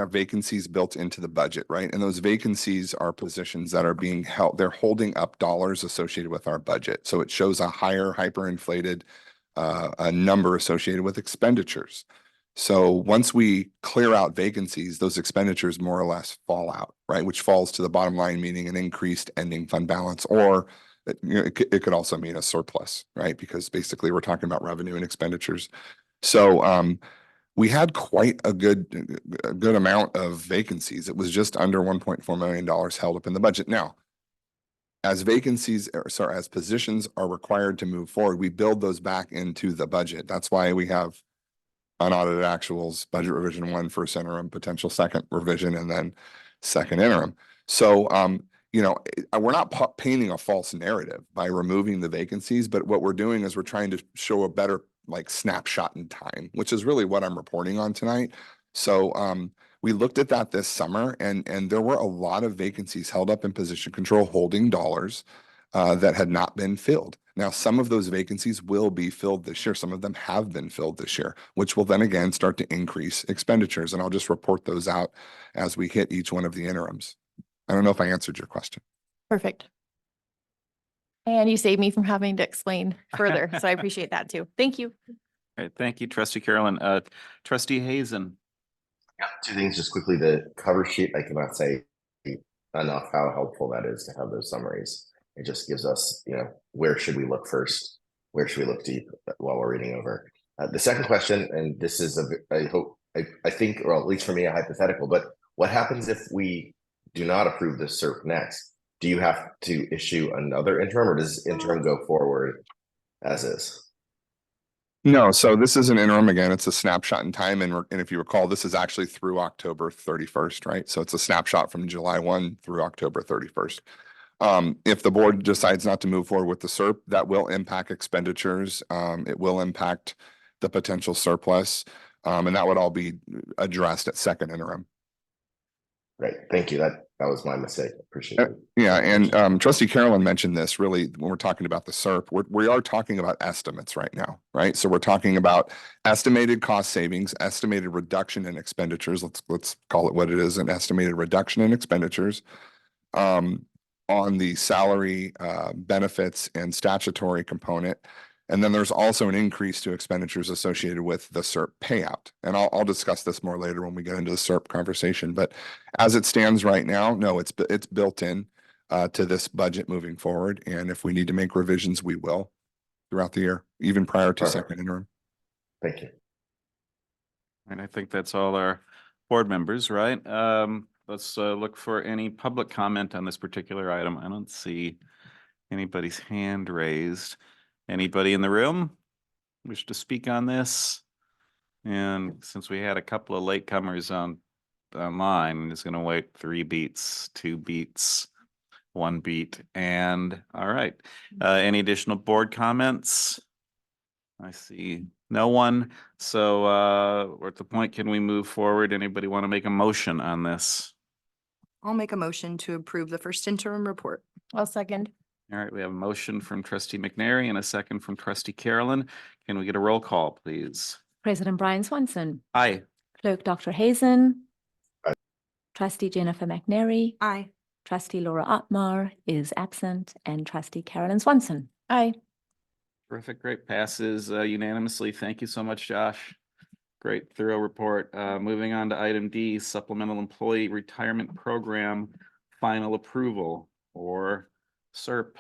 vacancies built into the budget, right? And those vacancies are positions that are being held. They're holding up dollars associated with our budget. So it shows a higher hyperinflated a number associated with expenditures. So once we clear out vacancies, those expenditures more or less fall out, right? Which falls to the bottom line, meaning an increased ending fund balance, or you know, it could also mean a surplus, right? Because basically we're talking about revenue and expenditures. So we had quite a good amount of vacancies. It was just under $1.4 million held up in the budget. Now, as as positions are required to move forward, we build those back into the budget. That's why we have unaudited actuals, budget revision 1, first interim, potential second revision, and then second interim. So you know, we're not painting a false narrative by removing the vacancies, but what we're doing is we're trying to show a better like snapshot in time, which is really what I'm reporting on tonight. So we looked at that this summer, and there were a lot of vacancies held up in position control holding dollars that had not been filled. Now, some of those vacancies will be filled this year. Some of them have been filled this year, which will then again start to increase expenditures. And I'll just report those out as we hit each one of the interims. I don't know if I answered your question. Perfect. And you saved me from having to explain further, so I appreciate that too. Thank you. All right, thank you, Trustee Carolyn. Trustee Hazen. Yeah, two things just quickly. The cover sheet, I cannot say enough how helpful that is to have those summaries. It just gives us, where should we look first? Where should we look deep while we're reading over? The second question, and this is I think, or at least for me, a hypothetical, but what happens if we do not approve this SERP next? Do you have to issue another interim, or does interim go forward as is? No, so this is an interim. Again, it's a snapshot in time. And if you recall, this is actually through October 31st, right? So it's a snapshot from July 1 through October 31st. If the board decides not to move forward with the SERP, that will impact expenditures. It will impact the potential surplus. And that would all be addressed at second interim. Great, thank you. That was my mistake. Appreciate it. Yeah, and Trustee Carolyn mentioned this really when we're talking about the SERP. We are talking about estimates right now, right? So we're talking about estimated cost savings, estimated reduction in expenditures. Let's call it what it is, an estimated reduction in expenditures on the salary, benefits, and statutory component. And then there's also an increase to expenditures associated with the SERP payout. And I'll discuss this more later when we get into the SERP conversation. But as it stands right now, no, it's built in to this budget moving forward. And if we need to make revisions, we will throughout the year, even prior to second interim. Thank you. And I think that's all our board members, right? Let's look for any public comment on this particular item. I don't see anybody's hand raised. Anybody in the room wish to speak on this? And since we had a couple of latecomers online, I'm just going to wait 3 beats, 2 beats, 1 beat. And all right. Any additional board comments? I see no one. So we're at the point, can we move forward? Anybody want to make a motion on this? I'll make a motion to approve the first interim report. I'll second. All right, we have a motion from Trustee McNary and a second from Trustee Carolyn. Can we get a roll call, please? President Brian Swanson. Aye. Clerk Dr. Hazen. Aye. Trustee Jennifer McNary. Aye. Trustee Laura Otmar is absent, and Trustee Carolyn Swanson. Aye. Terrific, great. Passes unanimously. Thank you so much, Josh. Great, thorough report. Moving on to item D, Supplemental Employee Retirement Program Final Approval, or SERP.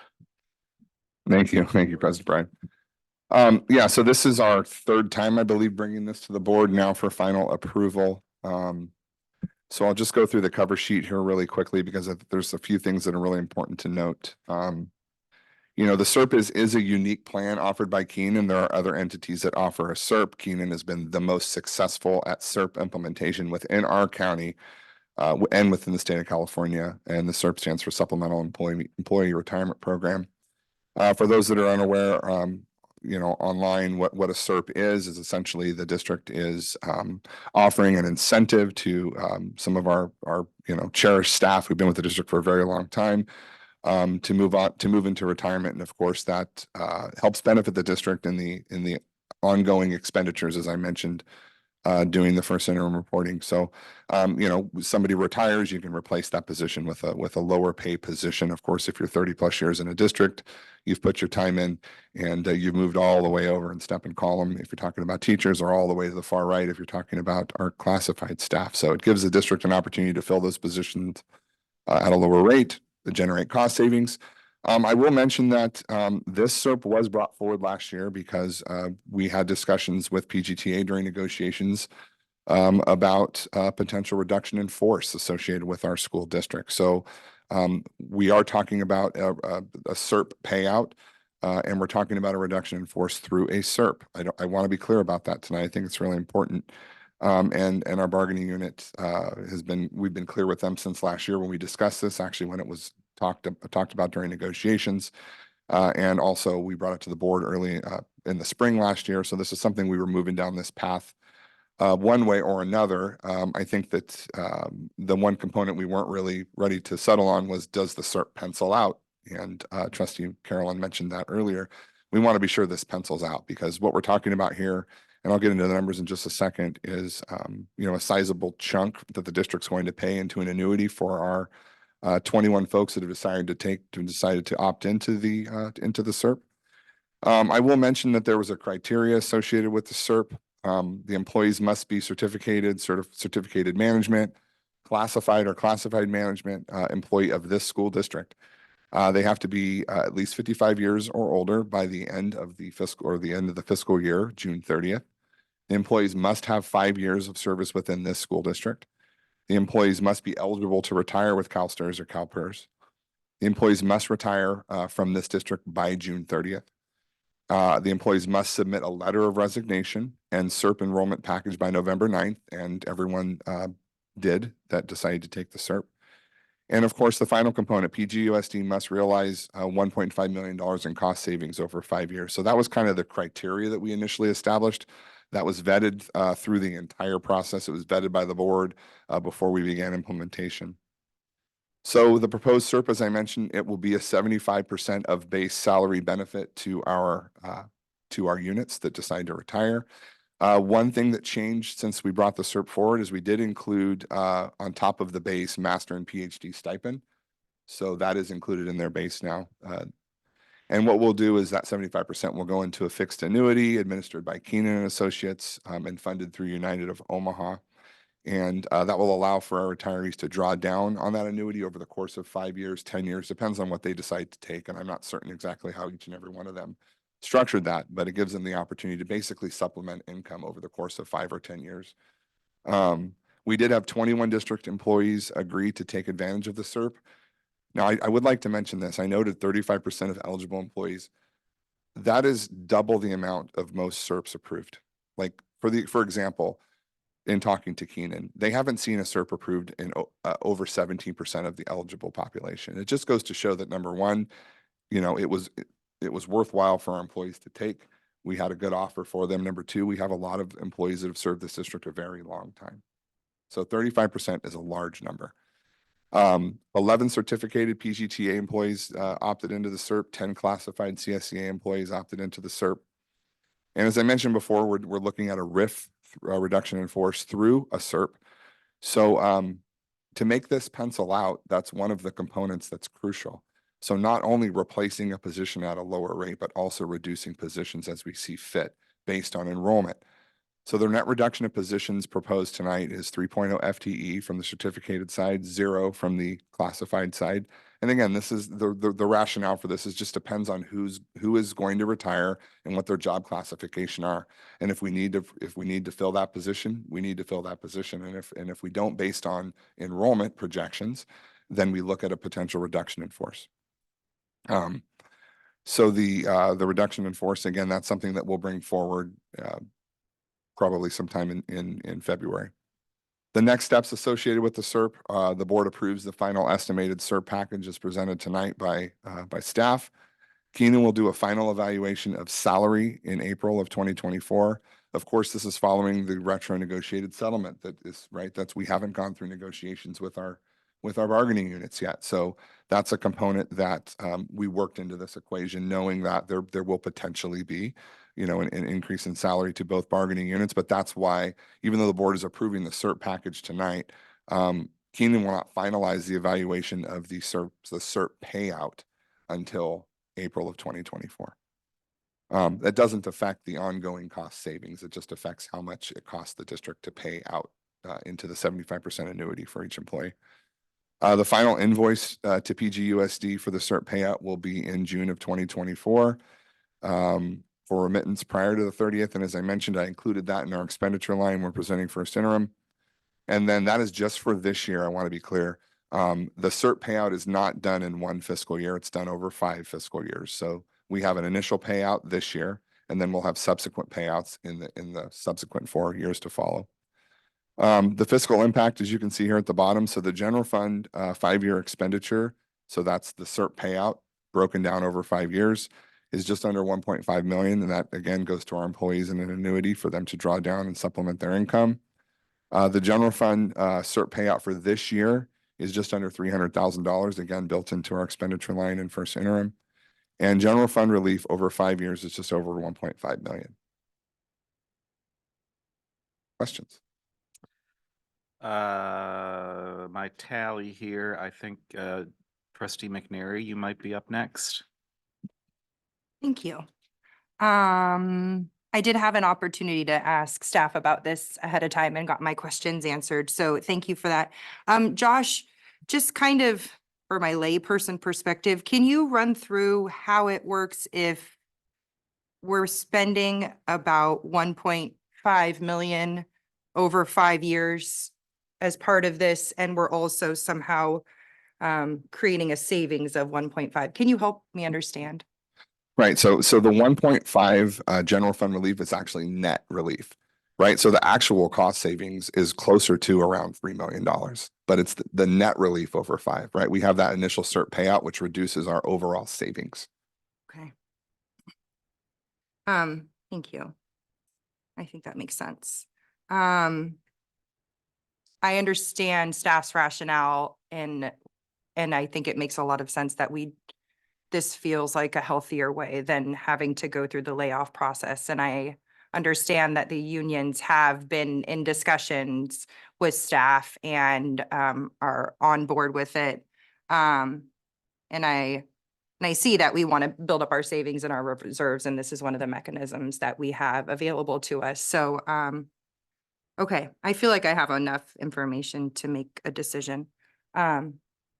Thank you, President Brian. Yeah, so this is our third time, I believe, bringing this to the board now for final approval. So I'll just go through the cover sheet here really quickly because there's a few things that are really important to note. The SERP is a unique plan offered by Keenan. There are other entities that offer a SERP. Keenan has been the most successful at SERP implementation within our county and within the state of California. And the SERP stands for Supplemental Employee Retirement Program. For those that are unaware, online, what a SERP is essentially the district is offering an incentive to some of our cherished staff who've been with the district for a very long time to move into retirement. And of course, that helps benefit the district in the ongoing expenditures, as I mentioned, doing the first interim reporting. So, somebody retires, you can replace that position with a lower pay position. Of course, if you're 30+ years in a district, you've put your time in and you've moved all the way over in step and column if you're talking about teachers, or all the way to the far right if you're talking about our classified staff. So it gives the district an opportunity to fill those positions at a lower rate to generate cost savings. I will mention that this SERP was brought forward last year because we had discussions with PGTA during negotiations about potential reduction in force associated with our school district. So we are talking about a SERP payout, and we're talking about a reduction in force through a SERP. I want to be clear about that tonight. I think it's really important. And our bargaining unit we've been clear with them since last year when we discussed this, actually when it was talked about during negotiations. And also we brought it to the board early in the spring last year. So this is something we were moving down this path one way or another. I think that the one component we weren't really ready to settle on was, does the SERP pencil out And Trustee Carolyn mentioned that earlier. We want to be sure this pencils out, because what we're talking about here, and I'll get into the numbers in just a second, is a sizable chunk that the district's going to pay into an annuity for our 21 folks that have decided to opt into the SERP. I will mention that there was a criteria associated with the SERP. The employees must be certificated management, classified or classified management employee of this school district. They have to be at least 55 years or older by the end of the fiscal year, June 30th. The employees must have 5 years of service within this school district. The employees must be eligible to retire with CalSTRS or CalPERS. The employees must retire from this district by June 30th. The employees must submit a letter of resignation and SERP enrollment package by November 9th, and everyone did that decided to take the SERP. And of course, the final component, PGUSD must realize $1.5 million in cost savings over 5 years. So that was kind of the criteria that we initially established. That was vetted through the entire process. It was vetted by the board before we began implementation. So the proposed SERP, as I mentioned, it will be a 75% of base salary benefit to our units that decide to retire. One thing that changed since we brought the SERP forward is we did include on top of the base master and PhD stipend. So that is included in their base now. And what we'll do is that 75% will go into a fixed annuity administered by Keenan and Associates and funded through United of Omaha. And that will allow for our retirees to draw down on that annuity over the course of 5 years, 10 years, depends on what they decide to take. And I'm not certain exactly how each and every one of them structured that, but it gives them the opportunity to basically supplement income over the course of 5 or 10 years. We did have 21 district employees agree to take advantage of the SERP. Now, I would like to mention this. I noted 35% of eligible employees. That is double the amount of most SERPs approved. Like for example, in talking to Keenan, they haven't seen a SERP approved in over 17% of the eligible population. It just goes to show that, number one, it was worthwhile for our employees to take. We had a good offer for them. Number two, we have a lot of employees that have served this district a very long time. So 35% is a large number. 11 certificated PGTA employees opted into the SERP, 10 classified CSEA employees opted into the SERP. And as I mentioned before, we're looking at a RIF, reduction in force, through a SERP. So to make this pencil out, that's one of the components that's crucial. So not only replacing a position at a lower rate, but also reducing positions as we see fit based on enrollment. So the net reduction of positions proposed tonight is 3.0 FTE from the certificated side, 0 from the classified side. And again, this is the rationale for this is just depends on who is going to retire and what their job classification are. And if we need to fill that position, we need to fill that position. And if we don't, based on enrollment projections, then we look at a potential reduction in force. So the reduction in force, again, that's something that we'll bring forward probably sometime in February. The next steps associated with the SERP, the board approves the final estimated SERP package as presented tonight by staff. Keenan will do a final evaluation of salary in April of 2024. Of course, this is following the retro negotiated settlement that is right. We haven't gone through negotiations with our bargaining units yet. So that's a component that we worked into this equation, knowing that there will potentially be an increase in salary to both bargaining units. But that's why, even though the board is approving the SERP package tonight, Keenan will not finalize the evaluation of the SERP payout until April of 2024. That doesn't affect the ongoing cost savings. It just affects how much it costs the district to pay out into the 75% annuity for each employee. The final invoice to PGUSD for the SERP payout will be in June of 2024. For remittance prior to the 30th. And as I mentioned, I included that in our expenditure line. We're presenting first interim. And then that is just for this year. I want to be clear. The SERP payout is not done in one fiscal year. It's done over 5 fiscal years. So we have an initial payout this year, and then we'll have subsequent payouts in the subsequent 4 years to follow. The fiscal impact, as you can see here at the bottom. So the general fund 5-year expenditure. So that's the SERP payout broken down over 5 years. Is just under 1.5 million. And that again goes to our employees in an annuity for them to draw down and supplement their income. The general fund SERP payout for this year is just under $300,000, again, built into our expenditure line in first interim. And general fund relief over 5 years is just over 1.5 million. Questions? My tally here, I think, Trustee McNary, you might be up next. Thank you. I did have an opportunity to ask staff about this ahead of time and got my questions answered. So thank you for that. Josh, just kind of for my layperson perspective, can you run through how it works if we're spending about 1.5 million over 5 years as part of this, and we're also somehow creating a savings of 1.5? Can you help me understand? Right. So the 1.5 general fund relief is actually net relief, right? So the actual cost savings is closer to around $3 million, but it's the net relief over 5, right? We have that initial CERT payout, which reduces our overall savings. Okay. Thank you. I think that makes sense. I understand staff's rationale, and I think it makes a lot of sense that this feels like a healthier way than having to go through the layoff process. And I understand that the unions have been in discussions with staff and are on board with it. And I see that we want to build up our savings and our reserves, and this is one of the mechanisms that we have available to us. So, okay, I feel like I have enough information to make a decision.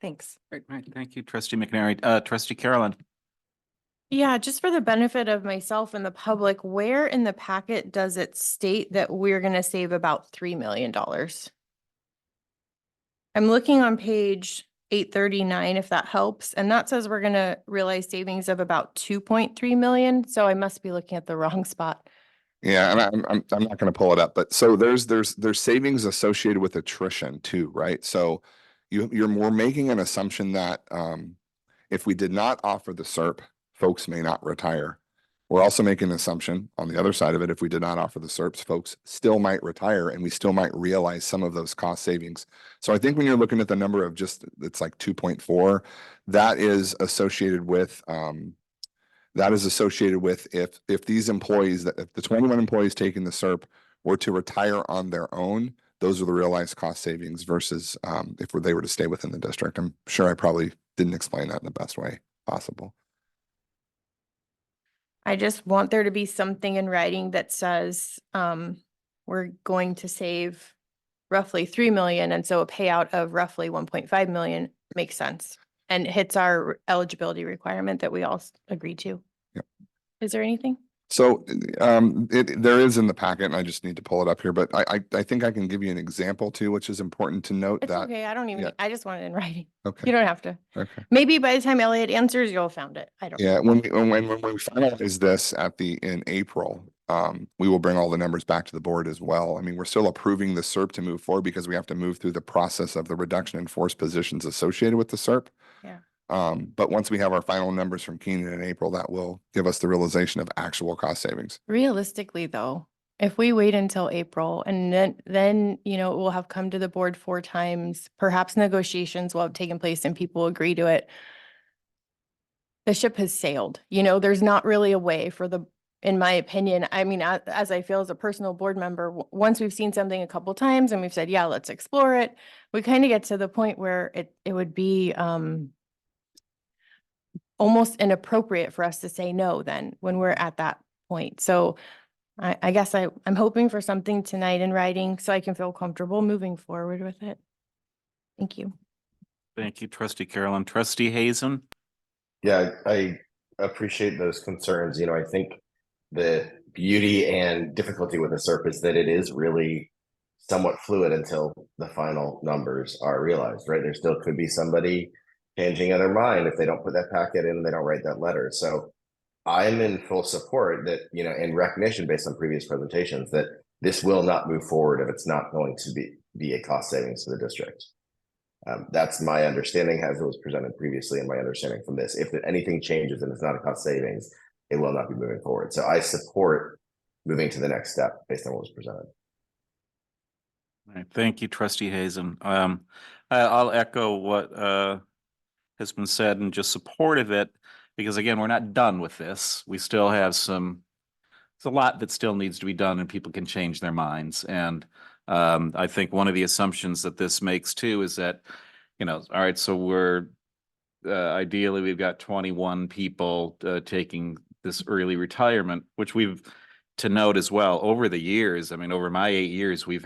Thanks. Right. Thank you, Trustee McNary. Trustee Carolyn. Yeah, just for the benefit of myself and the public, where in the packet does it state that we're gonna save about $3 million? I'm looking on page 839, if that helps, and that says we're gonna realize savings of about 2.3 million, so I must be looking at the wrong spot. Yeah, and I'm not going to pull it up, but so there's savings associated with attrition too, right? So we're making an assumption that if we did not offer the CERP, folks may not retire. We're also making an assumption on the other side of it, if we did not offer the CERPs, folks still might retire and we still might realize some of those cost savings. So I think when you're looking at the number of just, it's like 2.4, that is associated with if these employees, if the 21 employees taking the CERP were to retire on their own, those are the realized cost savings versus if they were to stay within the district. I'm sure I probably didn't explain that in the best way possible. I just want there to be something in writing that says, we're going to save roughly 3 million, and so a payout of roughly 1.5 million makes sense and hits our eligibility requirement that we all agreed to. Yep. Is there anything? So there is in the packet, and I just need to pull it up here, but I think I can give you an example too, which is important to note It's that. okay, I don't even, yeah. I just want it in writing. Okay. You don't have to. Okay. Maybe by the time Elliot answers, you'll have found it. I don't know. Yeah, when we finalize this in April, we will bring all the numbers back to the board as well. I mean, we're still approving the CERP to move forward because we have to move through the process of the reduction in force positions associated with the CERP. Yeah. But once we have our final numbers from Keenan in April, that will give us the realization of actual cost savings. Realistically, though, if we wait until April and then, you know, it will have come to the board 4 times, perhaps negotiations will have taken place and people agree to it. The ship has sailed, you know, there's not really a way for in my opinion, I mean, as I feel as a personal board member, once we've seen something a couple times and we've said, yeah, let's explore it, we kind of get to the point where it would be, almost inappropriate for us to say no then when we're at that point. So I guess I'm hoping for something tonight in writing so I can feel comfortable moving forward with it. Thank you. Thank you, Trustee Carolyn. Trustee Hazen. Yeah, I appreciate those concerns. You know, I think the beauty and difficulty with the CERP is that it is really somewhat fluid until the final numbers are realized, right? There still could be somebody changing their mind if they don't put that packet in and they don't write that letter. So I'm in full support that, you know, in recognition based on previous presentations that this will not move forward if it's not going to be a cost savings to the district. That's my understanding as it was presented previously, and my understanding from this. If anything changes and it's not a cost savings, it will not be moving forward. So I support moving to the next step based on what was presented. All right. Thank you, Trustee Hazen. I'll echo what has been said and just support of it, because again, we're not done with this. We still have there's a lot that still needs to be done and people can change their minds. And I think one of the assumptions that this makes too is that, all right, so we're ideally we've got 21 people taking this early retirement, which to note as well, over the years, I mean, over my 8 years, we've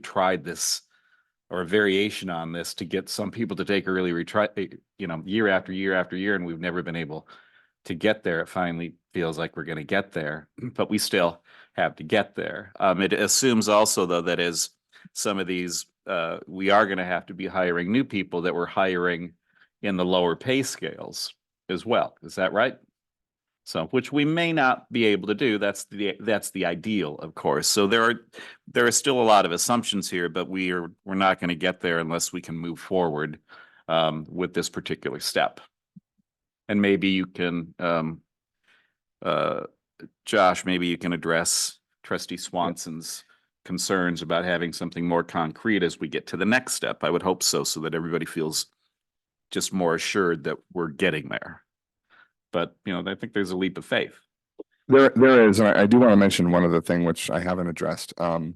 tried this or a variation on this to get some people to take early retire, year after year after year, and we've never been able to get there. It finally feels like we're going to get there, but we still have to get there. It assumes also, though, that as some of these, we are going to have to be hiring new people that we're hiring in the lower pay scales as well. Is that right? So, which we may not be able to do. That's the ideal, of course. So there are still a lot of assumptions here, but we're not going to get there unless we can move forward with this particular step. And maybe you can, Josh, maybe you can address Trustee Swanson's concerns about having something more concrete as we get to the next step. I would hope so that everybody feels just more assured that we're getting there. But, I think there's a leap of faith. There is, and I do want to mention one other thing which I haven't addressed. There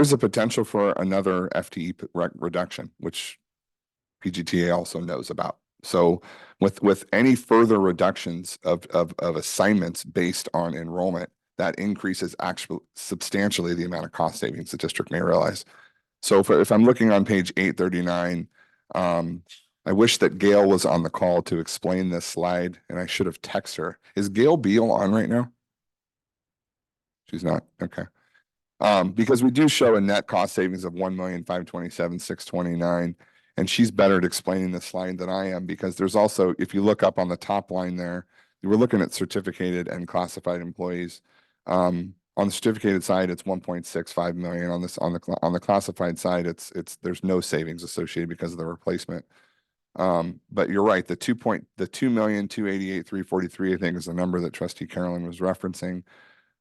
is a potential for another FTE reduction, which PGTA also knows about. So with any further reductions of assignments based on enrollment, that increases actually substantially the amount of cost savings the district may realize. So if I'm looking on page 839, I wish that Gail was on the call to explain this slide, and I should have texted her. Is Gail Beal on right now? She's not. Okay. Because we do show a net cost savings of 1,527,629, and she's better at explaining this slide than I am, because there's also, if you look up on the top line there, we're looking at certificated and classified employees. On the certificated side, it's 1.65 million. On the classified side, there's no savings associated because of the replacement. But you're right, the 2,288,343, I think, is the number that Trustee Carolyn was referencing.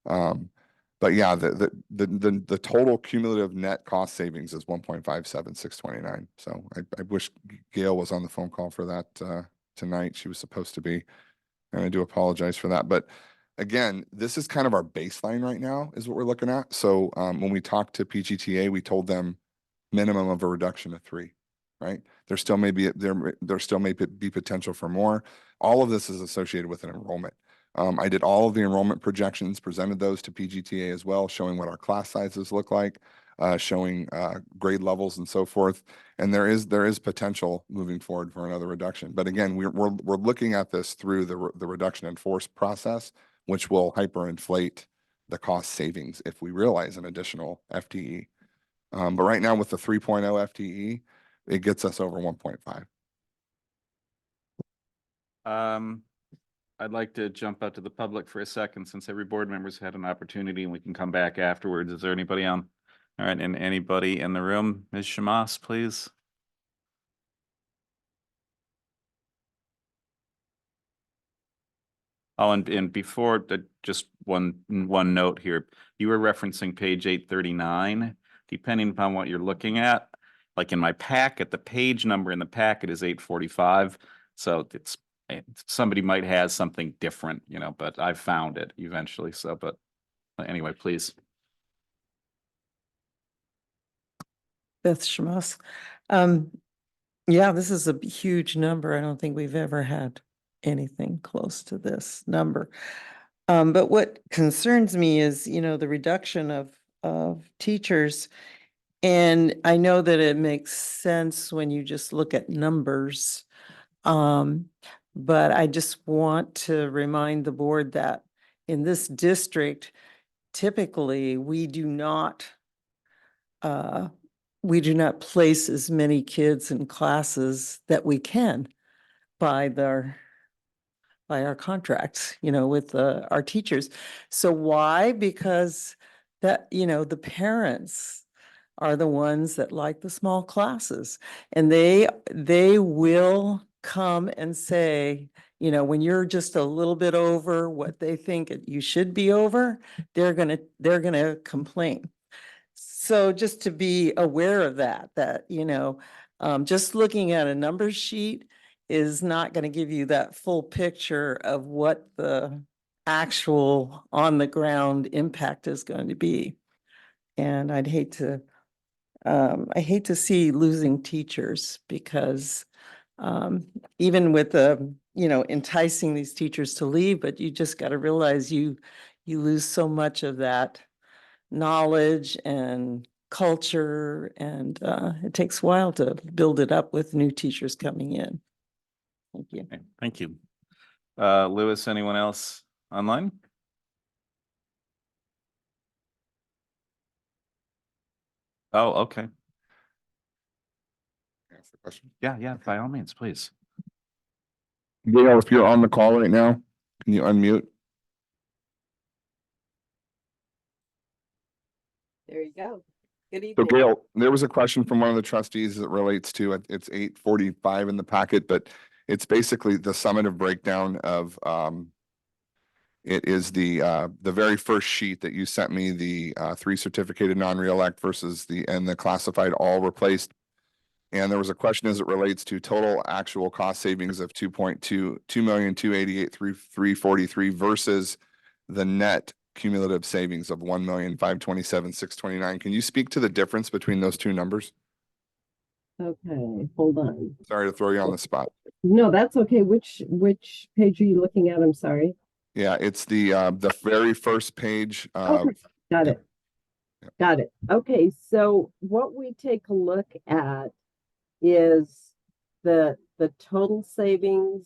But yeah, the total cumulative net cost savings is 1.57629. So I wish Gail was on the phone call for that tonight. She was supposed to be, and I do apologize for that. But again, this is kind of our baseline right now, is what we're looking at. So when we talked to PGTA, we told them minimum of a reduction of 3. Right? There still may be potential for more. All of this is associated with an enrollment. I did all of the enrollment projections, presented those to PGTA as well, showing what our class sizes look like, showing grade levels and so forth. And there is potential moving forward for another reduction. But again, we're looking at this through the reduction in force process, which will hyperinflate the cost savings if we realize an additional FTE. But right now with the 3.0 FTE, it gets us over 1.5. I'd like to jump out to the public for a second, since every board member's had an opportunity, and we can come back afterwards. Is there anybody on? All right, and anybody in the room? Ms. Shamas, please. Oh, and before, just one note here. You were referencing page 839. Depending upon what you're looking at, like in my packet, the page number in the packet is 845. So somebody might have something different, but I found it eventually. So, but anyway, please. Beth Shamas. Yeah, this is a huge number. I don't think we've ever had anything close to this number. But what concerns me is, the reduction of teachers. And I know that it makes sense when you just look at numbers. But I just want to remind the board that in this district, typically we do not place as many kids in classes that we can by our contracts, with our teachers. So why? Because the parents are the ones that like the small classes, and they will come and say, when you're just a little bit over what they think you should be over, they're gonna complain. So just to be aware of that, just looking at a number sheet is not going to give you that full picture of what the actual on the ground impact is going to be. And I hate to see losing teachers because even with enticing these teachers to leave, but you just got to realize you lose so much of that knowledge and culture, and it takes a while to build it up with new teachers coming in. Thank you. Okay, thank you. Lewis, anyone else online? Oh, okay. Ask the question. Yeah, by all means, please. Gail, if you're on the call right now, can you unmute? There you go. Good So evening. Gail, there was a question from one of the trustees that relates to it. It's 8:45 in the packet, but it's basically the summative breakdown of it is the very first sheet that you sent me, the 3 certificated non-reelect versus the classified all replaced. And there was a question as it relates to total actual cost savings of 2,288,343 versus the net cumulative savings of 1,527,629. Can you speak to the difference between those two numbers? Okay, hold on. Sorry to throw you on the spot. No, that's okay. Which page are you looking at? I'm sorry. Yeah, it's the very first page. Okay, got it. Yep. Got it. Okay, so what we take a look at is the total savings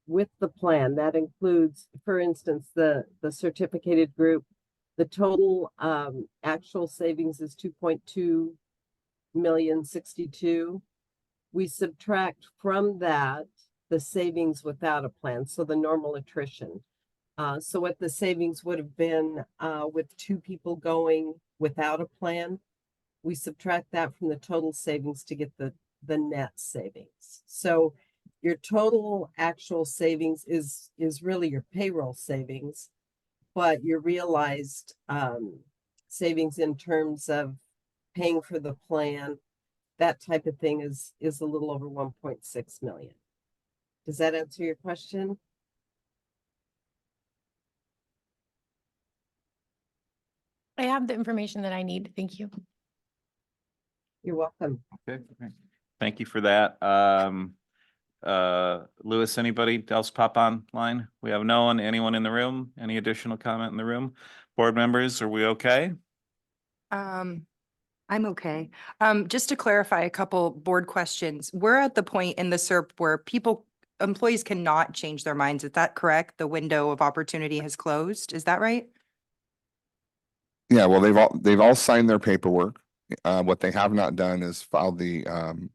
with the plan. That includes, for instance, the certificated group. The total actual savings is 2.2,062,000. We subtract from that the savings without a plan, so the normal attrition. So what the savings would have been with 2 people going without a plan, we subtract that from the total savings to get the net savings. So your total actual savings is really your payroll savings, but your realized savings in terms of paying for the plan, that type of thing is a little over 1.6 million. Does that answer your question? I have the information that I need. Thank you. You're welcome. Okay, thank you for that. Lewis, anybody else pop online? We have no one. Anyone in the room? Any additional comment in the room? Board members, are we okay? I'm okay. Just to clarify a couple board questions. We're at the point in the SERP where employees cannot change their minds. Is that correct? The window of opportunity has closed. Is that right? Yeah, well, they've all signed their paperwork. What they have not done is filed the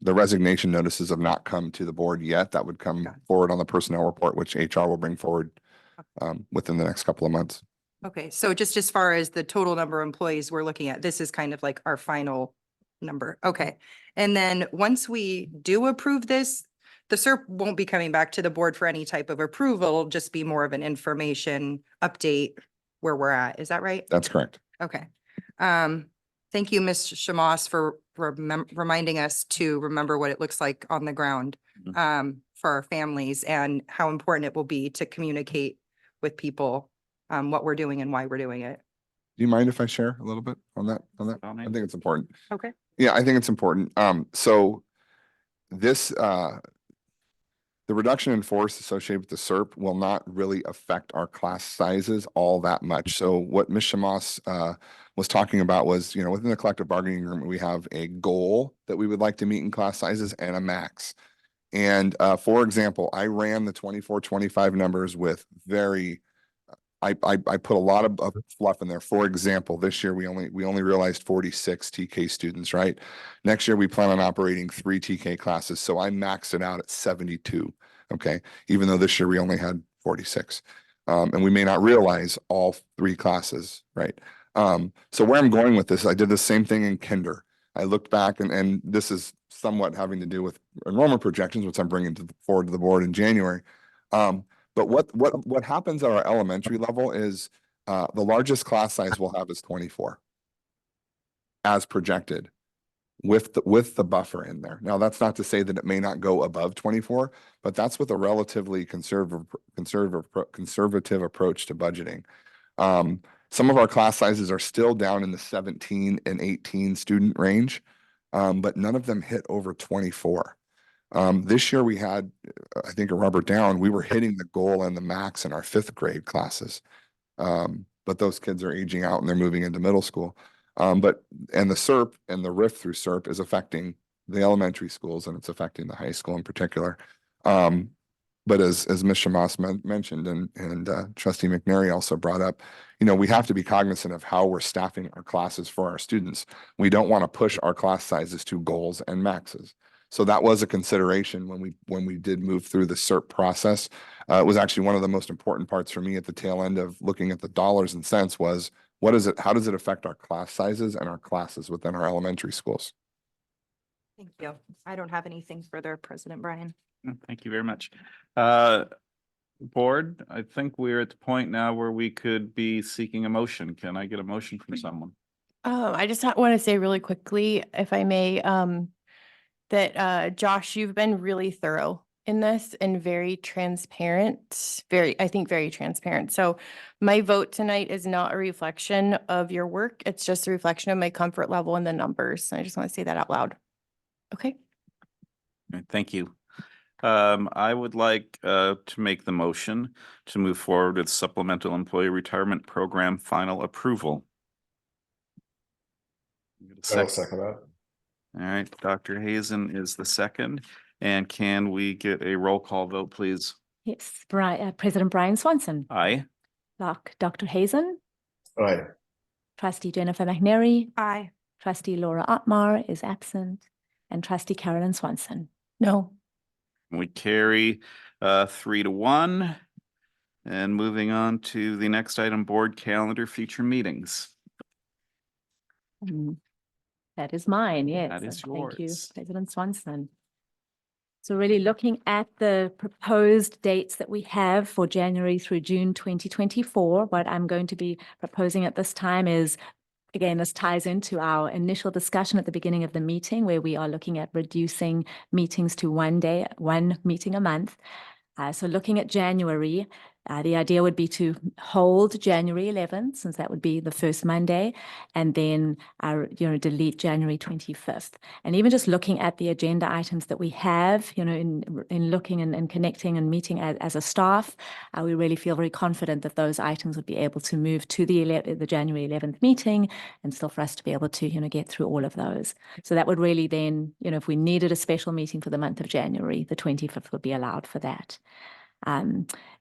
resignation notices have not come to the board yet. That would come forward on the personnel report, which HR will bring forward within the next couple of months. Okay, so just as far as the total number of employees we're looking at, this is kind of like our final number. Okay. And then once we do approve this, the SERP won't be coming back to the board for any type of approval. It'll just be more of an information update where we're at. Is that right? That's correct. Okay. Thank you, Ms. Shamas, for reminding us to remember what it looks like on the ground for our families and how important it will be to communicate with people what we're doing and why we're doing it. Do you mind if I share a little bit on that? I think it's important. Okay. Yeah, I think it's important. So this the reduction in force associated with the SERP will not really affect our class sizes all that much. So what Ms. Shamas was talking about was, within the collective bargaining agreement, we have a goal that we would like to meet in class sizes and a max. And for example, I ran the 24-25 numbers with I put a lot of fluff in there. For example, this year we only realized 46 TK students, right? Next year we plan on operating 3 TK classes. So I maxed it out at 72. Okay. Even though this year we only had 46. And we may not realize all 3 classes, right? So where I'm going with this, I did the same thing in kinder. I looked back and this is somewhat having to do with enrollment projections, which I'm bringing forward to the board in January. But what happens at our elementary level is the largest class size we'll have is 24. as projected with the buffer in there. Now, that's not to say that it may not go above 24, but that's with a relatively conservative approach to budgeting. Some of our class sizes are still down in the 17 and 18 student range, but none of them hit over 24. This year we had, I think, a rubber down. We were hitting the goal and the max in our 5th grade classes. But those kids are aging out and they're moving into middle school. And the SERP and the rift through SERP is affecting the elementary schools, and it's affecting the high school in particular. But as Ms. Shamas mentioned, and Trustee McNary also brought up, we have to be cognizant of how we're staffing our classes for our students. We don't want to push our class sizes to goals and maxes. So that was a consideration when we did move through the SERP process. It was actually one of the most important parts for me at the tail end of looking at the dollars and cents was, how does it affect our class sizes and our classes within our elementary schools? Thank you. I don't have anything further, President Bryan. Thank you very much. Board, I think we're at the point now where we could be seeking a motion. Can I get a motion from someone? I just want to say really quickly, if I may, that Josh, you've been really thorough in this and very transparent, I think very transparent. So my vote tonight is not a reflection of your work. It's just a reflection of my comfort level in the numbers. I just want to say that out loud. Okay. Thank you. I would like to make the motion to move forward with supplemental employee retirement program final approval. I'll second that. All right, Dr. Hazen is the second. And can we get a roll call vote, please? Yes, President Brian Swanson. Aye. Dr. Hazen. Aye. Trustee Jennifer McNary. Aye. Trustee Laura Otmar is absent. And Trustee Carolyn Swanson. No. We carry 3-1. And moving on to the next item, board calendar, future meetings. That is mine, yes. That is Thank you, yours. President Swanson. So really looking at the proposed dates that we have for January through June 2024, what I'm going to be proposing at this time is, again, this ties into our initial discussion at the beginning of the meeting where we are looking at reducing meetings to one meeting a month. So looking at January, the idea would be to hold January 11th, since that would be the first Monday, and then delete January 25th. And even just looking at the agenda items that we have, in looking and connecting and meeting as a staff, we really feel very confident that those items would be able to move to the January 11th meeting, and still for us to be able to get through all of those. So that would really then, if we needed a special meeting for the month of January, the 25th would be allowed for that.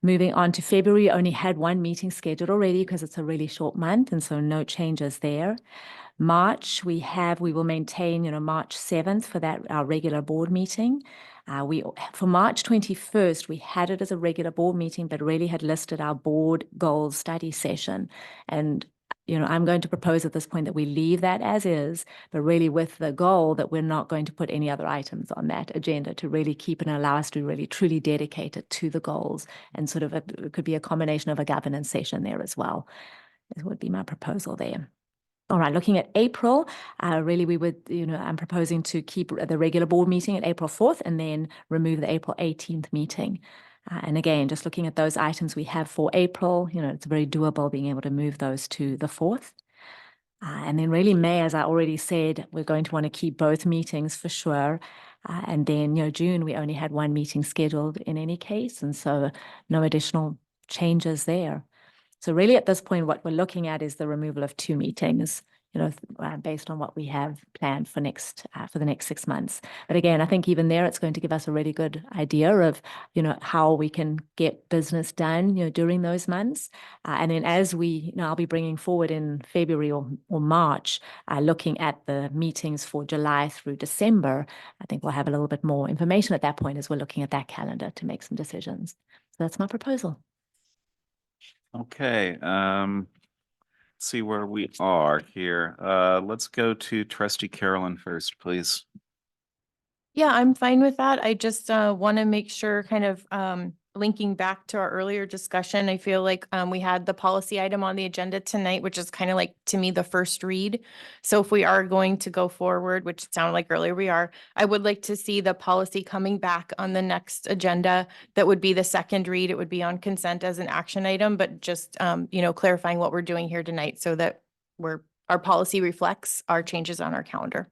Moving on to February, only had one meeting scheduled already because it's a really short month, and so no changes there. March, we will maintain, March 7th for that, our regular board meeting. For March 21st, we had it as a regular board meeting, but really had listed our board goals study session. And I'm going to propose at this point that we leave that as is, but really with the goal that we're not going to put any other items on that agenda to really keep and allow us to really truly dedicate it to the goals, and sort of it could be a combination of a governance session there as well. This would be my proposal there. All right, looking at April, really we would, I'm proposing to keep the regular board meeting at April 4th and then remove the April 18th meeting. And again, just looking at those items we have for April, it's very doable being able to move those to the 4th. And then really May, as I already said, we're going to want to keep both meetings for sure. And then, June, we only had one meeting scheduled in any case. And so no additional changes there. So really at this point, what we're looking at is the removal of 2 meetings, based on what we have planned for the next 6 months. But again, I think even there, it's going to give us a really good idea of, how we can get business done, during those months. And then as I'll be bringing forward in February or March, looking at the meetings for July through December, I think we'll have a little bit more information at that point as we're looking at that calendar to make some decisions. So that's my proposal. Okay. See where we are here. Let's go to Trustee Carolyn first, please. Yeah, I'm fine with that. I just want to make sure kind of linking back to our earlier discussion, I feel like we had the policy item on the agenda tonight, which is kind of like, to me, the first read. So if we are going to go forward, which it sounded like earlier we are, I would like to see the policy coming back on the next agenda. That would be the second read. It would be on consent as an action item, but just, clarifying what we're doing here tonight so that our policy reflects our changes on our calendar.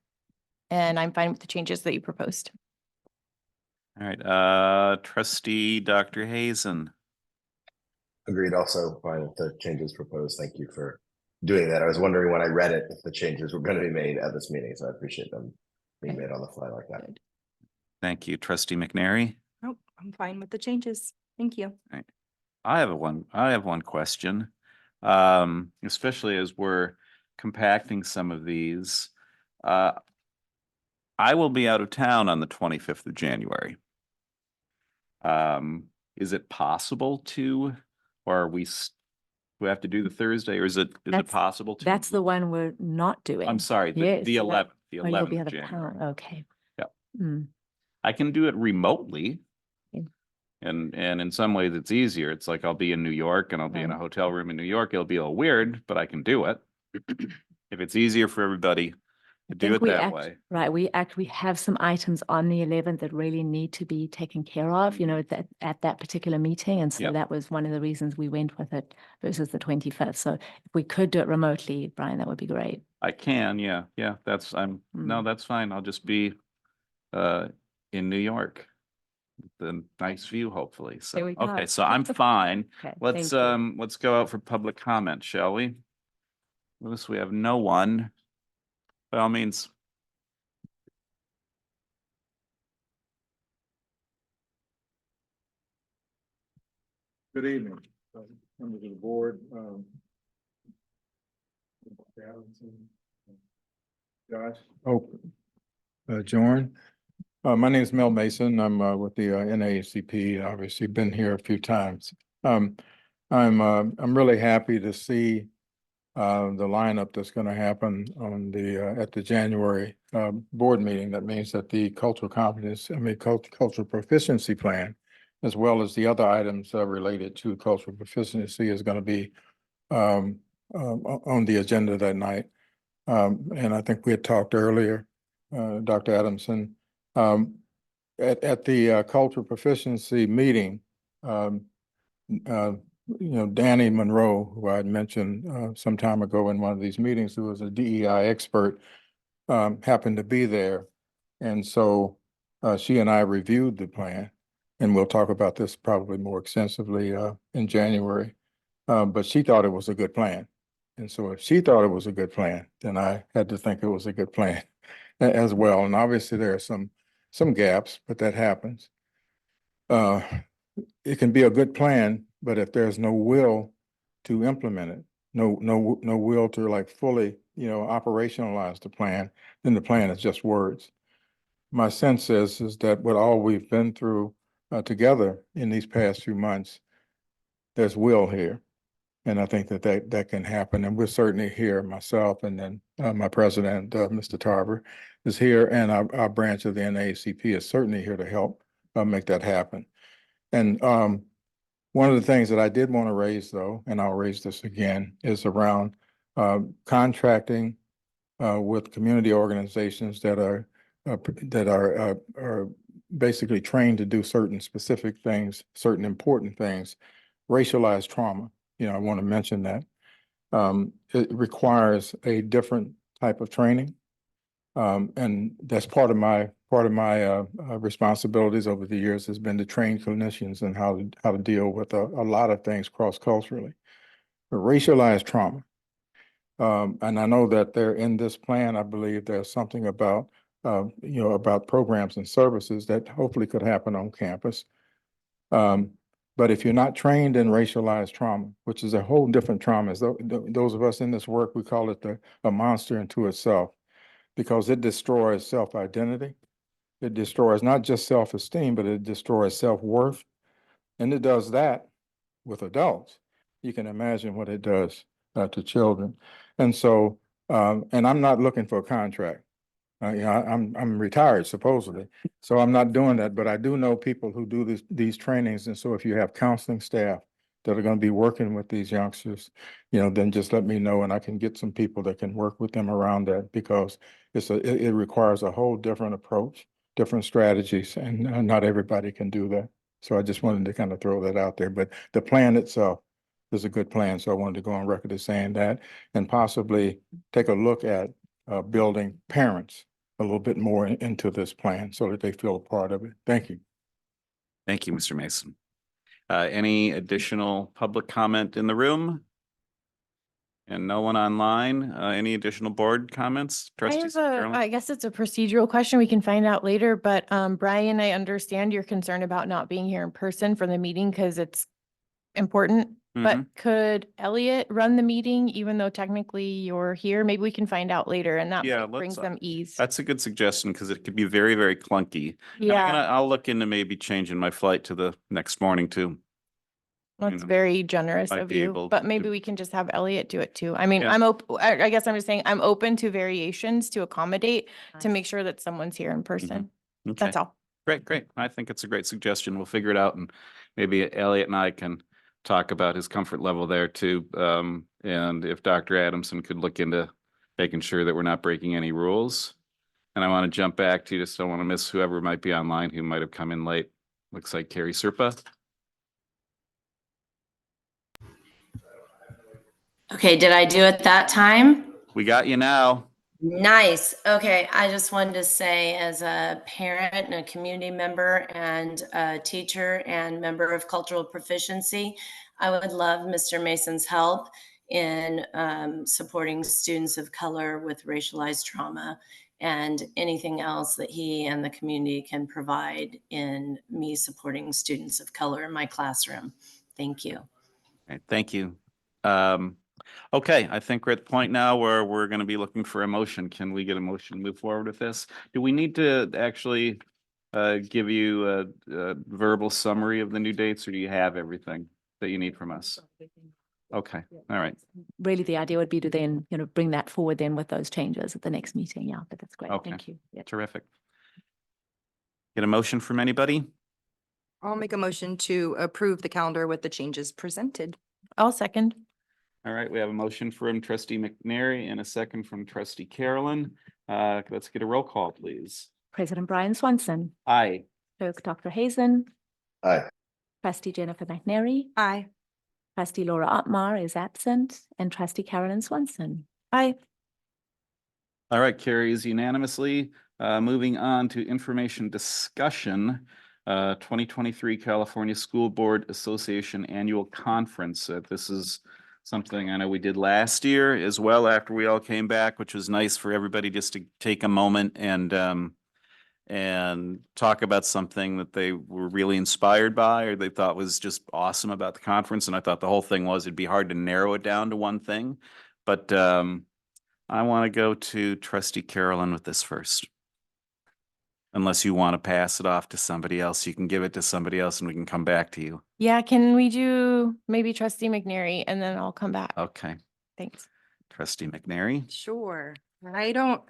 And I'm fine with the changes that you proposed. All right, trustee Dr. Hazen. Agreed. Also fine with the changes proposed. Thank you for doing that. I was wondering when I read it if the changes were going to be made at this meeting, so I appreciate them being made on the fly like that. Thank you, trustee McNary. Nope, I'm fine with the changes. Thank you. Right. I have one question. Especially as we're compacting some of these. I will be out of town on the 25th of January. Is it possible to, or are we have to do the Thursday, or is it possible to? That's the one we're not doing. I'm sorry, Yes, the 11th, the oh, you'll 11th be of out of January. town. Okay. Yeah. Mm. I can do it remotely. Okay. And in some ways it's easier. It's like I'll be in New York and I'll be in a Right. hotel room in New York. It'll be a little weird, but I can do it. If it's easier for everybody to do it that way. Right, we have some items on the 11th that really need to be taken care of, at that particular meeting. And so Yep. that was one of the reasons we went with it versus the 25th. So if we could do it remotely, Brian, that would be great. I can, yeah, that's no, that's fine. I'll just be in New York. The nice view, hopefully. So There we go. okay, so I'm fine. Okay, Let's thank you. let's go out for public comment, shall we? Lewis, we have no one. By all means. Good evening, members of the board. Josh. Oh, Jorn. My name is Mel Mason. I'm with the NAACP. Obviously, been here a few times. I'm really happy to see the lineup that's going to happen on the at the January board meeting. That means that the cultural proficiency plan, as well as the other items related to cultural proficiency, is going to be on the agenda that night. And I think we had talked earlier, Dr. Adamson, at the cultural proficiency meeting, Danny Monroe, who I had mentioned some time ago in one of these meetings, who was a DEI expert, happened to be there. And so she and I reviewed the plan, and we'll talk about this probably more extensively in January. But she thought it was a good plan. And so if she thought it was a good plan, then I had to think it was a good plan as well. And obviously there are some gaps, but that happens. It can be a good plan, but if there's no will to implement it, no will to like fully, operationalize the plan, then the plan is just words. My sense is that with all we've been through together in these past few months, there's will here. And I think that can happen. And we're certainly here, myself, and then my president, Mr. Tarver, is here, and our branch of the NAACP is certainly here to help make that happen. And one of the things that I did want to raise, though, and I'll raise this again, is around contracting with community organizations that are basically trained to do certain specific things, certain important things. Racialized trauma, I want to mention that. It requires a different type of training. And that's part of my responsibilities over the years has been to train clinicians in how to deal with a lot of things cross-culturally. But racialized trauma, and I know that they're in this plan. I believe there's something about about programs and services that hopefully could happen on campus. But if you're not trained in racialized trauma, which is a whole different trauma, as those of us in this work, we call it a monster unto itself, because it destroys self-identity. It destroys not just self-esteem, but it destroys self-worth. And it does that with adults. You can imagine what it does to children. And so, and I'm not looking for a contract. I'm retired supposedly, so I'm not doing that, but I do know people who do these trainings. And so if you have counseling staff that are going to be working with these youngsters, then just let me know and I can get some people that can work with them around that, because it requires a whole different approach, different strategies, and not everybody can do that. So I just wanted to kind of throw that out there, but the plan itself is a good plan. So I wanted to go on record as saying that, and possibly take a look at building parents a little bit more into this plan so that they feel a part of it. Thank you. Thank you, Mr. Mason. Any additional public comment in the room? And no one online? Any additional board comments? Trustees Carolyn? I guess it's a procedural question. We can find out later, but Brian, I understand your concern about not being here in person for the meeting because it's important. But could Elliot run the meeting even though technically you're here? Maybe we can find out later and that Yeah, might bring some ease. That's a good suggestion because it could be very, very clunky. And Yeah. I'll look into maybe changing my flight to the next morning too. That's very generous might of be you, able but to- maybe we can just have Elliot do it too. I mean, Yeah. I'm open, I guess I'm just saying, I'm open to variations to accommodate, to make sure that someone's here in person. Okay. That's all. Great. I think it's a great suggestion. We'll figure it out and maybe Elliot and I can talk about his comfort level there too. And if Dr. Adamson could look into making sure that we're not breaking any rules. And I want to jump back to, just don't want to miss whoever might be online who might have come in late. Looks like Carrie Serpa. Okay, did I do it that time? We got you now. Nice. Okay, I just wanted to say, as a parent and a community member and a teacher and member of cultural proficiency, I would love Mr. Mason's help in supporting students of color with racialized trauma and anything else that he and the community can provide in me supporting students of color in my classroom. Thank you. All right, thank you. Okay, I think we're at the point now where we're going to be looking for a motion. Can we get a motion to move forward with this? Do we need to actually give you a verbal summary of the new dates, or do you have everything that you need from us? Okay, all right. Really, the idea would be to then, bring that forward then with those changes at the next meeting. Yeah, but that's great. Okay. Thank you. Yeah. Terrific. Get a motion from anybody? I'll make a motion to approve the calendar with the changes presented. I'll second. All right, we have a motion from trustee McNary and a second from trustee Carolyn. Let's get a roll call, please. President Brian Swanson, Aye. Clerk Dr. Hazen, Aye. Trustee Jennifer McNary, Aye. Trustee Laura Otmar is absent, and Trustee Carolyn Swanson. Aye. All right, carries unanimously. Moving on to information discussion. 2023 California School Board Association Annual Conference. This is something I know we did last year as well after we all came back, which was nice for everybody just to take a moment and talk about something that they were really inspired by or they thought was just awesome about the conference. And I thought the whole thing was it'd be hard to narrow it down to one thing. But I want to go to Trustee Carolyn with this first. Unless you want to pass it off to somebody else, you can give it to somebody else and we can come back to you. Yeah, can we do maybe Trustee McNary and then I'll come back? Okay. Thanks. Trustee McNary. Sure. I don't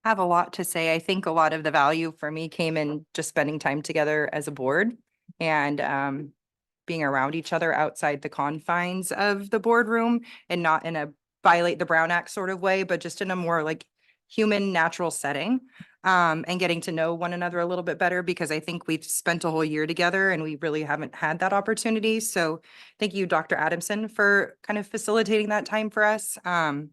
have a lot to say. I think a lot of the value for me came in just spending time together as a board and being around each other outside the confines of the boardroom and not in a violate the Brown Act sort of way, but just in a more like human, natural setting. And getting to know one another a little bit better because I think we've spent a whole year together and we really haven't had that opportunity. So thank you, Dr. Adamson, for kind of facilitating that time for us. I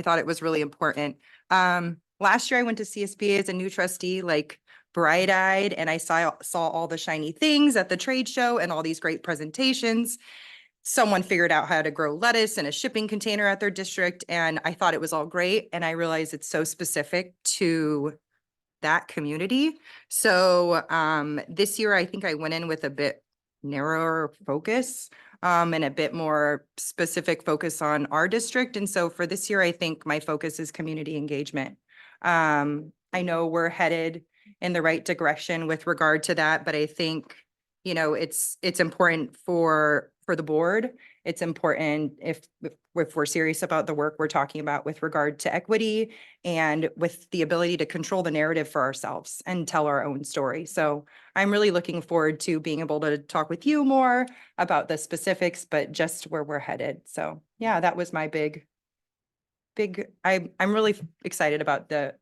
thought it was really important. Last year I went to CSBA as a new trustee, like bright-eyed, and I saw all the shiny things at the trade show and all these great presentations. Someone figured out how to grow lettuce in a shipping container at their district, and I thought it was all great. And I realized it's so specific to that community. So this year, I think I went in with a bit narrower focus and a bit more specific focus on our district. And so for this year, I think my focus is community engagement. I know we're headed in the right direction with regard to that, but I think, it's important for for the board. It's important if we're serious about the work we're talking about with regard to equity and with the ability to control the narrative for ourselves and tell our own story. So I'm really looking forward to being able to talk with you more about the specifics, but just where we're headed. So yeah, that was my I'm really excited about the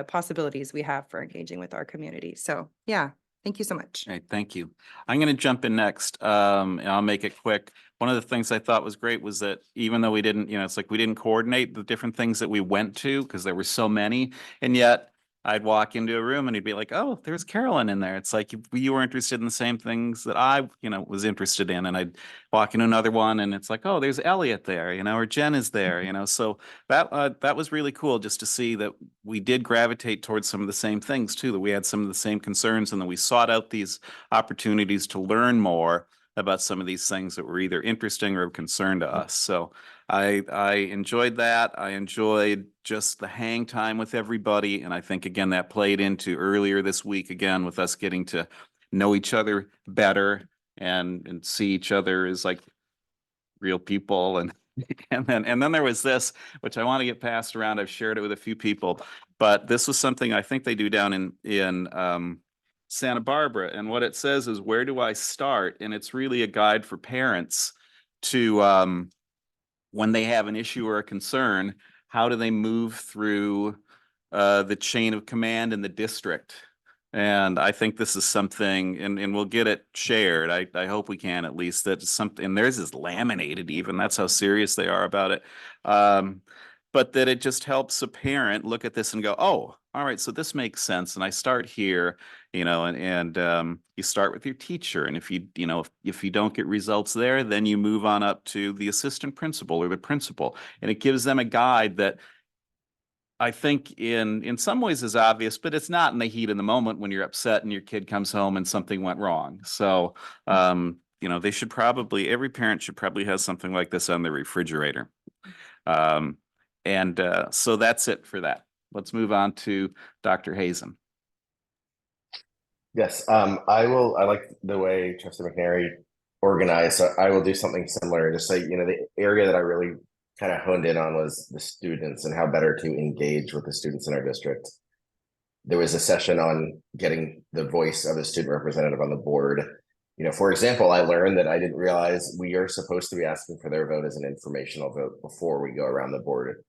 possibilities we have for engaging with our community. So yeah, thank you so much. Okay, thank you. I'm going to jump in next, and I'll make it quick. One of the things I thought was great was that even though we didn't, it's like we didn't coordinate the different things that we went to because there were so many, and yet I'd walk into a room and he'd be like, "Oh, there's Carolyn in there." It's like you were interested in the same things that I, was interested in, and I'd walk into another one and it's like, "Oh, there's Elliot there," or Jen is there, So that was really cool just to see that we did gravitate towards some of the same things too, that we had some of the same concerns and that we sought out these opportunities to learn more about some of these things that were either interesting or of concern to us. So I enjoyed that. I enjoyed just the hang time with everybody. And I think, again, that played into earlier this week, again, with us getting to know each other better and see each other as like real people. And then there was this, which I want to get passed around. I've shared it with a few people, but this was something I think they do down in Santa Barbara. And what it says is, where do I start? And it's really a guide for parents to, when they have an issue or a concern, how do they move through the chain of command in the district? And I think this is something, and we'll get it shared. I hope we can, at least, that's something, and theirs is laminated even. That's how serious they are about it. But that it just helps a parent look at this and go, "Oh, all right, so this makes sense." And I start here, and you start with your teacher. And if if you don't get results there, then you move on up to the assistant principal or the principal. And it gives them a guide that I think in some ways is obvious, but it's not in the heat of the moment when you're upset and your kid comes home and something went wrong. So, they should probably, every parent should probably have something like this on their refrigerator. So that's it for that. Let's move on to Dr. Hazen. Yes, I like the way Trustee McNary organized, so I will do something similar. Just say, the area that I really kind of honed in on was the students and how better to engage with the students in our district. There was a session on getting the voice of a student representative on the board. For example, I learned that I didn't realize we are supposed to be asking for their vote as an informational vote before we go around the board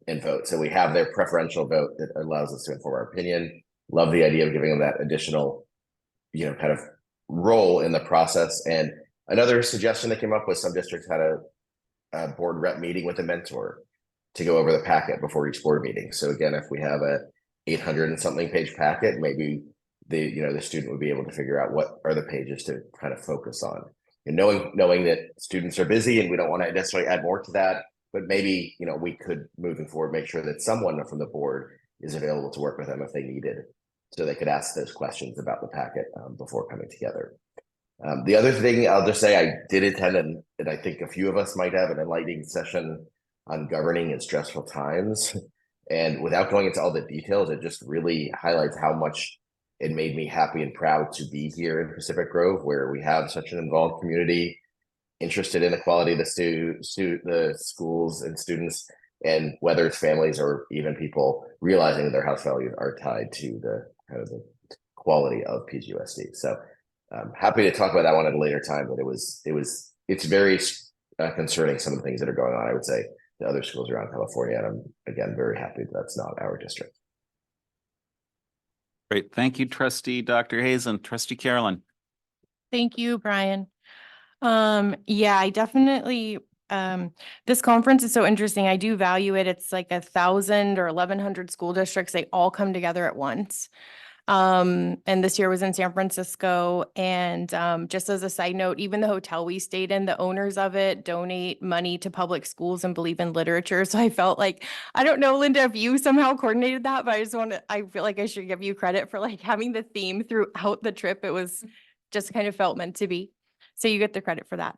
and vote. So we have their preferential vote that allows us to inform our opinion. Love the idea of giving them that additional, kind of role in the process. And another suggestion that came up was some districts had a board rep meeting with a mentor to go over the packet before each board meeting. So again, if we have a 800 and something page packet, maybe the student would be able to figure out what are the pages to kind of focus on. And knowing that students are busy and we don't want to necessarily add more to that, but maybe, we could, moving forward, make sure that someone from the board is available to work with them if they needed, so they could ask those questions about the packet before coming together. The other thing I'll just say, I did attend, and I think a few of us might have, an enlightening session on governing in stressful times. And without going into all the details, it just really highlights how much it made me happy and proud to be here in Pacific Grove, where we have such an involved community interested in the quality of the schools and students, and whether it's families or even people realizing that their house values are tied to the kind of the quality of PGUSD. So I'm happy to talk about that one at a later time, but it's very concerning, some of the things that are going on, I would say, to other schools around California. And I'm, again, very happy that that's not our district. Great. Thank you, Trustee Dr. Hazen. Trustee Carolyn. Thank you, Brian. Yeah, I definitely, this conference is so interesting. I do value it. It's like 1,000 or 1,100 school districts. They all come together at once. And this year was in San Francisco. And just as a side note, even the hotel we stayed in, the owners of it donate money to public schools and believe in literature. So I felt like, I don't know, Linda, if you somehow coordinated that, but I feel like I should give you credit for like having the theme throughout the trip. It was just kind of felt meant to be. So you get the credit for that.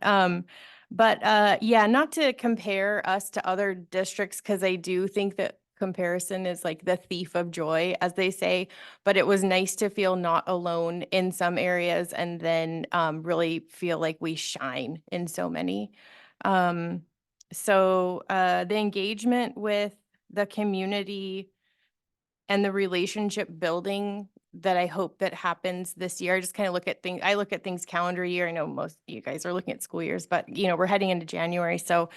Yeah, not to compare us to other districts, because I do think that comparison is like the thief of joy, as they say, but it was nice to feel not alone in some areas and then really feel like we shine in so many. The engagement with the community and the relationship building that I hope that happens this year. I just kind of look at things, I look at things calendar year. I know most of you guys are looking at school years, but you know, we're heading into January. So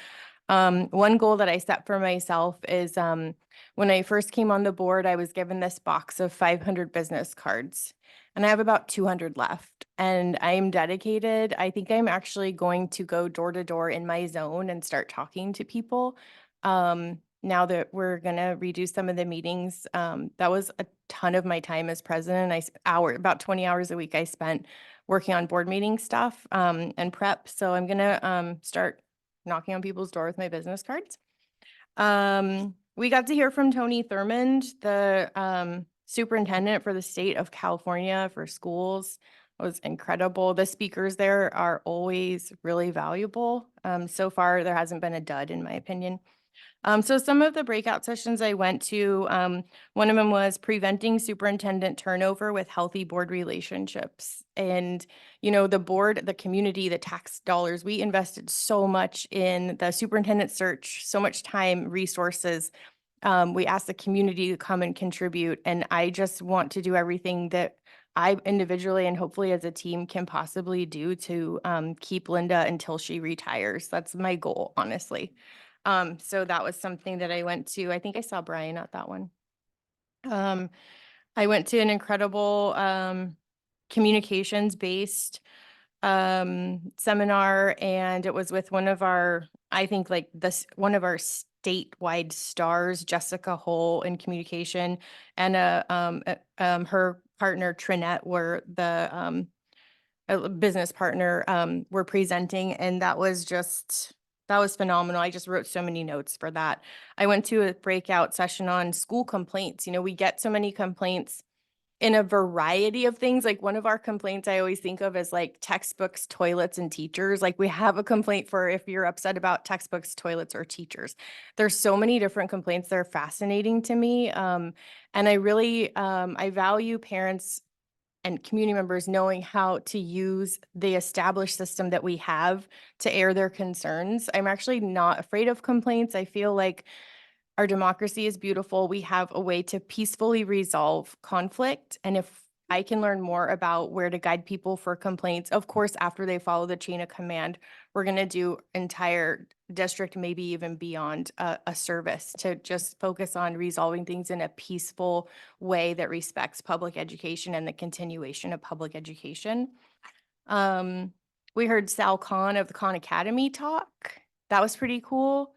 one goal that I set for myself is when I first came on the board, I was given this box of 500 business cards and I have about 200 left and I'm dedicated. I think I'm actually going to go door to door in my zone and start talking to people. Now that we're going to reduce some of the meetings, that was a ton of my time as president. About 20 hours a week I spent working on board meeting stuff and prep. So I'm going to start knocking on people's door with my business cards. We got to hear from Tony Thurmond, the superintendent for the state of California for schools. It was incredible. The speakers there are always really valuable. So far, there hasn't been a dud, in my opinion. So some of the breakout sessions I went to, one of them was preventing superintendent turnover with healthy board relationships. And, you know, the board, the community, the tax dollars, we invested so much in the superintendent search, so much time, resources. We asked the community to come and contribute. And I just want to do everything that I individually and hopefully as a team can possibly do to keep Linda until she retires. That's my goal, honestly. So that was something that I went to. I think I saw Brian at that one. I went to an incredible communications-based seminar, and it was with one of our, I think like one of our statewide stars, Jessica Hull in communication, and her partner Trinette were the a business partner were presenting, and that was phenomenal. I just wrote so many notes for that. I went to a breakout session on school complaints. You know, we get so many complaints in a variety of things. Like one of our complaints I always think of as like textbooks, toilets, and teachers. Like we have a complaint for if you're upset about textbooks, toilets, or teachers. There's so many different complaints that are fascinating to me. And I really, I value parents and community members knowing how to use the established system that we have to air their concerns. I'm actually not afraid of complaints. I feel like our democracy is beautiful. We have a way to peacefully resolve conflict. And if I can learn more about where to guide people for complaints, of course, after they follow the chain of command, we're going to do entire district, maybe even beyond a service to just focus on resolving things in a peaceful way that respects public education and the continuation of public education. We heard Sal Khan of the Khan Academy talk. That was pretty cool.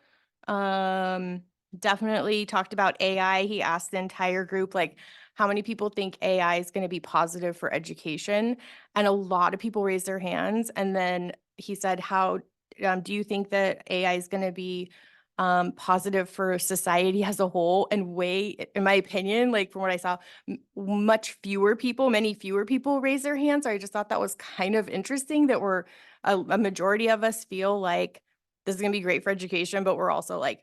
Definitely talked about AI. He asked the entire group, like, how many people think AI is going to be positive for education? And a lot of people raised their hands. And then he said, how do you think that AI is going to be positive for society as a whole? And in my opinion, like from what I saw, many fewer people raise their hands. So I just thought that was kind of interesting that a majority of us feel like this is going to be great for education, but we're also like,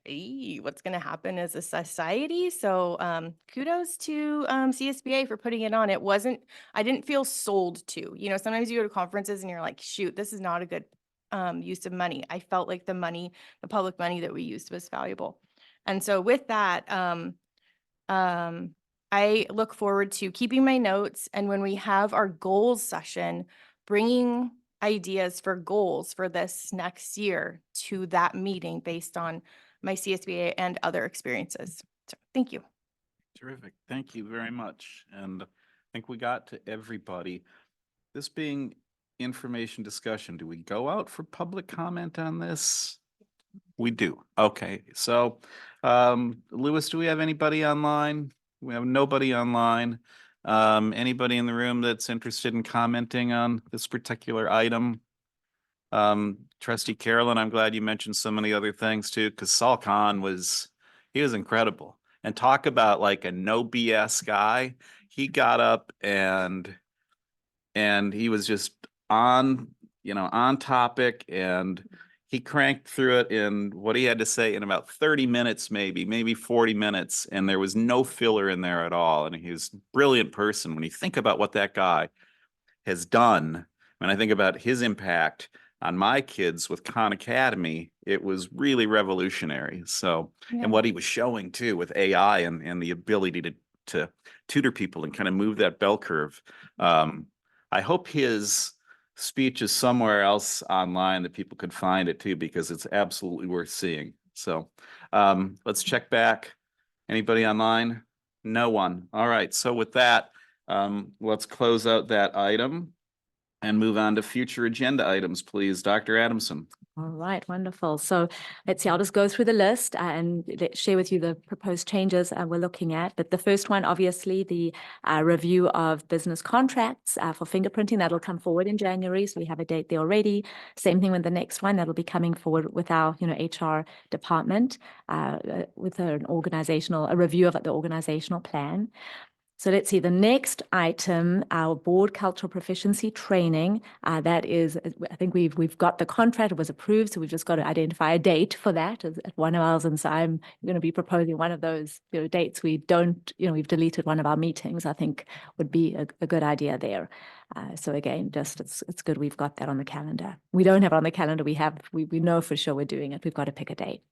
what's going to happen as a society? So kudos to CSBA for putting it on. I didn't feel sold to. You know, sometimes you go to conferences and you're like, shoot, this is not a good use of money. I felt like the public money that we used was valuable. And so with that, I look forward to keeping my notes. And when we have our goals session, bringing ideas for goals for this next year to that meeting based on my CSBA and other experiences. So thank you. Terrific. Thank you very much. And I think we got to everybody. This being information discussion, do we go out for public comment on this? We do. Okay. So, Louis, do we have anybody online? We have nobody online. Anybody in the room that's interested in commenting on this particular item? Trustee Carolyn, I'm glad you mentioned so many other things too, because Sal Khan was incredible. And talk about like a no BS guy. He got up and he was just on topic, and he cranked through it in what he had to say in about 30 minutes, maybe 40 minutes. And there was no filler in there at all. And he's a brilliant person. When you think about what that guy has done, when I think about his impact on my kids with Khan Academy, it was really revolutionary. So, and what he was showing too with AI and the ability to tutor people and kind of move that bell curve. I hope his speech is somewhere else online that people could find it too, because it's absolutely worth seeing. So let's check back. Anybody online? No one. All right. So with that, let's close out that item and move on to future agenda items, please. Dr. Adamson. All right, wonderful. So let's see, I'll just go through the list and share with you the proposed changes we're looking at. But the first one, obviously, the review of business contracts for fingerprinting, that'll come forward in January. So we have a date there already. Same thing with the next one, that'll be coming forward with our HR department with a review of the organizational plan. So let's see, the next item, our board cultural proficiency training, that is, I think we've got the contract, it was approved, so we've just got to identify a date for that at one of ours. And so I'm going to be proposing one of those dates. We don't, we've deleted one of our meetings, I think would be a good idea there. So again, just it's good we've got that on the calendar. We don't have it on the calendar, we know for sure we're doing it. We've got to pick a date.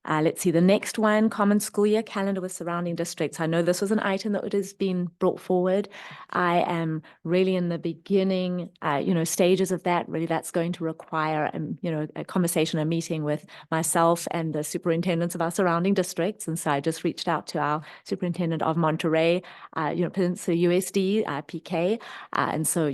Let's see, the next one, common school year calendar with surrounding districts. I know this was an item that has been brought forward. I am really in the beginning, stages of that. Really, that's going to require, a conversation, a meeting with myself and the superintendents of our surrounding districts. And so I just reached out to our superintendent of Monterey, Peninsula USD, PK. And so,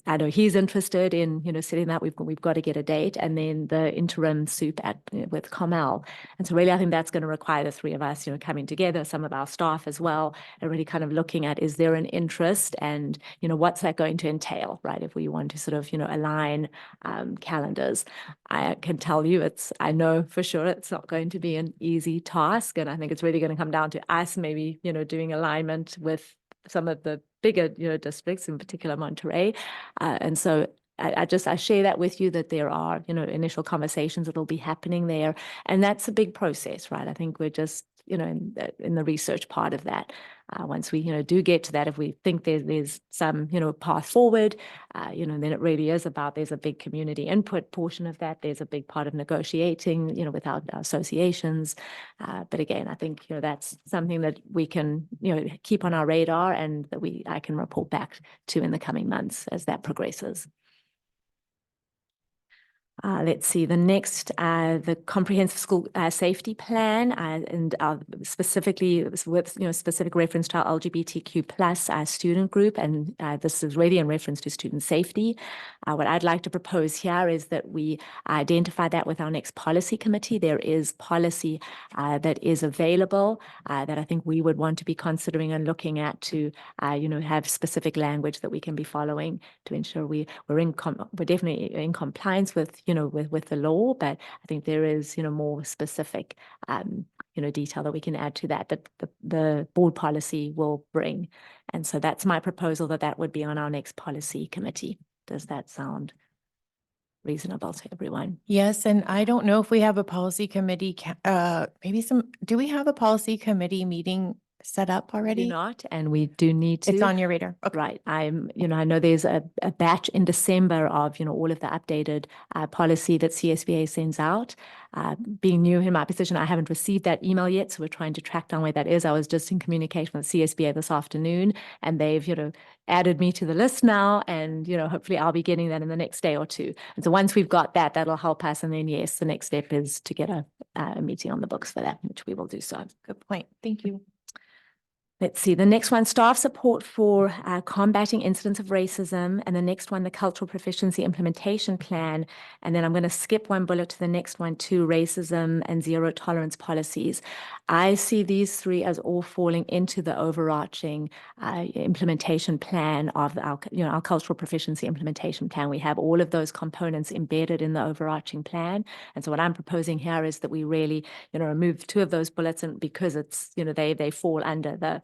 I know he's interested in, setting that. We've got to get a date. And then the interim soup with Carmel. And so really, I think that's going to require the three of us, coming together, some of our staff as well, and really kind of looking at, is there an interest and, what's that going to entail, right? If we want to sort of, align calendars. I can tell you I know for sure it's not going to be an easy task. And I think it's really going to come down to us maybe, doing alignment with some of the bigger, districts, in particular Monterey. And so I share that with you, that there are, initial conversations that will be happening there. And that's a big process, right? I think we're just, in the research part of that. Once we, do get to that, if we think there's some, path forward, then it really is about, there's a big community input portion of that. There's a big part of negotiating, with our associations. But again, I think, that's something that we can, keep on our radar and that I can report back to in the coming months as that progresses. Let's see, the next, the comprehensive school safety plan, and specifically with specific reference to our LGBTQ plus student group, and this is really in reference to student safety. What I'd like to propose here is that we identify that with our next policy committee. There is policy that is available that I think we would want to be considering and looking at to have specific language that we can be following to ensure we're definitely in compliance with with the law, but I think there is more specific detail that we can add to that the board policy will bring. And so that's my proposal, that would be on our next policy committee. Does that sound reasonable to everyone? Yes, and I don't know if we have a policy committee, do we have a policy committee meeting set up already? We do not, and we do need to. It's on your radar. Okay. Right. I know there's a batch in December of, all of the updated policy that CSBA sends out. Being new in my position, I haven't received that email yet, so we're trying to track down where that is. I was just in communication with CSBA this afternoon, and they've, added me to the list now, and, hopefully I'll be getting that in the next day or two. And so once we've got that, that'll help us. And then, yes, the next step is to get a meeting on the books for that, which we will do so. Good point. Thank you. Let's see, the next one, staff support for combating incidents of racism. And the next one, the cultural proficiency implementation plan. And then I'm going to skip one bullet to the next one, too, racism and zero tolerance policies. I see these three as all falling into the overarching implementation plan of our cultural proficiency implementation plan. We have all of those components embedded in the overarching plan. And so what I'm proposing here is that we really, remove two of those bullets, and because it's, they fall under the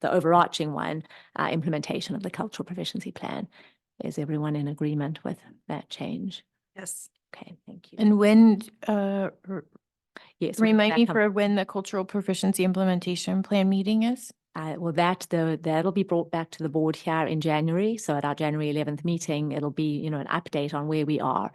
overarching one, implementation of the cultural proficiency plan. Is everyone in agreement with that change? Yes. Okay, thank you. And when, Yes. we'll remind get me that for when the cultural proficiency implementation plan meeting is? Well, that'll be brought back to the board here in January. So at our January 11th meeting, it'll be, an update on where we are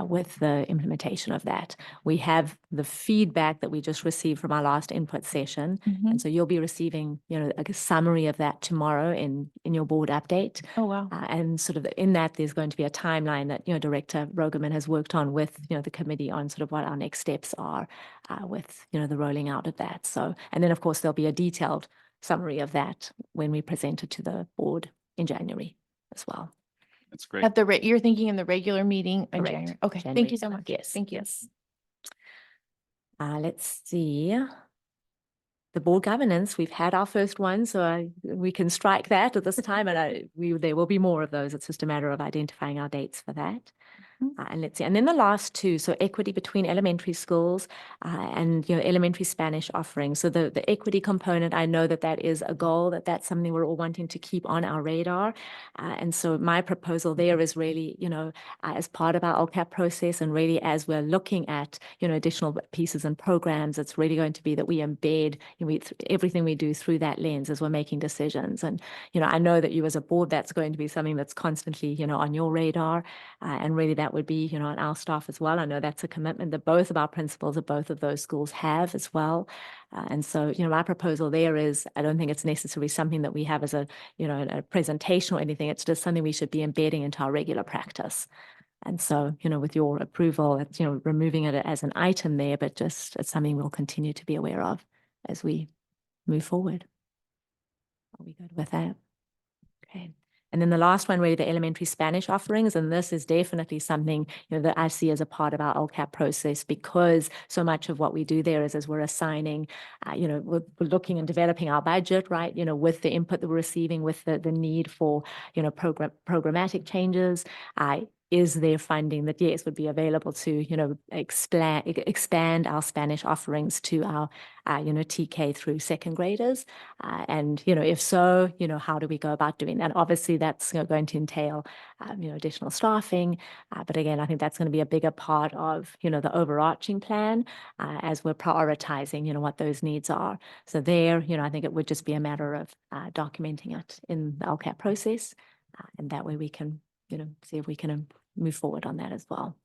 with the implementation of that. We have the feedback that we just received from our last input session. Mhm. And so you'll be receiving, a summary of that tomorrow in your board update. Oh, wow. And sort of in that, there's going to be a timeline that, Director Rogerman has worked on with, the committee on sort of what our next steps are with, the rolling out of that. So, and then of course, there'll be a detailed summary of that when we present it to the board in January as well. That's great. At the you're thinking in the regular meeting in Correct. January. Okay, January thank you so 7th, much. yes, Thank you. yes. Let's see. The board governance, we've had our first one, so we can strike that at this time, and there will be more of those. It's just a matter of identifying our dates for that. And let's see, and then the last two, so equity between elementary schools and elementary Spanish offerings. So the equity component, I know that is a goal, that's something we're all wanting to keep on our radar. And so my proposal there is really, as part of our LCAP process, and really as we're looking at additional pieces and programs, it's really going to be that we embed everything we do through that lens as we're making decisions. And I know that you as a board, that's going to be something that's constantly on your radar, and really that would be, on our staff as well. I know that's a commitment that both of our principals at both of those schools have as well. And so, my proposal there is, I don't think it's necessarily something that we have as a presentation or anything. It's just something we should be embedding into our regular practice. And so, with your approval, it's, removing it as an item there, but just it's something we'll continue to be aware of as we move forward. Are we good with that? Okay. And then the last one, really, the elementary Spanish offerings. And this is definitely something, that I see as a part of our LCAP process, because so much of what we do there is as we're assigning, we're looking and developing our budget, right? With the input that we're receiving, with the need for, programmatic changes, is there funding that, yes, would be available to, expand our Spanish offerings to our, TK through second graders? And, if so, how do we go about doing that? Obviously, that's going to entail, additional staffing. But again, I think that's going to be a bigger part of, the overarching plan as we're prioritizing, what those needs are. So there, I think it would just be a matter of documenting it in the LCAP process. And that way we can, see if we can move forward on that as well.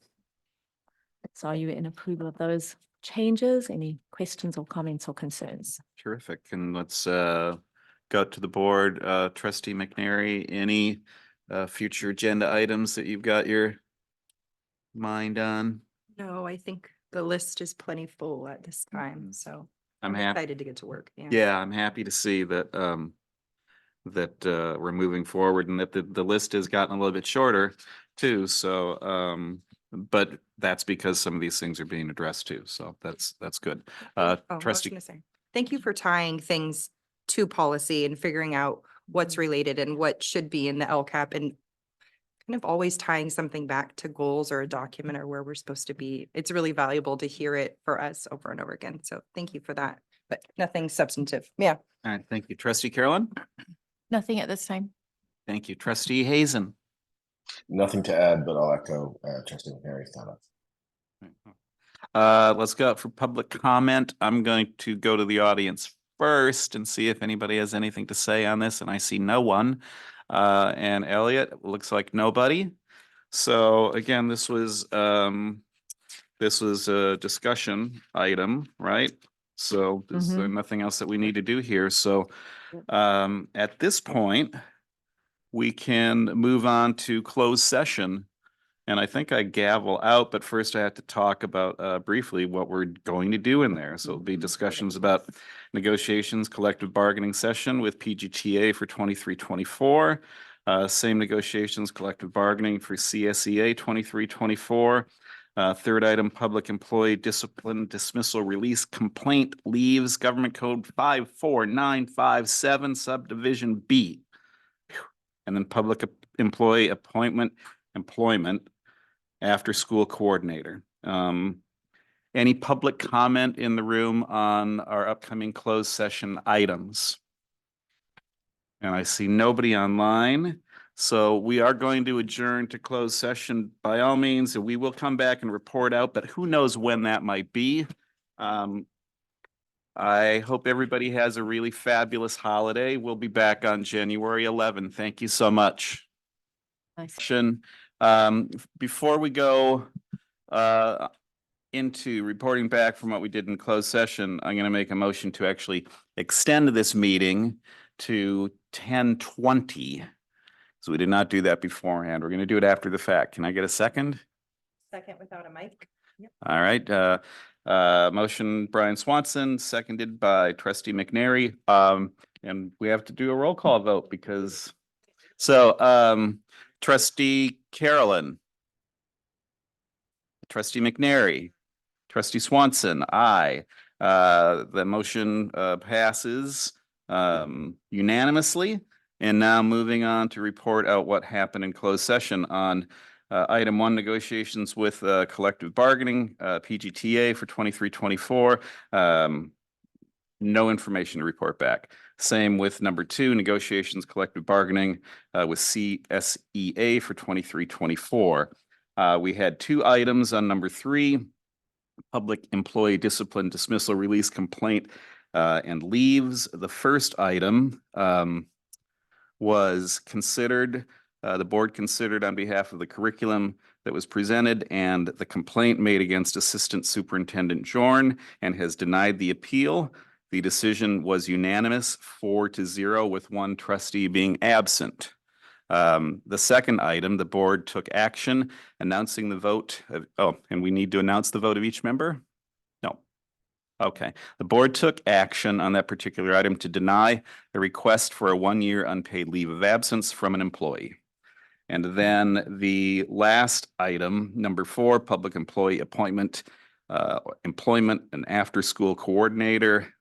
So are you in approval of those changes? Any questions or comments or concerns? Terrific. And let's go to the board. Trustee McNary, any future agenda items that you've got your mind on? No, I think the list is plenty full at this time, so I'm excited to get to work. Yeah, I'm happy to see that we're moving forward, and that the list has gotten a little bit shorter too. So but that's because some of these things are being addressed too. So that's good. I was Trustee, gonna say, thank you for tying things to policy and figuring out what's related and what should be in the LCAP, and kind of always tying something back to goals or a document or where we're supposed to be. It's really valuable to hear it for us over and over again. So thank you for that, but nothing substantive. Yeah. all right, thank you. Trustee Carolyn? Nothing at this time. Thank you. Trustee Hazen? Nothing to add, but I'll echo Trustee McNary's comments. Let's go out for public comment. I'm going to go to the audience first and see if anybody has anything to say on this, and I see no one. And Elliot, looks like nobody. So again, this was a discussion item, right? So is there nothing else that we need to do here? So at this point, we can move on to closed session. And I think I gavel out, but first I have to talk about briefly what we're going to do in there. So it'll be discussions about negotiations, collective bargaining session with PGTA for 23-24. Same negotiations, collective bargaining for CSEA 23-24. Third item, public employee discipline, dismissal, release, complaint, leaves, government code 54957, subdivision B. And then public employee employment, after school coordinator. Any public comment in the room on our upcoming closed session items? And I see nobody online. So we are going to adjourn to closed session by all means, and we will come back and report out, but who knows when that might be. I hope everybody has a really fabulous holiday. We'll be back on January 11th. Thank you so much. Nice. Before we go into reporting back from what we did in closed session, I'm going to make a motion to actually extend this meeting to 10:20. So we did not do that beforehand. We're going to do it after the fact. Can I get a second? Second without a mic. All right. Motion Brian Swanson, seconded by Trustee McNary. And we have to do a roll call vote because Trustee Carolyn, Trustee McNary, Trustee Swanson, aye. The motion passes unanimously. And now moving on to report out what happened in closed session on item 1, negotiations with collective bargaining, PGTA for 23-24. No information to report back. Same with number 2, negotiations, collective bargaining with CSEA for 23-24. We had 2 items on number 3, public employee discipline, dismissal, release, complaint, and leaves. The first item was considered, the board considered on behalf of the curriculum that was presented and the complaint made against Assistant Superintendent Jorn and has denied the appeal. The decision was unanimous, 4-0, with 1 trustee being absent. The second item, the board took action announcing the vote of, and we need to announce the vote of each member? No. Okay. The board took action on that particular item to deny the request for a 1-year unpaid leave of absence from an employee. And then the last item, number 4, public employee appointment, employment and after-school coordinator,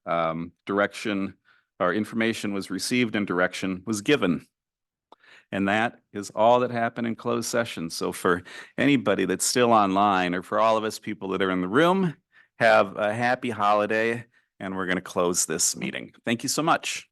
direction or information was received and direction was given. And that is all that happened in closed session. So for anybody that's still online, or for all of us people that are in the room, have a happy holiday, and we're going to close this meeting. Thank you so much.